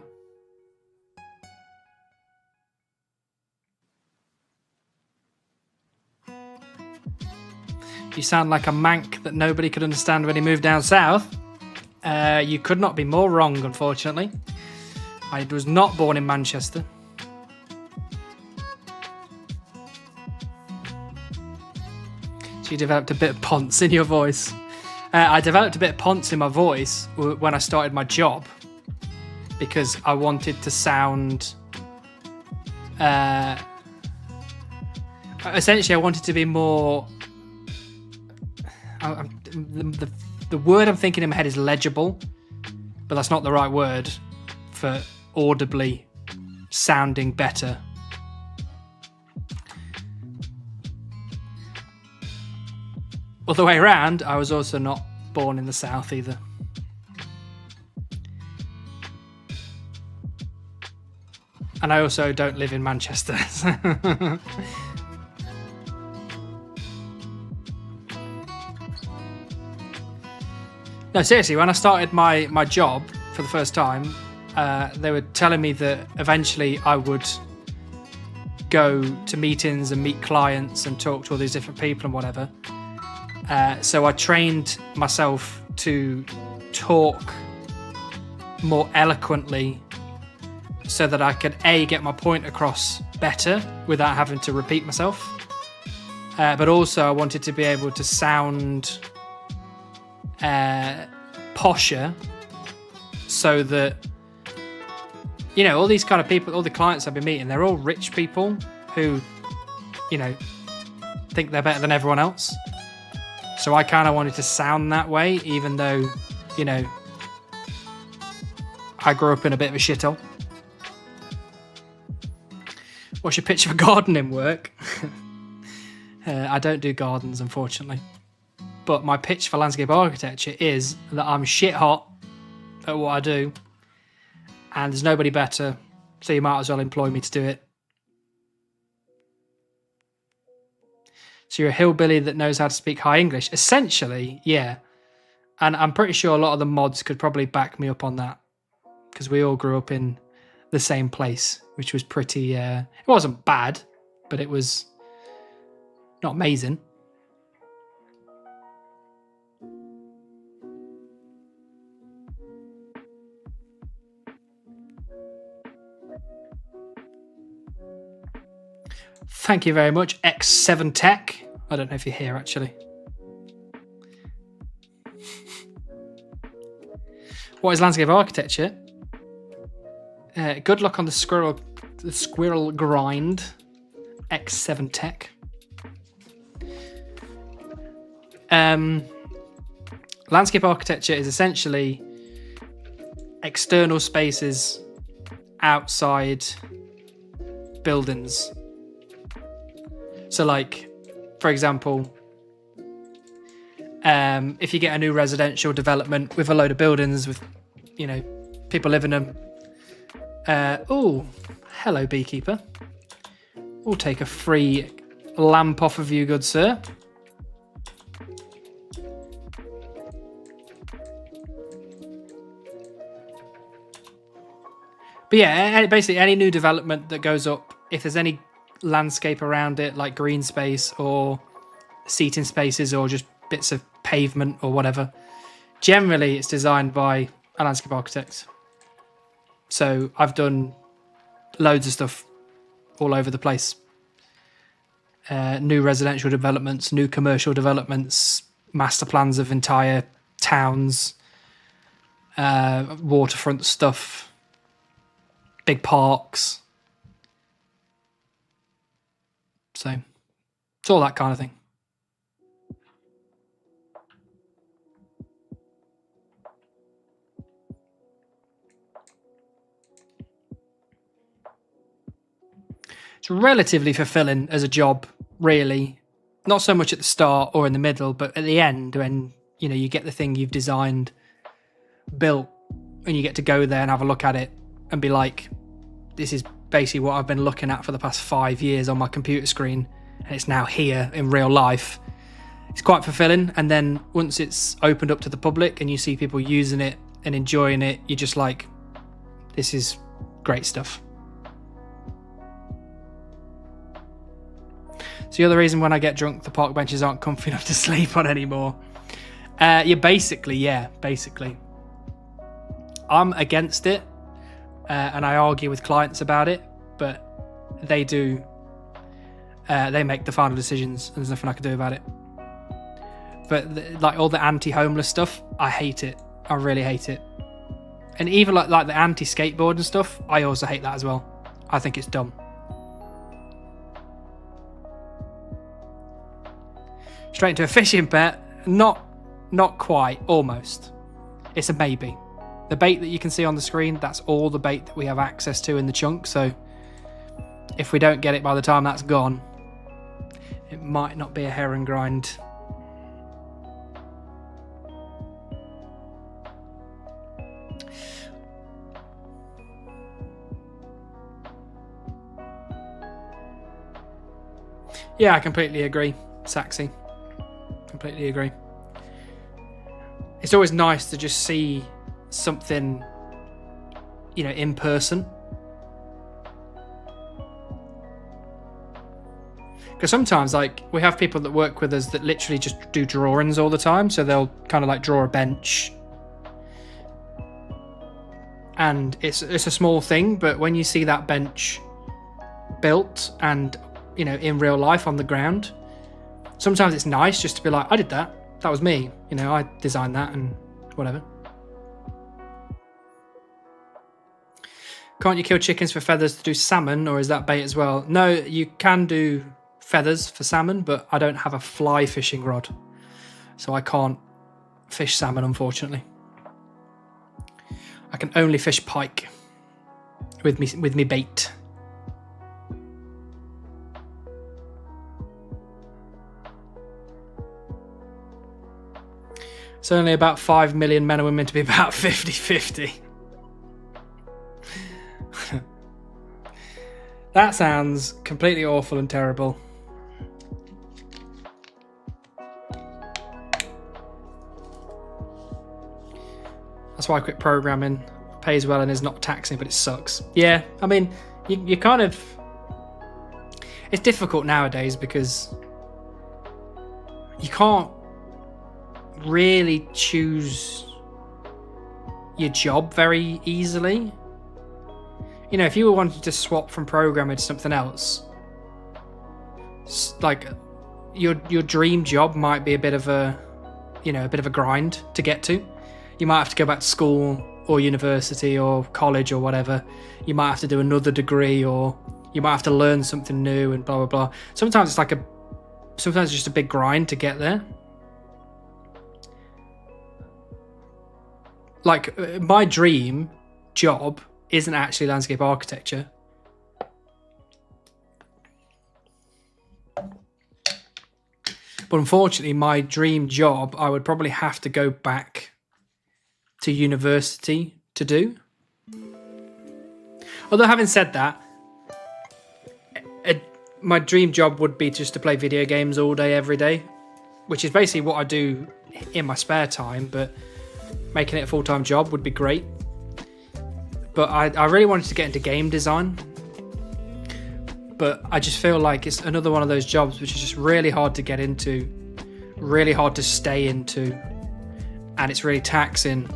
You sound like a mank that nobody could understand when he moved down south. You could not be more wrong, unfortunately. I was not born in Manchester. So you developed a bit of ponce in your voice. I developed a bit of ponce in my voice when I started my job because I wanted to sound... essentially, I wanted to be more... The word I'm thinking in my head is legible, but that's not the right word for audibly sounding better. Other way around, I was also not born in the south either. And I also don't live in Manchester. No, seriously, when I started my job for the first time, they were telling me that eventually I would go to meetings and meet clients and talk to all these different people and whatever. So I trained myself to talk more eloquently so that I could get my point across better without having to repeat myself. But also I wanted to be able to sound posher so that, you know, all these kind of people, all the clients I've been meeting, they're all rich people who, you know, think they're better than everyone else. So I kind of wanted to sound that way, even though, you know, I grew up in a bit of a shithole. What's your pitch for gardening work? I don't do gardens, unfortunately. But my pitch for landscape architecture is that I'm shit hot at what I do, and there's nobody better, so you might as well employ me to do it. So you're a hillbilly that knows how to speak high English. Essentially, yeah. And I'm pretty sure a lot of the mods could probably back me up on that, because we all grew up in the same place, which was pretty... it wasn't bad, but it was not amazing. Thank you very much, X7 Tech. I don't know if you're here, actually. What is landscape architecture? Good luck on the squirrel grind, X7 Tech. Landscape architecture is essentially external spaces outside buildings. So, like, for example, If you get a new residential development with a load of buildings with, you know, people living in them. Oh, hello, beekeeper. We'll take a free lamp off of you, good sir. But yeah, basically any new development that goes up, if there's any landscape around it, like green space or seating spaces or just bits of pavement or whatever, generally it's designed by a landscape architect. So I've done loads of stuff all over the place. New residential developments, new commercial developments, master plans of entire towns, waterfront stuff, big parks. So it's all that kind of thing. It's relatively fulfilling as a job, really. Not so much at the start or in the middle, but at the end when, you know, you get the thing you've designed built and you get to go there and have a look at it and be like, this is basically what I've been looking at for the past 5 years on my computer screen, and it's now here in real life. It's quite fulfilling. And then once it's opened up to the public and you see people using it and enjoying it, you're just like, this is great stuff. So the other reason when I get drunk, the park benches aren't comfy enough to sleep on anymore. Basically. I'm against it, and I argue with clients about it, but they do. They make the final decisions, and there's nothing I can do about it. But like all the anti-homeless stuff, I hate it. I really hate it. And even like the anti-skateboard and stuff, I also hate that as well. I think it's dumb. Straight into a fishing bet, not quite, almost. It's a maybe. The bait that you can see on the screen, that's all the bait that we have access to in the chunk, so if we don't get it by the time that's gone, it might not be a heron grind. Yeah, I completely agree, Saxy. Completely agree. It's always nice to just see something, you know, in person. Because sometimes, like, we have people that work with us that literally just do drawings all the time. So they'll kind of like draw a bench. And it's a small thing, but when you see that bench built and, you know, in real life on the ground, sometimes it's nice just to be like, I did that. That was me. You know, I designed that and whatever. Can't you kill chickens for feathers to do salmon, or is that bait as well? No, you can do feathers for salmon, but I don't have a fly fishing rod, so I can't fish salmon, unfortunately. I can only fish pike with me bait. It's only about 5 million men and women to be about 50-50. That sounds completely awful and terrible. That's why I quit programming. Pays well and is not taxing, but it sucks. Yeah, I mean, you kind of... It's difficult nowadays because you can't really choose your job very easily. You know, if you were wanting to swap from programming to something else, like your dream job might be a bit of a, you know, a bit of a grind to get to. You might have to go back to school or university or college or whatever. You might have to do another degree, or you might have to learn something new and blah blah blah. Sometimes it's sometimes it's just a big grind to get there. Like, my dream job isn't actually landscape architecture. But unfortunately, my dream job, I would probably have to go back to university to do. Although having said that, my dream job would be just to play video games all day, every day, which is basically what I do in my spare time, but making it a full-time job would be great. But I really wanted to get into game design, but I just feel like it's another one of those jobs which is just really hard to get into, really hard to stay into, and it's really taxing.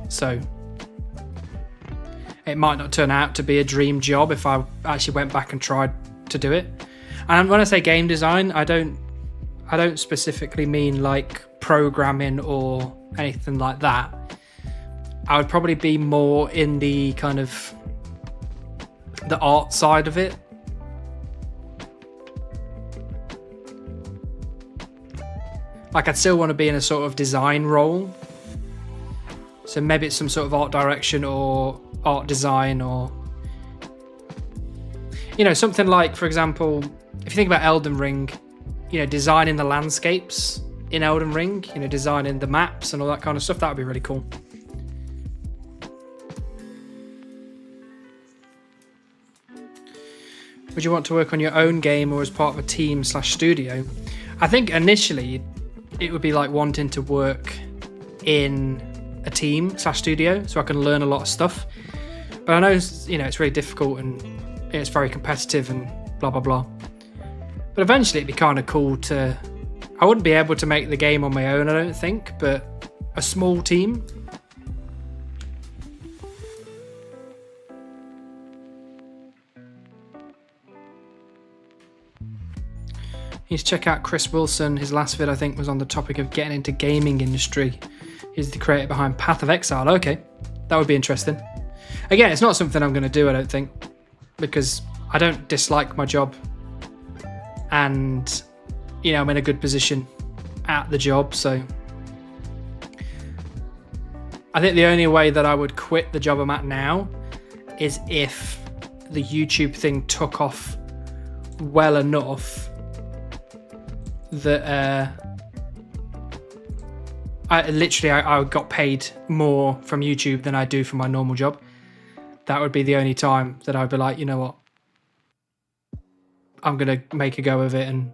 So it might not turn out to be a dream job if I actually went back and tried to do it. And when I say game design, I don't specifically mean like programming or anything like that. I would probably be more in the kind of the art side of it. Like I'd still want to be in a sort of design role. So maybe it's some sort of art direction or art design, or something like, for example, if you think about Elden Ring, designing the landscapes in Elden Ring, designing the maps and all that kind of stuff, that would be really cool. Would you want to work on your own game or as part of a team/studio? I think initially it would be like wanting to work in a team/studio so I can learn a lot of stuff. But I know, it's really difficult and it's very competitive and blah, blah, blah. But eventually it'd be kind of cool to... I wouldn't be able to make the game on my own, I don't think, but a small team. You need to check out Chris Wilson. His last vid, I think, was on the topic of getting into gaming industry. He's the creator behind Path of Exile. Okay, that would be interesting. Again, it's not something I'm going to do, I don't think, because I don't dislike my job. And, I'm in a good position at the job, so... I think the only way that I would quit the job I'm at now is if the YouTube thing took off well enough that I got paid more from YouTube than I do from my normal job. That would be the only time that I'd be like, you know what, I'm going to make a go of it. And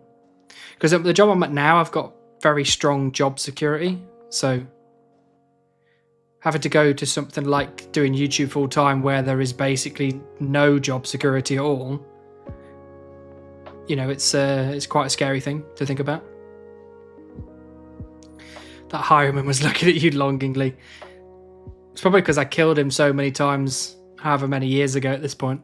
because the job I'm at now, I've got very strong job security. So having to go to something like doing YouTube full time where there is basically no job security at all, it's quite a scary thing to think about. That hireman was looking at you longingly. It's probably because I killed him so many times, however many years ago at this point.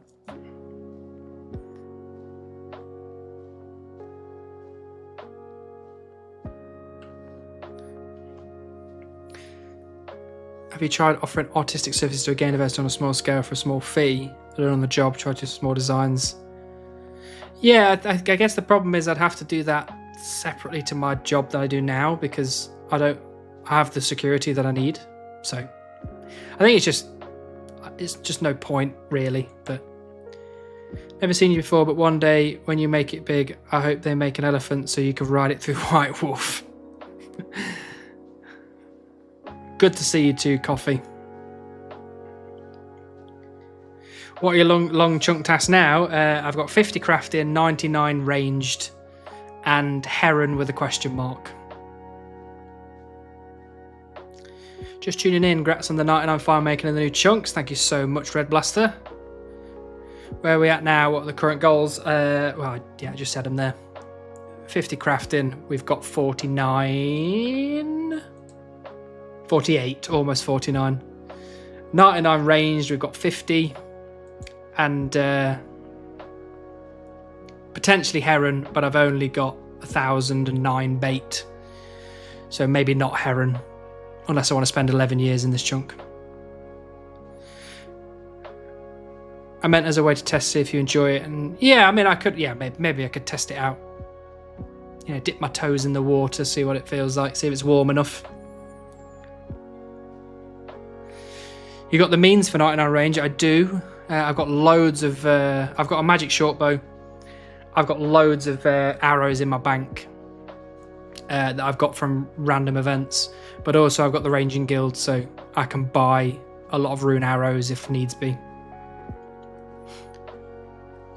Have you tried offering artistic services to a game investor on a small scale for a small fee? Learn on the job, try to do small designs. Yeah, I guess the problem is I'd have to do that separately to my job that I do now because I have the security that I need. So I think it's just no point really. But never seen you before, but one day when you make it big, I hope they make an elephant so you can ride it through White Wolf. Good to see you too, Coffee. What are your long chunk tasks now? I've got 50 crafting, 99 ranged, and heron with a question mark. Just tuning in. Congrats on the 99 firemaking and the new chunks. Thank you so much, Red Blaster. Where are we at now? What are the current goals? I just said them there. 50 crafting. We've got 49... 48, almost 49. 99 ranged. We've got 50. And potentially heron, but I've only got 1,009 bait. So maybe not heron, unless I want to spend 11 years in this chunk. I meant as a way to test, see if you enjoy it. And yeah, I mean, I could, maybe I could test it out. Dip my toes in the water, see what it feels like, see if it's warm enough. You got the means for 99 range? I do. I've got loads of... I've got a magic short bow. I've got loads of arrows in my bank that I've got from random events, but also I've got the Ranging Guild, so I can buy a lot of rune arrows if needs be.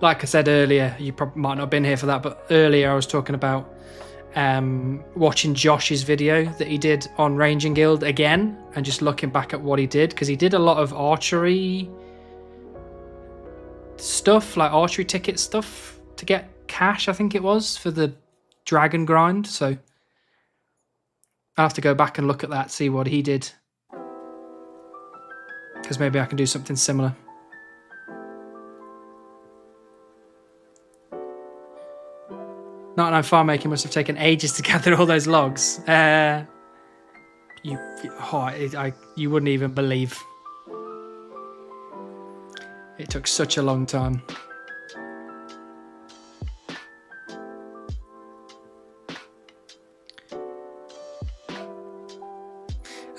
Like I said earlier, you probably might not have been here for that, but earlier I was talking about watching Josh's video that he did on Ranging Guild again, and just looking back at what he did, because he did a lot of archery stuff, like archery ticket stuff to get cash, I think it was, for the dragon grind. So I'll have to go back and look at that, see what he did, because maybe I can do something similar. Not enough farm making must have taken ages to gather all those logs. You wouldn't even believe. It took such a long time.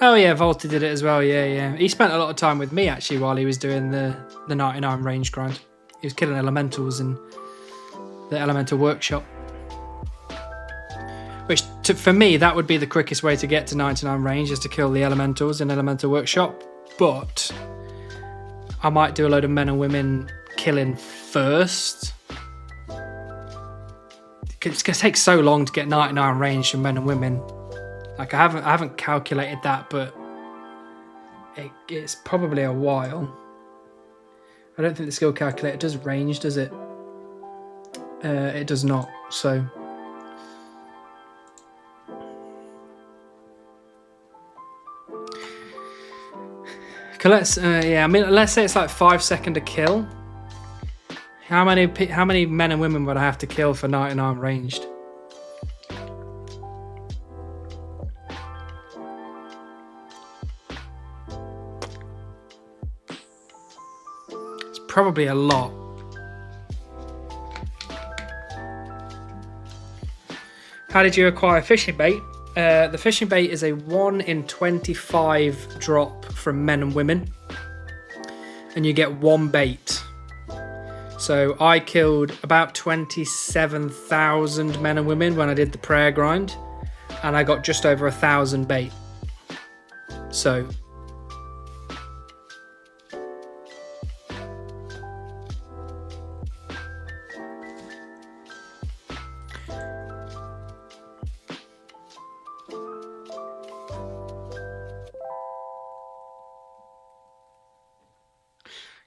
Oh yeah, Volta did it as well. Yeah. He spent a lot of time with me actually while he was doing the 99 range grind. He was killing elementals in the elemental workshop. Which, for me, that would be the quickest way to get to 99 range, is to kill the elementals in Elemental Workshop. But I might do a load of men and women killing first. It's going to take so long to get 99 range from men and women. Like, I haven't calculated that, but it's probably a while. I don't think the skill calculator does range, does it? It does not, so... let's say it's like 5 seconds a kill. How many men and women would I have to kill for 99 ranged? It's probably a lot. How did you acquire fishing bait? The fishing bait is a 1 in 25 drop from men and women, and you get 1 bait. So I killed about 27,000 men and women when I did the prayer grind, and I got just over 1,000 bait. So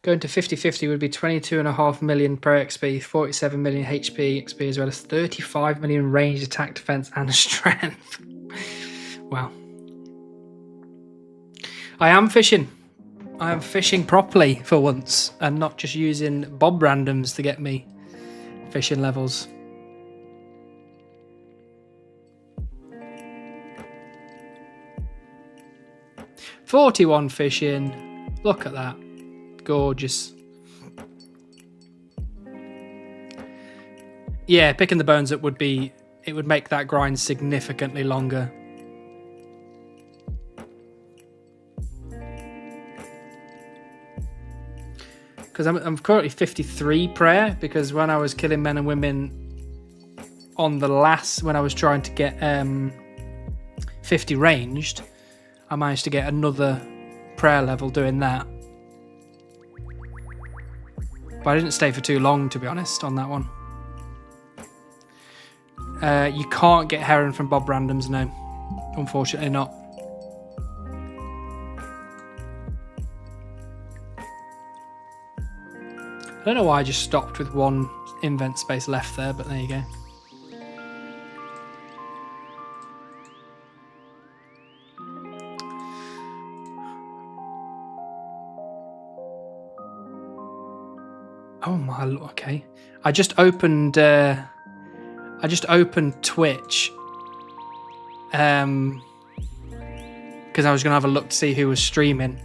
going to 50-50 would be 22.5 million pro XP, 47 million HP XP, as well as 35 million range, attack, defense, and strength. Wow. I am fishing. I am fishing properly for once, and not just using Bob randoms to get me fishing levels. $41 fishing. Look at that. Gorgeous. Yeah, picking the bones up would make that grind significantly longer. Because I'm currently 53 prayer, because when I was killing men and women on the last, when I was trying to get 50 ranged, I managed to get another prayer level doing that. But I didn't stay for too long, to be honest, on that one. You can't get heron from Bob randoms, no. Unfortunately not. I don't know why I just stopped with 1 invent space left there, but there you go. Oh my, okay. I just opened Twitch, because I was going to have a look to see who was streaming,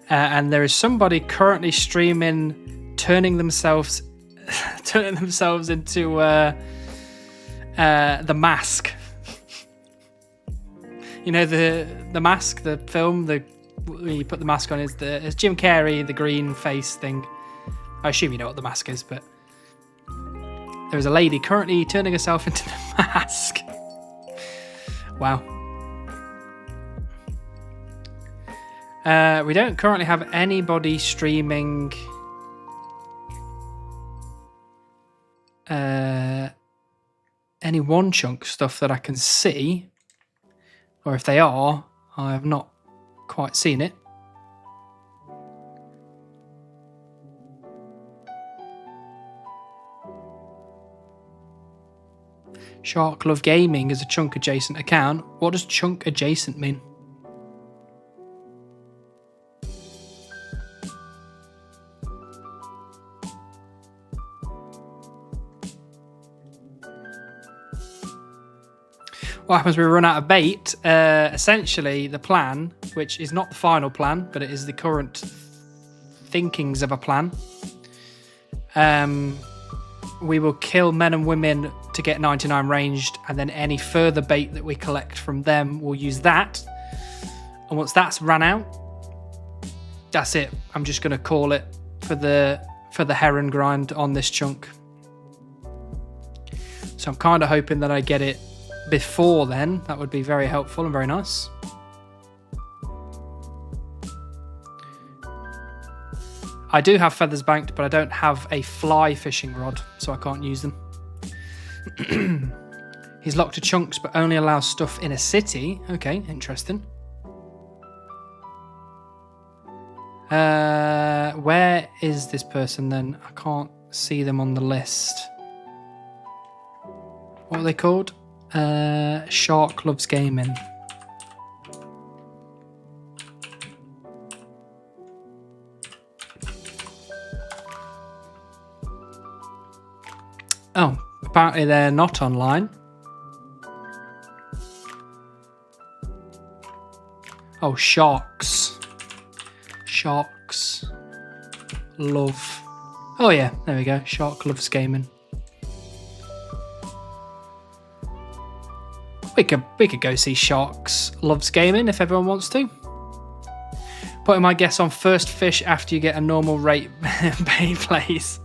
and there is somebody currently streaming, turning themselves into the Mask. You know the Mask, the film, when you put the mask on, it's Jim Carrey, the green face thing. I assume you know what the Mask is, but There is a lady currently turning herself into the mask. Wow. We don't currently have anybody streaming any one chunk stuff that I can see. Or if they are, I have not quite seen it. Shark Love Gaming is a chunk adjacent account. What does chunk adjacent mean? What happens when we run out of bait? Essentially, the plan, which is not the final plan, but it is the current thinkings of a plan. We will kill men and women to get 99 ranged, and then any further bait that we collect from them, we'll use that. And once that's run out, that's it. I'm just going to call it for the heron grind on this chunk. So I'm kind of hoping that I get it before then. That would be very helpful and very nice. I do have feathers banked, but I don't have a fly fishing rod, so I can't use them. He's locked to chunks, but only allows stuff in a city. Okay, interesting. Where is this person then? I can't see them on the list. What are they called? Shark Loves Gaming. Oh, apparently they're not online. Oh, sharks. Sharks love. Oh yeah, there we go. Shark Loves Gaming. We could go see Sharks Loves Gaming if everyone wants to. Putting my guess on first fish after you get a normal rate bait, please.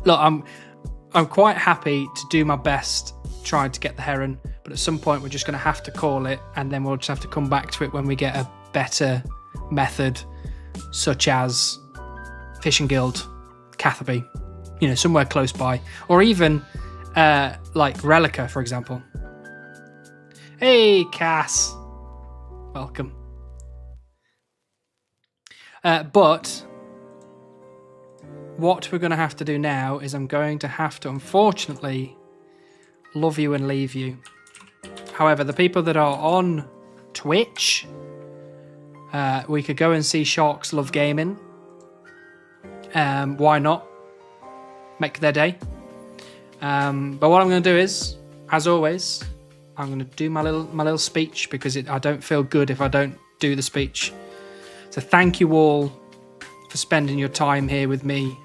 Look, I'm quite happy to do my best trying to get the heron, but at some point we're just going to have to call it, and then we'll just have to come back to it when we get a better method, such as Fishing Guild, Catherby, you know, somewhere close by, or even like Relica, for example. Hey, Cass, welcome. But what we're going to have to do now is I'm going to have to, unfortunately, love you and leave you. However, the people that are on Twitch, we could go and see Sharks Love Gaming. Why not? Make their day. But what I'm going to do is, as always, I'm going to do my little speech, because I don't feel good if I don't do the speech. So thank you all for spending your time here with me.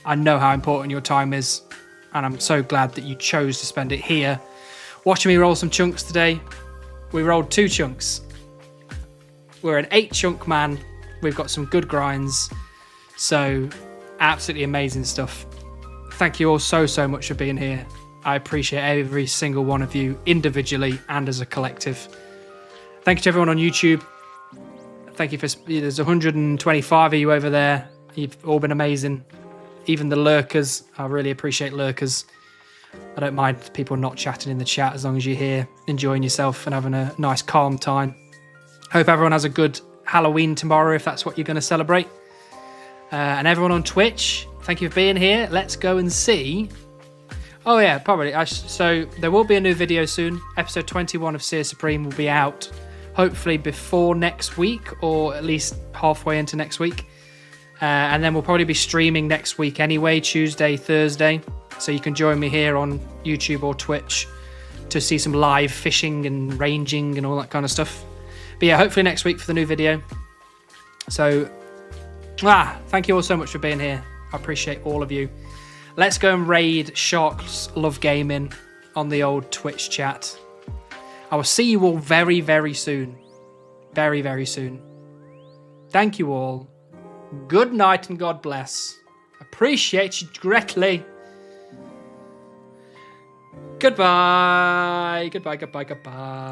I know how important your time is, and I'm so glad that you chose to spend it here watching me roll some chunks today. We rolled 2 chunks. We're an 8 chunk man. We've got some good grinds, so absolutely amazing stuff. Thank you all so much for being here. I appreciate every single one of you individually and as a collective. Thank you to everyone on YouTube. Thank you for, there's 125 of you over there. You've all been amazing. Even the lurkers, I really appreciate lurkers. I don't mind people not chatting in the chat as long as you're here enjoying yourself and having a nice calm time. Hope everyone has a good Halloween tomorrow if that's what you're going to celebrate. And everyone on Twitch, thank you for being here. Let's go and see. Oh yeah, probably. So there will be a new video soon. Episode 21 of Seers Supreme will be out hopefully before next week, or at least halfway into next week. And then we'll probably be streaming next week anyway, Tuesday, Thursday. So you can join me here on YouTube or Twitch to see some live fishing and ranging and all that kind of stuff. But yeah, hopefully next week for the new video. So, thank you all so much for being here. I appreciate all of you. Let's go and raid Sharks Love Gaming on the old Twitch chat. I will see you all very, very soon. Very, very soon. Thank you all. Good night and God bless. Appreciate you greatly. Goodbye. Goodbye, goodbye, goodbye.